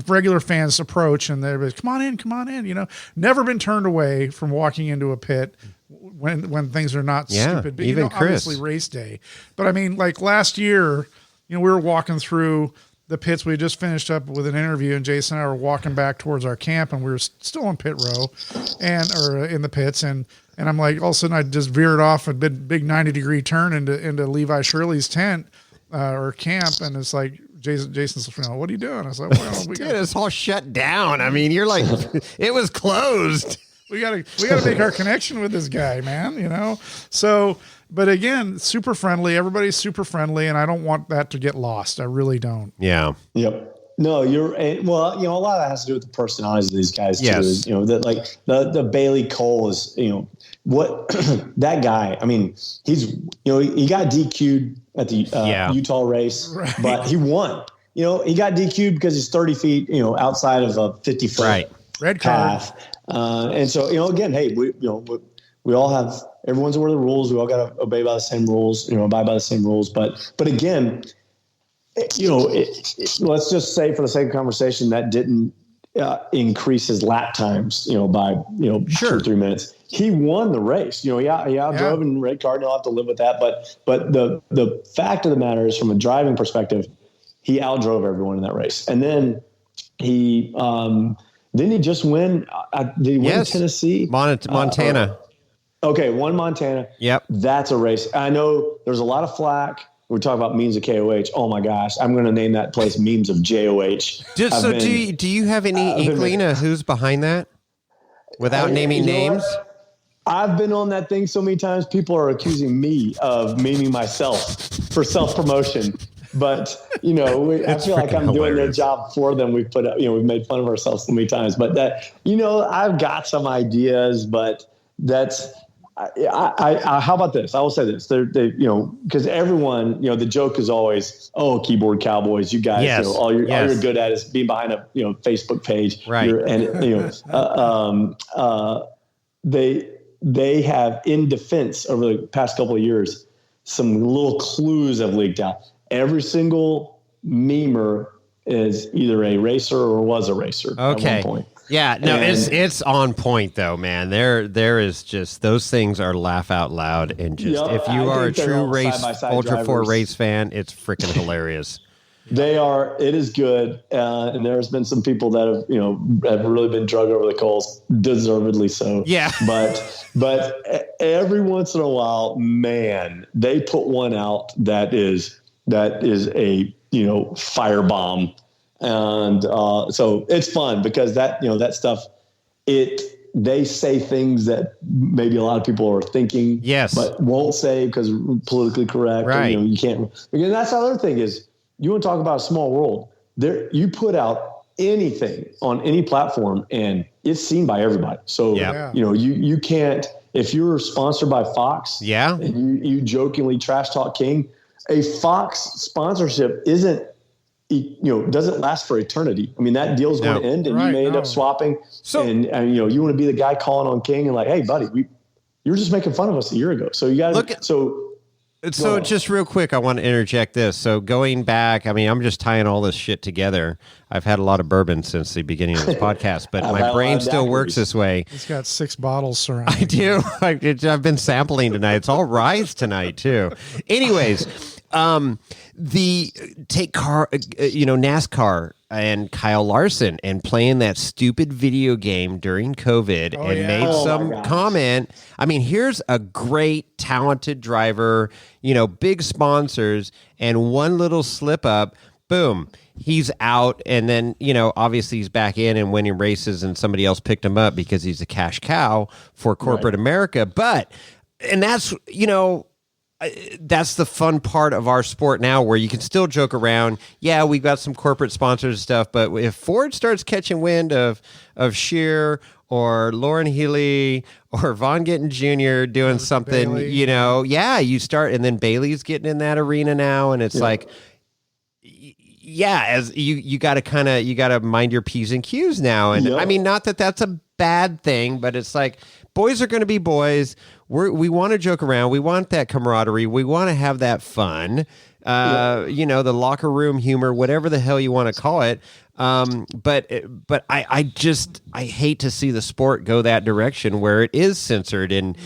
regular fans approach and they're come on in, never been turned away from walking into a pit when things are not stupid. But, even Chris, obviously race day, but I mean, like last year, we were walking through the pits. We just finished up with an interview, and Jason and I were walking back towards our camp, and we were still in pit row or in the pits. And I'm like, all of a sudden I just veered off a big 90-degree turn into Levi Shirley's tent or camp. And it's like, Jason's, what are you doing? I was like, well, it's all shut down. I mean, you're like, it was closed. We gotta make our connection with this guy, man, So, but again, super friendly. Everybody's super friendly, and I don't want that to get lost. I really don't. Yeah. Yep. No, a lot of that has to do with the personalities of these guys too. Yes. That like the Bailey Cole is, what that guy. I mean, he's he got DQ'd at the Utah race, right, but he won. He got DQ'd because he's 30 feet, outside of a 50-foot red card. path. And so, again, hey, we all have, everyone's aware of the rules. We all got to obey by the same rules, abide by the same rules. But again, let's just say for the sake of conversation, that didn't increase his lap times, by, 2 or 3 minutes. He won the race. He outdrove in red card, and he'll have to live with that. But the fact of the matter is, from a driving perspective, he outdrove everyone in that race. And then he, didn't he just win? Did he win Tennessee? Montana. Okay, won Montana. Yep. That's a race. I know there's a lot of flack. We talk about memes of KOH. Oh my gosh, I'm going to name that place memes of JOH. Do you have any inkling of who's behind that? Without naming names? I've been on that thing so many times. People are accusing me of memeing myself for self-promotion. But, I feel like I'm doing their job for them. We've put up, we've made fun of ourselves so many times, but that, I've got some ideas, but that's, how about this? I will say this, because everyone, the joke is always, oh, keyboard cowboys, you guys, all you're good at is being behind a, Facebook page. Right. They have, in defense over the past couple of years, some little clues have leaked out. Every single memer is either a racer or was a racer at one point. Yeah, no, it's on point though, man. There is just, those things are laugh out loud, and just if you are a true race Ultra4 race fan, it's freaking hilarious. They are. It is good, and there's been some people that have really been drug over the coals, deservedly so. Yeah, but every once in a while, man, they put one out that is a firebomb, and so it's fun because that stuff, they say things that maybe a lot of people are thinking, but won't say because politically correct. Right. You can't, because that's the other thing is, you want to talk about a small world. There, you put out anything on any platform, and it's seen by everybody. So you can't, if you're sponsored by Fox, and you jokingly trash talk King. A Fox sponsorship doesn't last for eternity. I mean, that deal's going to end, and you may end up swapping. So, and you want to be the guy calling on King and like, hey, buddy, you were just making fun of us a year ago. So you got to So just real quick, I want to interject this. So going back, I mean, I'm just tying all this shit together. I've had a lot of bourbon since the beginning of this podcast, but my brain still works this way. He's got 6 bottles surrounding. I do. I've been sampling tonight. It's all rise tonight too. Anyways, NASCAR and Kyle Larson and playing that stupid video game during COVID made some comment. I mean, here's a great, talented driver, big sponsors, and one little slip up, boom, he's out. And then, obviously he's back in and winning races, and somebody else picked him up because he's a cash cow for corporate America. And that's, that's the fun part of our sport now, where you can still joke around. Yeah, we've got some corporate sponsors and stuff, but if Ford starts catching wind of Scheer or Lauren Healy or Von Gittin Jr. doing something, Bailey. You start, and then Bailey's getting in that arena now, and it's like, as you got to mind your P's and Q's now. And I mean, not that that's a bad thing, but it's like, boys are going to be boys. We want to joke around. We want that camaraderie. We want to have that fun. The locker room humor, whatever the hell you want to call it. But I hate to see the sport go that direction where it is censored, and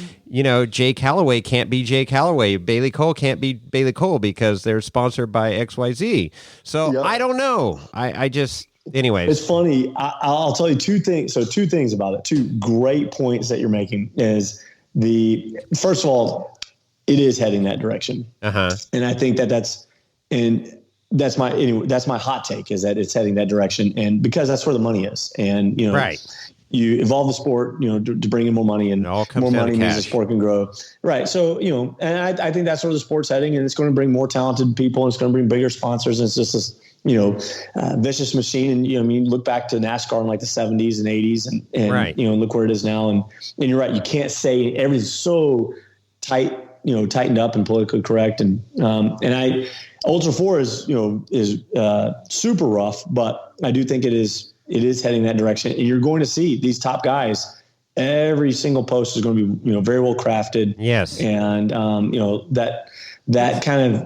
Jay Callaway can't be Jay Callaway. Bailey Cole can't be Bailey Cole because they're sponsored by XYZ. So I don't know. Anyways, it's funny. I'll tell you two things. So two things about it. Two great points that you're making is first of all, it is heading that direction. And I think that's my hot take, is that it's heading that direction, and because that's where the money is. And, you evolve the sport, to bring in more money, and more money means the sport can grow. Right. So, and I think that's where the sport's heading, and it's going to bring more talented people, and it's going to bring bigger sponsors. And it's just this, vicious machine. And, look back to NASCAR in like the 70s and 80s and look where it is now. And you're right. You can't say everything's so tight, tightened up and politically correct. And Ultra4 is super rough, but I do think it is heading that direction. And you're going to see these top guys, every single post is going to be, very well crafted. Yes. And, that kind of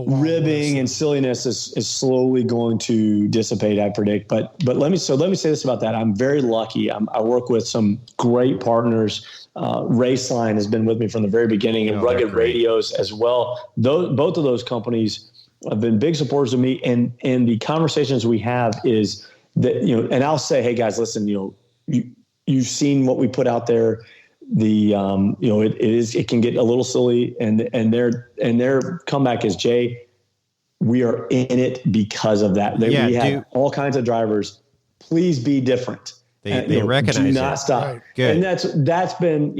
ribbing and silliness is slowly going to dissipate, I predict. But let me say this about that. I'm very lucky. I work with some great partners. Raceline has been with me from the very beginning, and Rugged Radios as well. Both of those companies have been big supporters of me. And the conversations we have is that, and I'll say, hey guys, listen, you've seen what we put out there. It can get a little silly, and their comeback is, Jay, we are in it because of that. We have all kinds of drivers. Please be different. They recognize do not stop. Right. Good. And that's been,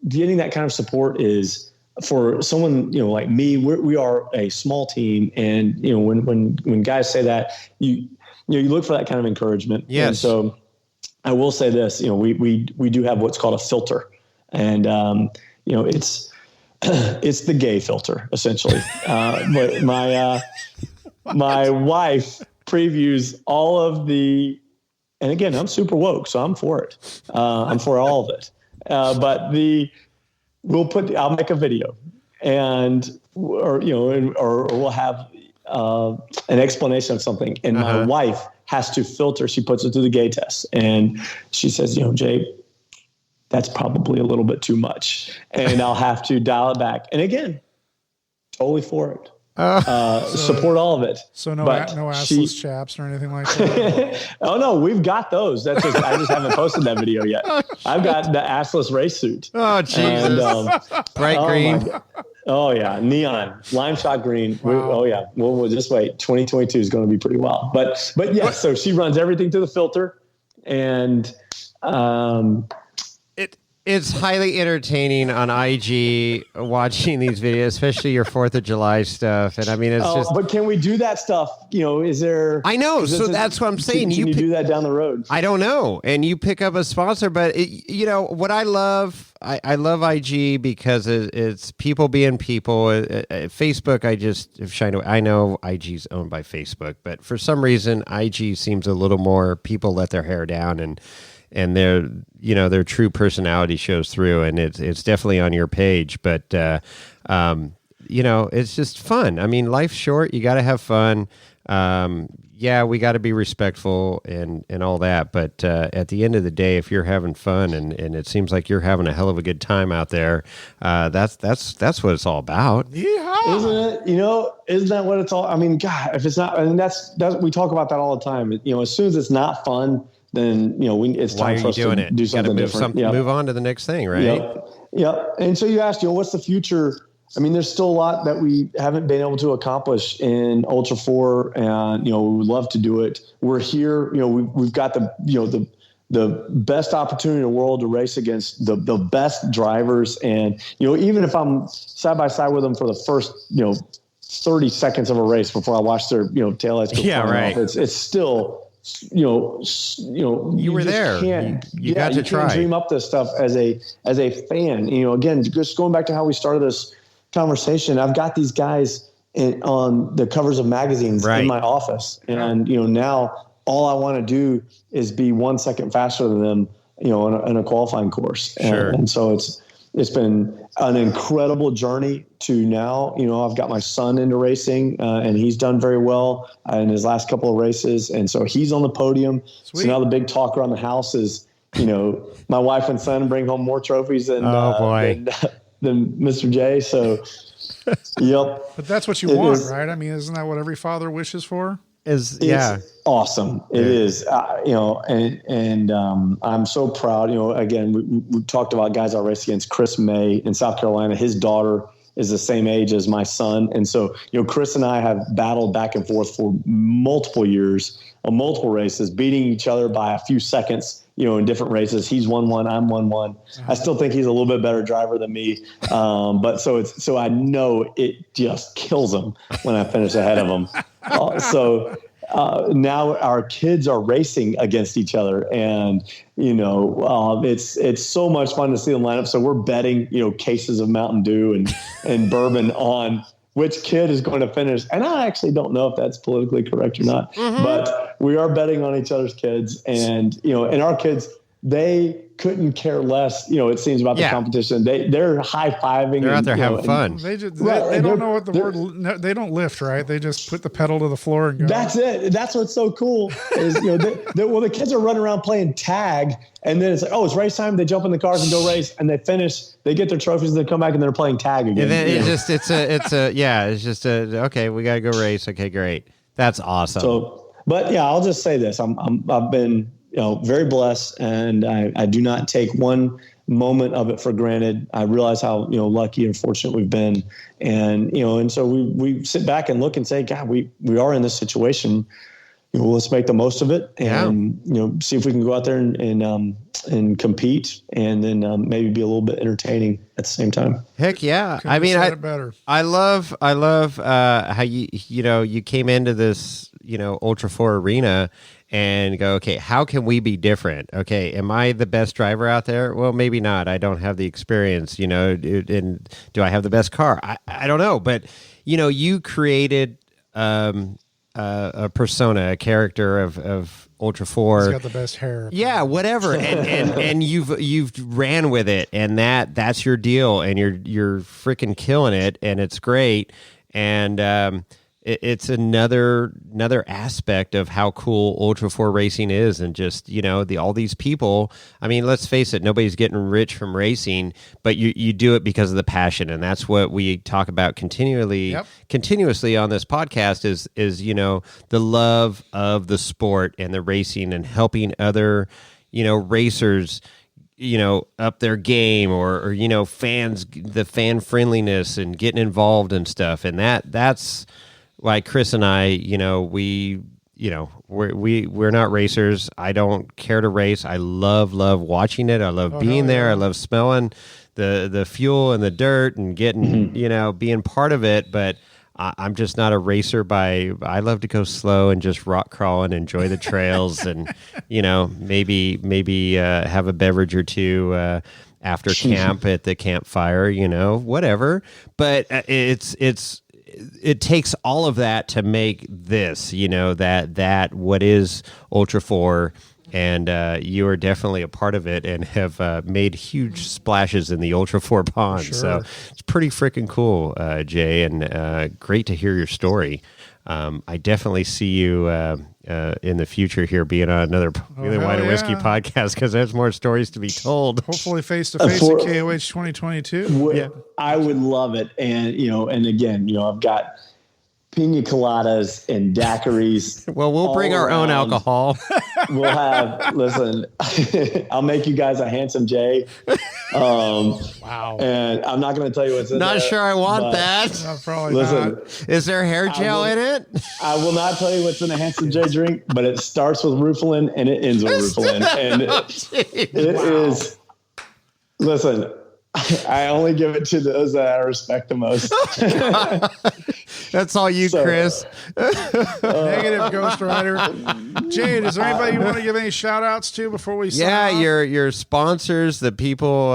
getting that kind of support is, for someone, like me, we are a small team. And, when guys say that, you look for that kind of encouragement. Yes. And so I will say this, we do have what's called a filter. And, it's the gay filter, essentially. But my wife previews all of the, and again, I'm super woke, so I'm for it. I'm for all of it. But I'll make a video, or we'll have an explanation of something. And my wife has to filter. She puts it through the gay test, and she says, Jay, that's probably a little bit too much, and I'll have to dial it back. And again, totally for it. Support all of it. So no assless chaps or anything like that? Oh no, we've got those. I just haven't posted that video yet. I've got the assless race suit. Oh Jesus! Bright green. Oh yeah, neon, lime shot green. Wow. We'll just wait. 2022 is going to be pretty wild. But yes, so she runs everything through the filter, and It's highly entertaining on IG watching these videos, especially your 4th of July stuff. And I mean, it's just. But can we do that stuff? Is there? I know. So that's what I'm saying. Can you do that down the road? I don't know. And you pick up a sponsor, but what I love, I love IG because it's people being people. Facebook, I just have shined away. I know IG's owned by Facebook, but for some reason, IG seems a little more people let their hair down and their true personality shows through, and it's definitely on your page. But it's just fun. I mean, life's short. You got to have fun. yeah, we got to be respectful and all that. But at the end of the day, if you're having fun and it seems like you're having a hell of a good time out there, that's what it's all about. Yeehaw! Isn't it? Isn't that what it's all? I mean, God, if it's not, I mean, that's we talk about that all the time. As soon as it's not fun, then it's time for us to do something different. Move on to the next thing, right? Yep. And so you asked, what's the future? I mean, there's still a lot that we haven't been able to accomplish in Ultra4, and we would love to do it. We're here. We've got the best opportunity in the world to race against the best drivers, and even if I'm side by side with them for the first 30 seconds of a race before I watch their taillights go flying off, it's still. You were there. You got to try. Can't dream up this stuff as a fan. Again, just going back to how we started this conversation, I've got these guys on the covers of magazines in my office, and now all I want to do is be 1 second faster than them, in a qualifying course. And so it's been an incredible journey to now. I've got my son into racing, and he's done very well in his last couple of races. And so he's on the podium. Sweet. So now the big talk around the house is, my wife and son bring home more trophies than Mr. J. So, yep. But that's what you want, right? I mean, isn't that what every father wishes for? It's awesome. It is, and I'm so proud. Again, we talked about guys I raced against. Chris May in South Carolina, his daughter is the same age as my son, and so Chris and I have battled back and forth for multiple years on multiple races, beating each other by a few seconds. In different races, he's 1-1, I'm 1-1. I still think he's a little bit better driver than me, but so I know it just kills him when I finish ahead of him. Now our kids are racing against each other, and it's so much fun to see them line up. So we're betting cases of Mountain Dew and bourbon on which kid is going to finish. And I actually don't know if that's politically correct or not, but we are betting on each other's kids, and and our kids, they couldn't care less, it seems, about the competition. They're high-fiving. They're out there having fun. They don't know what the word, they don't lift, right? They just put the pedal to the floor and go. That's it. That's what's so cool is, the kids are running around playing tag, and then it's like, it's race time. They jump in the cars and go race, and they finish, they get their trophies, and they come back and they're playing tag again. And then okay, we got to go race. Okay, great. That's awesome. So, but I'll just say this. I've been, very blessed, and I do not take one moment of it for granted. I realize how, lucky and fortunate we've been. And, and so we sit back and look and say, God, we are in this situation. Let's make the most of it, and, see if we can go out there and compete, and then maybe be a little bit entertaining at the same time. Heck yeah. I mean, I love how you came into this, Ultra4 arena and go, okay, how can we be different? Okay, am I the best driver out there? Well, maybe not. I don't have the experience, and do I have the best car? I don't know. But, you created a persona, a character of Ultra4. He's got the best hair. Yeah, whatever. And you've ran with it, and that's your deal, and you're freaking killing it, and it's great. And it's another aspect of how cool Ultra4 racing is, and just all these people. I mean, let's face it, nobody's getting rich from racing, but you do it because of the passion, and that's what we talk about continuously on this podcast. Is the love of the sport and the racing, and helping other racers up their game, or fans, the fan friendliness, and getting involved and stuff, and that's. Like Chris and I, we're not racers. I don't care to race. I love watching it. I love being there. Yeah. I love smelling the fuel and the dirt and getting, being part of it. But I'm just not a racer I love to go slow and just rock crawl and enjoy the trails and, maybe have a beverage or two after camp at the campfire, whatever. But it takes all of that to make this, that what is Ultra4, And you are definitely a part of it and have made huge splashes in the Ultra4 pond. Sure. So it's pretty freaking cool, Jay, and great to hear your story. I definitely see you in the future here being on another Wheeling Wine and Whiskey podcast, because there's more stories to be told. Hopefully face-to-face at KOH 2022. Yeah. I would love it. And, and again, I've got pina coladas and daiquiris. Well, we'll bring our own alcohol. We'll have, listen, I'll make you guys a Handsome Jay. Wow. And I'm not going to tell you what's in there. Not sure I want that. No, probably listen, not. Is there hair gel in it? I will not tell you what's in a Handsome Jay drink, but it starts with Rufalin and it ends with Rufalin. And it is, listen, I only give it to those that I respect the most. That's all you, Chris. Negative Ghost Rider. Jade, is there anybody you want to give any shout outs to before we sign off? your sponsors, the people,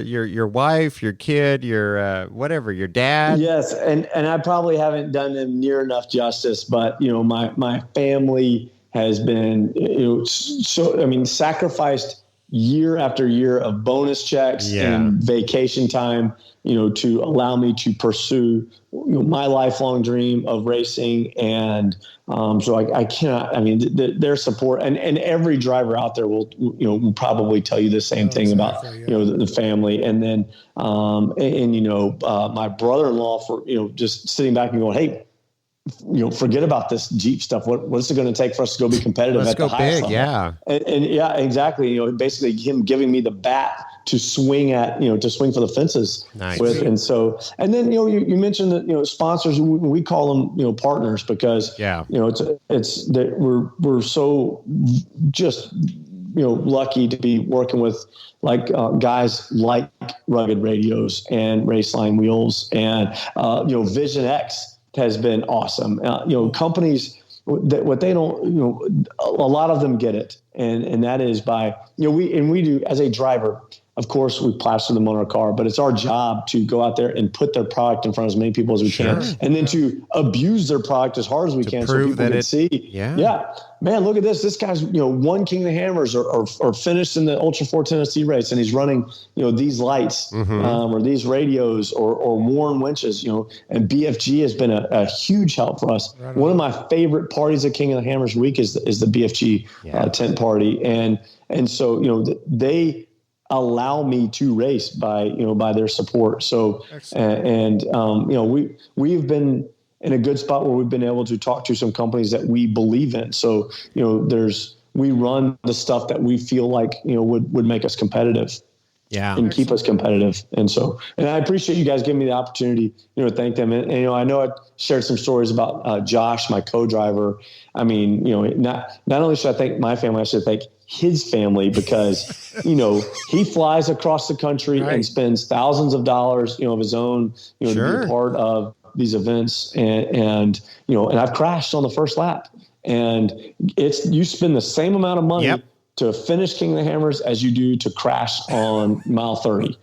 your wife, your kid, your whatever, your dad. Yes, and I probably haven't done them near enough justice, but my family has been sacrificed year after year of bonus checks and vacation time, to allow me to pursue my lifelong dream of racing. And so I cannot, their support and every driver out there will probably tell you the same thing about, the family. And then, my brother-in-law for, just sitting back and going, hey, forget about this Jeep stuff. What's it going to take for us to go be competitive at the highest level? Yeah. And yeah, exactly. Basically him giving me the bat to swing at, to swing for the fences with. And so, and then, you mentioned that, sponsors, we call them, partners, because, it's that we're so just, lucky to be working with guys like Rugged Radios and Raceline Wheels and, Vision X has been awesome. Companies that what they don't, a lot of them get it. And that is by, we do as a driver, of course, we plaster them on our car, but it's our job to go out there and put their product in front of as many people as we can, and then to abuse their product as hard as we can, so people can see, man, look at this. This guy's, won King of the Hammers or finished in the Ultra4 Tennessee race, and he's running, these lights or these radios or worn winches, and BFG has been a huge help for us. Right. One of my favorite parties at King of the Hammers week is the BFG tent party. And so, they allow me to race by their support. So, we've been in a good spot where we've been able to talk to some companies that we believe in. So, we run the stuff that we feel like, would make us competitive. Yeah. And keep us competitive. And so, and I appreciate you guys giving me the opportunity, to thank them. And I know I shared some stories about Josh, my co-driver. I mean, not only should I thank my family, I should thank his family, because, he flies across the country and spends thousands of dollars, of his own, to be a part of these events. And I've crashed on the first lap, and you spend the same amount of money to finish King of the Hammers as you do to crash on mile 30.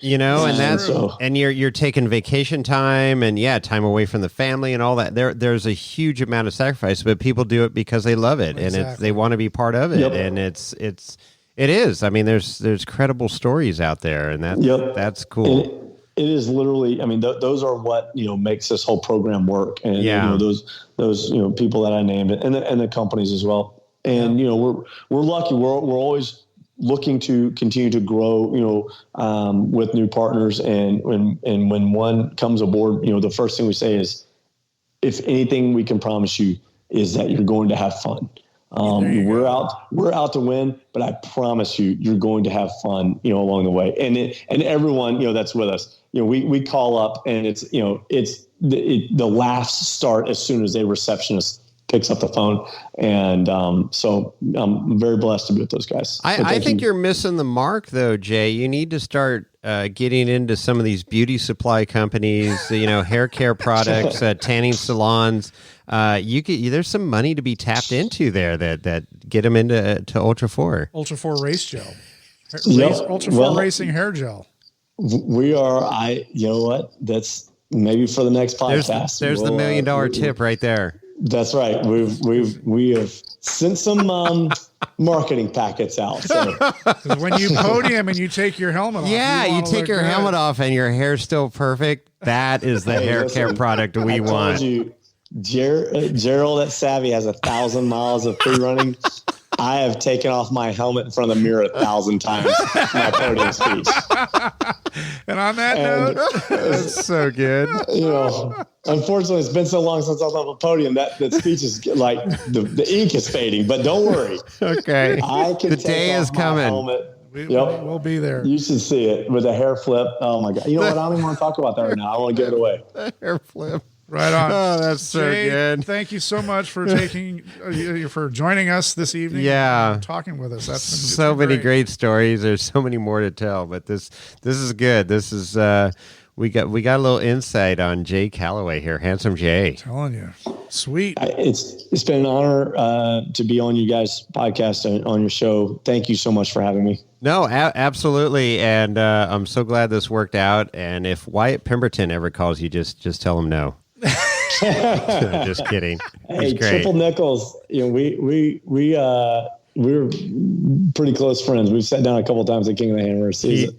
And you're taking vacation time and time away from the family and all that. There's a huge amount of sacrifice, but people do it because they love it and they want to be part of it. And it is. I mean, therethere's credible stories out there, and that's cool. It is literally, those are what, makes this whole program work. And those people that I named, and the companies as well. And, we're lucky. We're always looking to continue to grow, with new partners. And when one comes aboard, the first thing we say is, if anything we can promise you is that you're going to have fun. We're out to win, but I promise you're going to have fun, along the way. And everyone, that's with us, we call up, and it's the laughs start as soon as a receptionist picks up the phone. And so I'm very blessed to be with those guys. I think you're missing the mark, though, Jay. You need to start getting into some of these beauty supply companies, hair care products, tanning salons. There's some money to be tapped into there that get them into Ultra4. Ultra4 race gel. Ultra4 racing hair gel. We are, you know what? That's maybe for the next podcast. There's the $1 million tip right there. That's right. We have sent some marketing packets out. So when you podium and you take your helmet off, you take your helmet off and your hair's still perfect. That is the hair care product we want. Gerald at Savvy has 1,000 miles of free running. I have taken off my helmet in front of the mirror 1,000 times in my podium speech. And on that note, that's so good. Unfortunately, it's been so long since I was on the podium that speech is like the ink is fading. But don't worry. Okay, the day is coming. We'll be there. You should see it with a hair flip. Oh my God! You know what? I don't even want to talk about that right now. I want to give it away. The hair flip. Right on. Oh, that's so Jay, good. Thank you so much for for joining us this evening. Yeah, talking with us. That's so many great stories. There's so many more to tell, but this is good. This is we got a little insight on Jay Callaway here, Handsome Jay. I'm telling you, sweet. It's been an honor to be on you guys' podcast and on your show. Thank you so much for having me. No, absolutely, and I'm so glad this worked out. And if Wyatt Pemberton ever calls you, just tell him no. Just kidding. He's great. Triple Nichols. We were pretty close friends. We've sat down a couple of times at King of the Hammers. He's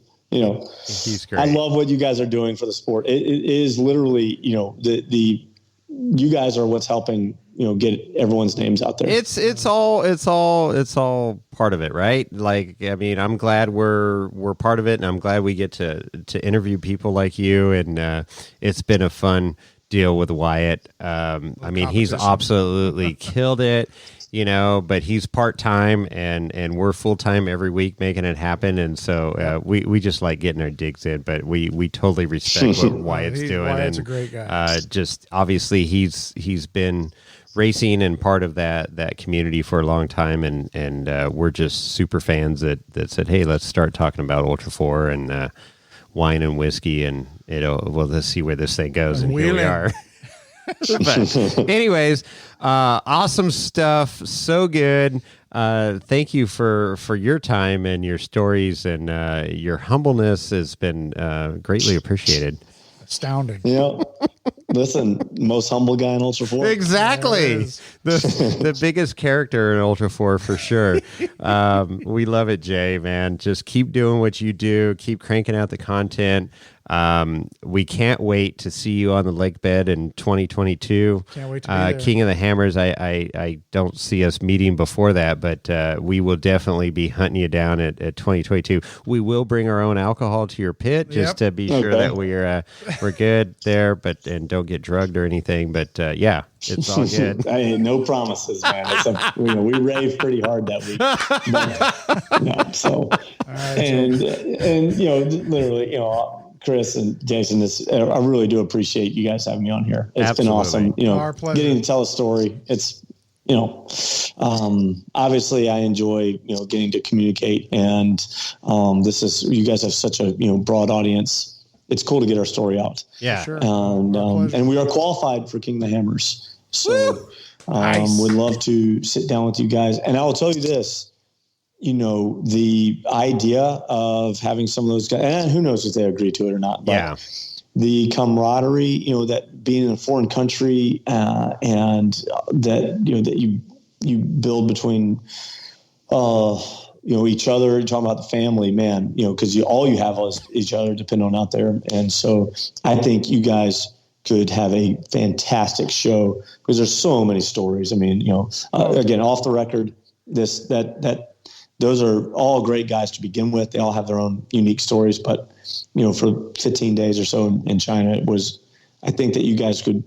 great. I love what you guys are doing for the sport. It is literally, you guys are what's helping, get everyone's names out there. It's all part of it, right? Like, I mean, I'm glad we're part of it, and I'm glad we get to interview people like you, and it's been a fun deal with Wyatt. I mean, he's absolutely killed it, but he's part-time and we're full-time every week making it happen. And so we just like getting our digs in, but we totally respect what Wyatt's doing. Wyatt's a great guy. Just obviously he's been racing and part of that community for a long time. And we're just super fans that said, hey, let's start talking about Ultra4 and wine and whiskey, and let's see where this thing goes. And here we are. But anyways, awesome stuff. So good. Thank you for your time and your stories, and your humbleness has been greatly appreciated. Astounding. Listen, most humble guy in Ultra4. Exactly. The biggest character in Ultra4 for sure. We love it, Jay, man. Just keep doing what you do. Keep cranking out the content. We can't wait to see you on the lake bed in 2022. Can't wait to be there. King of the Hammers. I don't see us meeting before that, but we will definitely be hunting you down at 2022. We will bring our own alcohol to your pit just to be sure that we're good there, and don't get drugged or anything. But it's all good. No promises, man. We raved pretty hard that week. But, so right, and literally, Chris and Jason, I really do appreciate you guys having me on here. It's been awesome. Our pleasure. Getting to tell a story. It's, obviously I enjoy, getting to communicate, and you guys have such a, broad audience. It's cool to get our story out. Yeah. Sure. And we are qualified for King of the Hammers. So nice. Would love to sit down with you guys. And I will tell you this, the idea of having some of those guys, and who knows if they agree to it or not, but the camaraderie, that being in a foreign country, and that, that you build between, each other. You're talking about the family, man, because all you have is each other, depending on out there. And so I think you guys could have a fantastic show because there's so many stories. I mean, again, off the record, those are all great guys to begin with. They all have their own unique stories, but for 15 days or so in China, I think that you guys could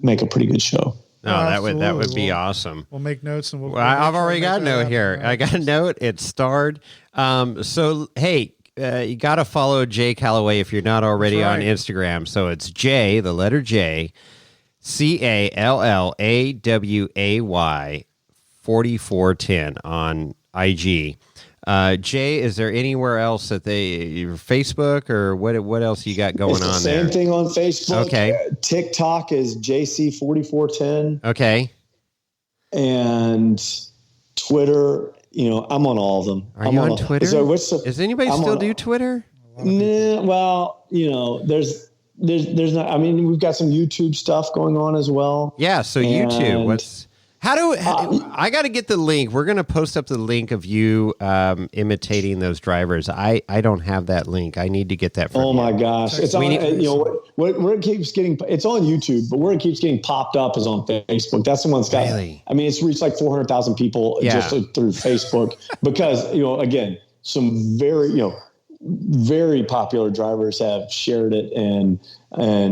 make a pretty good show. No, that would be awesome. We'll make notes, and I've already got a note here. I got a note. It's starred. So hey, you got to follow Jay Callaway if you're not already on Instagram. So it's J, the letter J, Callaway 4410 on IG. Jay, is there anywhere else that Facebook or what else you got going on there? Same thing on Facebook. Okay. TikTok is JC4410. Okay. And Twitter, I'm on all of them. Are you on Twitter? Does anybody still do Twitter? Nah, well, there's not. I mean, we've got some YouTube stuff going on as well. Yeah. So YouTube, I got to get the link. We're going to post up the link of you imitating those drivers. I don't have that link. I need to get that. Oh my gosh. It's on, where it keeps getting, it's on YouTube, but where it keeps getting popped up is on Facebook. That's the one that's got, really? I mean, it's reached like 400,000 people just through Facebook because, again, some very popular drivers have shared it and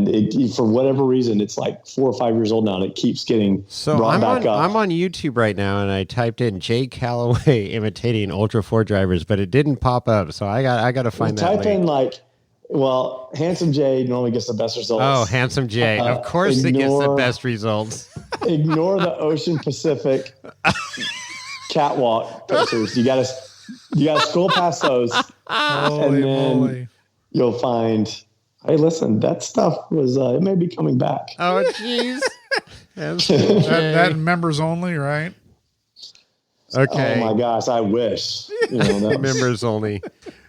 it, for whatever reason, it's like 4 or 5 years old now and it keeps getting brought back up. I'm on YouTube right now and I typed in Jay Callaway imitating Ultra4 drivers, but it didn't pop up. So I got to find that. Type in Handsome Jay normally gets the best results. Oh, Handsome Jay. Of course it gets the best results. Ignore the Ocean Pacific catwalk pictures. You got to scroll past those. Holy moly. You'll find, hey, listen, that stuff was, it may be coming back. Oh, jeez. that members only, right? Okay. Oh, my gosh, I wish. Members only.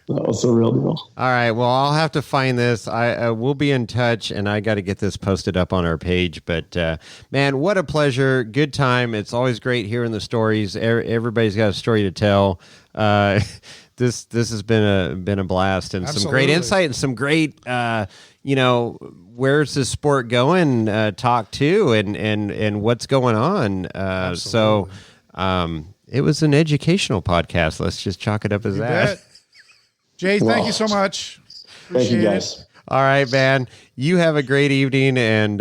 That was the real deal. All right. Well, I'll have to find this. We'll be in touch, and I got to get this posted up on our page. But, man, what a pleasure. Good time. It's always great hearing the stories. Everybody's got a story to tell. This has been a blast and Absolutely. Some great insight and some great where's the sport going talk too and what's going on. So it was an educational podcast. Let's just chalk it up as that. Jay, thank you so much. Thank you guys. All right, man. You have a great evening, and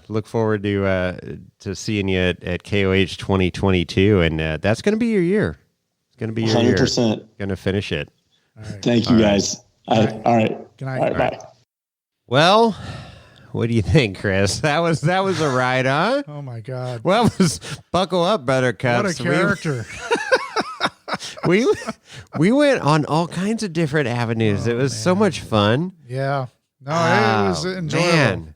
look forward to seeing you at KOH 2022, and that's going to be your year. It's going to be your 100%. Year. Going to finish it. All right. Thank you, guys. All right. Good night. All right. Bye. Well, what do you think, Chris? That was a ride, huh? Oh my God. Well, buckle up, Buttercups. What a character. We went on all kinds of different avenues. It was so much fun. Yeah. No, it was enjoyable. Man.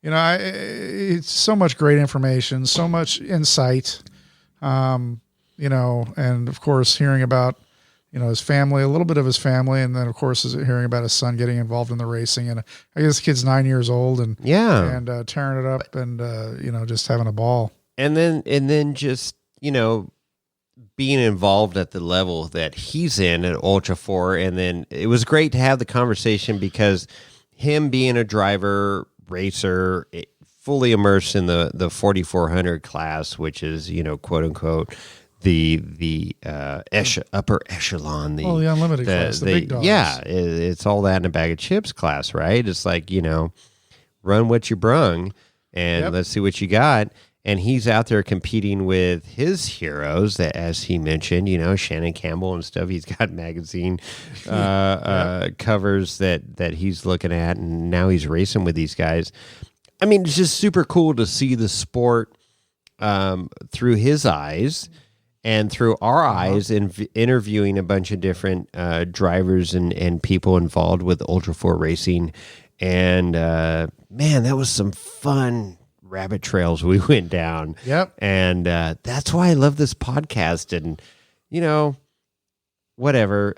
It's so much great information, so much insight. And of course, hearing about, his family, a little bit of his family. And then of course, hearing about his son getting involved in the racing. And I guess the kid's 9 years old and tearing it up and, just having a ball. And then just, being involved at the level that he's in at Ultra4. And then it was great to have the conversation because him being a driver, racer, fully immersed in the 4,400 class, which is, quote unquote, the upper echelon, the unlimited class, the big dogs. Yeah, it's all that in a bag of chips class, right? It's like, run what you brung and let's see what you got. And he's out there competing with his heroes that, as he mentioned, Shannon Campbell and stuff. He's got magazine covers that he's looking at, and now he's racing with these guys. I mean, it's just super cool to see the sport through his eyes and through our eyes, and interviewing a bunch of different drivers and people involved with Ultra4 racing. And man, that was some fun rabbit trails we went down. Yep. And that's why I love this podcast. And whatever,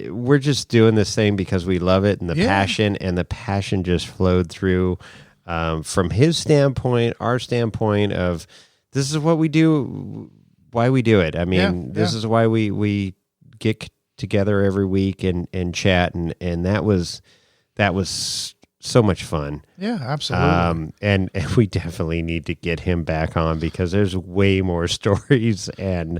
we're just doing this thing because we love it, and the passion just flowed through from his standpoint, our standpoint of this is what we do, why we do it. I mean, this is why we get together every week and chat, and that was so much fun. Yeah, absolutely. And we definitely need to get him back on because there's way more stories and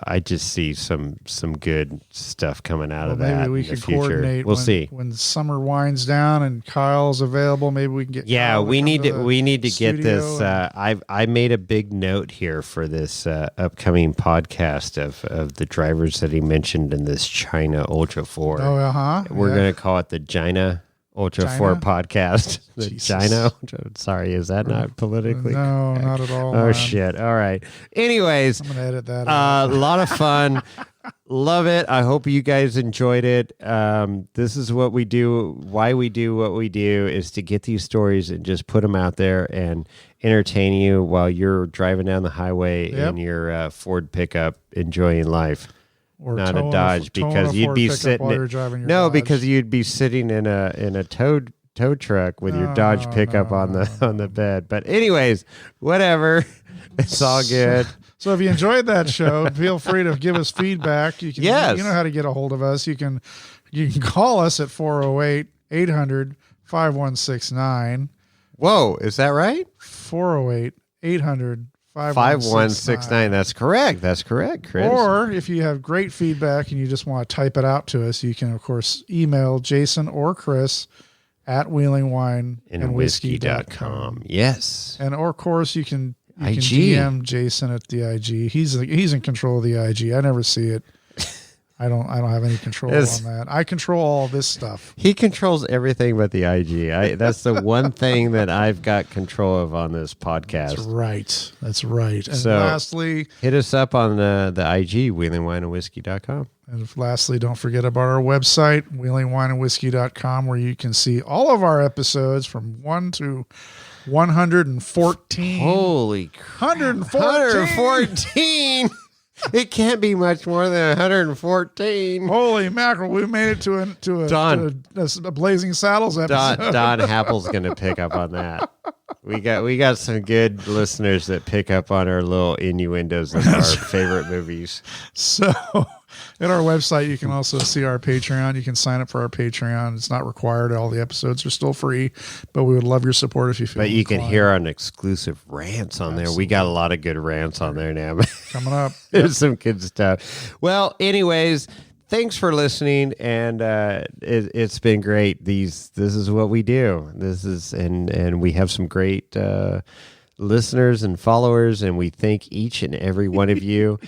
I just see some good stuff coming out of that. Maybe we could coordinate. We'll see when summer winds down and Kyle's available. Maybe we can get. Yeah, Kyle we need to get this. I made a big note here for this upcoming podcast of the drivers that he mentioned in this China Ultra4. Oh, We're gonna call it the China Ultra4 podcast. The China. Sorry, is that not politically? No, not at all. Oh, man. shit. All right. Anyways, I'm going to edit that out. A lot of fun. Love it. I hope you guys enjoyed it. This is what we do. Why we do what we do is to get these stories and just put them out there and entertain you while you're driving down the highway in your Ford pickup, enjoying life. Or not a Dodge, because you'd be sitting. because you'd be sitting in a tow tow truck with your Dodge pickup on the bed. But anyways, whatever. It's all good. So if you enjoyed that show, feel free to give us feedback. You can, yes. You know how to get a hold of us. You can call us at 408-800-5169. Whoa, is that right? 408-800-5169. That's correct. That's correct, Chris. Or if you have great feedback and you just want to type it out to us, you can, of course, email Jason or Chris at wheelingwineandwhiskey.com. Yes. And, or, of course, you can IG. DM Jason at the IG. He's in control of the IG. I never see it. I don't have any control on that. I control all this stuff. He controls everything but the IG. That's the one thing that I've got control of on this podcast. That's right. And so, lastly, hit us up on the IG, wheelingwineandwhiskey.com. And lastly, don't forget about our website, wheelingwineandwhiskey.com, where you can see all of our episodes from 1 to 114. Holy crap. 114. It can't be much more than 114. Holy mackerel! We made it to a Blazing Saddles episode. Don Happel's going to pick up on that. We got some good listeners that pick up on our little innuendos of our favorite movies. So, at our website, you can also see our Patreon. You can sign up for our Patreon. It's not required. All the episodes are still free, but we would love your support if you feel. But you can hear our exclusive rants on there. We got a lot of good rants on there now. Coming up. There's some good stuff. Well, anyways, thanks for listening, and it's been great. This is what we do. And we have some great listeners and followers, and we thank each and every one of you.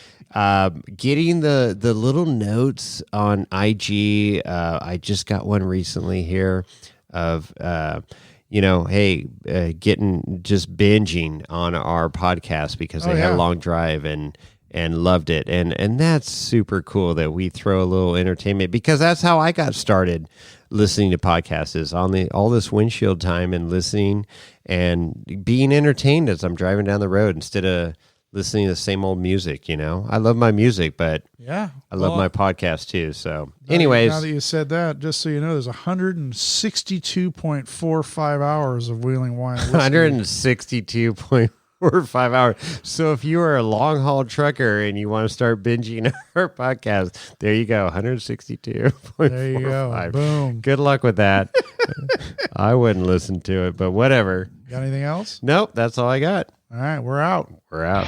Getting the little notes on IG. I just got one recently here of getting just binging on our podcast because they had a long drive and loved it. And that's super cool that we throw a little entertainment, because that's how I got started listening to podcasts, is on all this windshield time and listening and being entertained as I'm driving down the road instead of listening to the same old music. I love my music, but I love my podcast too. So anyways, now that you said that, just so you know, there's 162.45 hours of Wheeling Wine. 162.45 hours. So if you are a long haul trucker and you want to start binging our podcast, there you go. 162.45. There you go. Boom. Good luck with that. I wouldn't listen to it, but whatever. Got anything else? Nope. That's all I got. All right. We're out. We're out.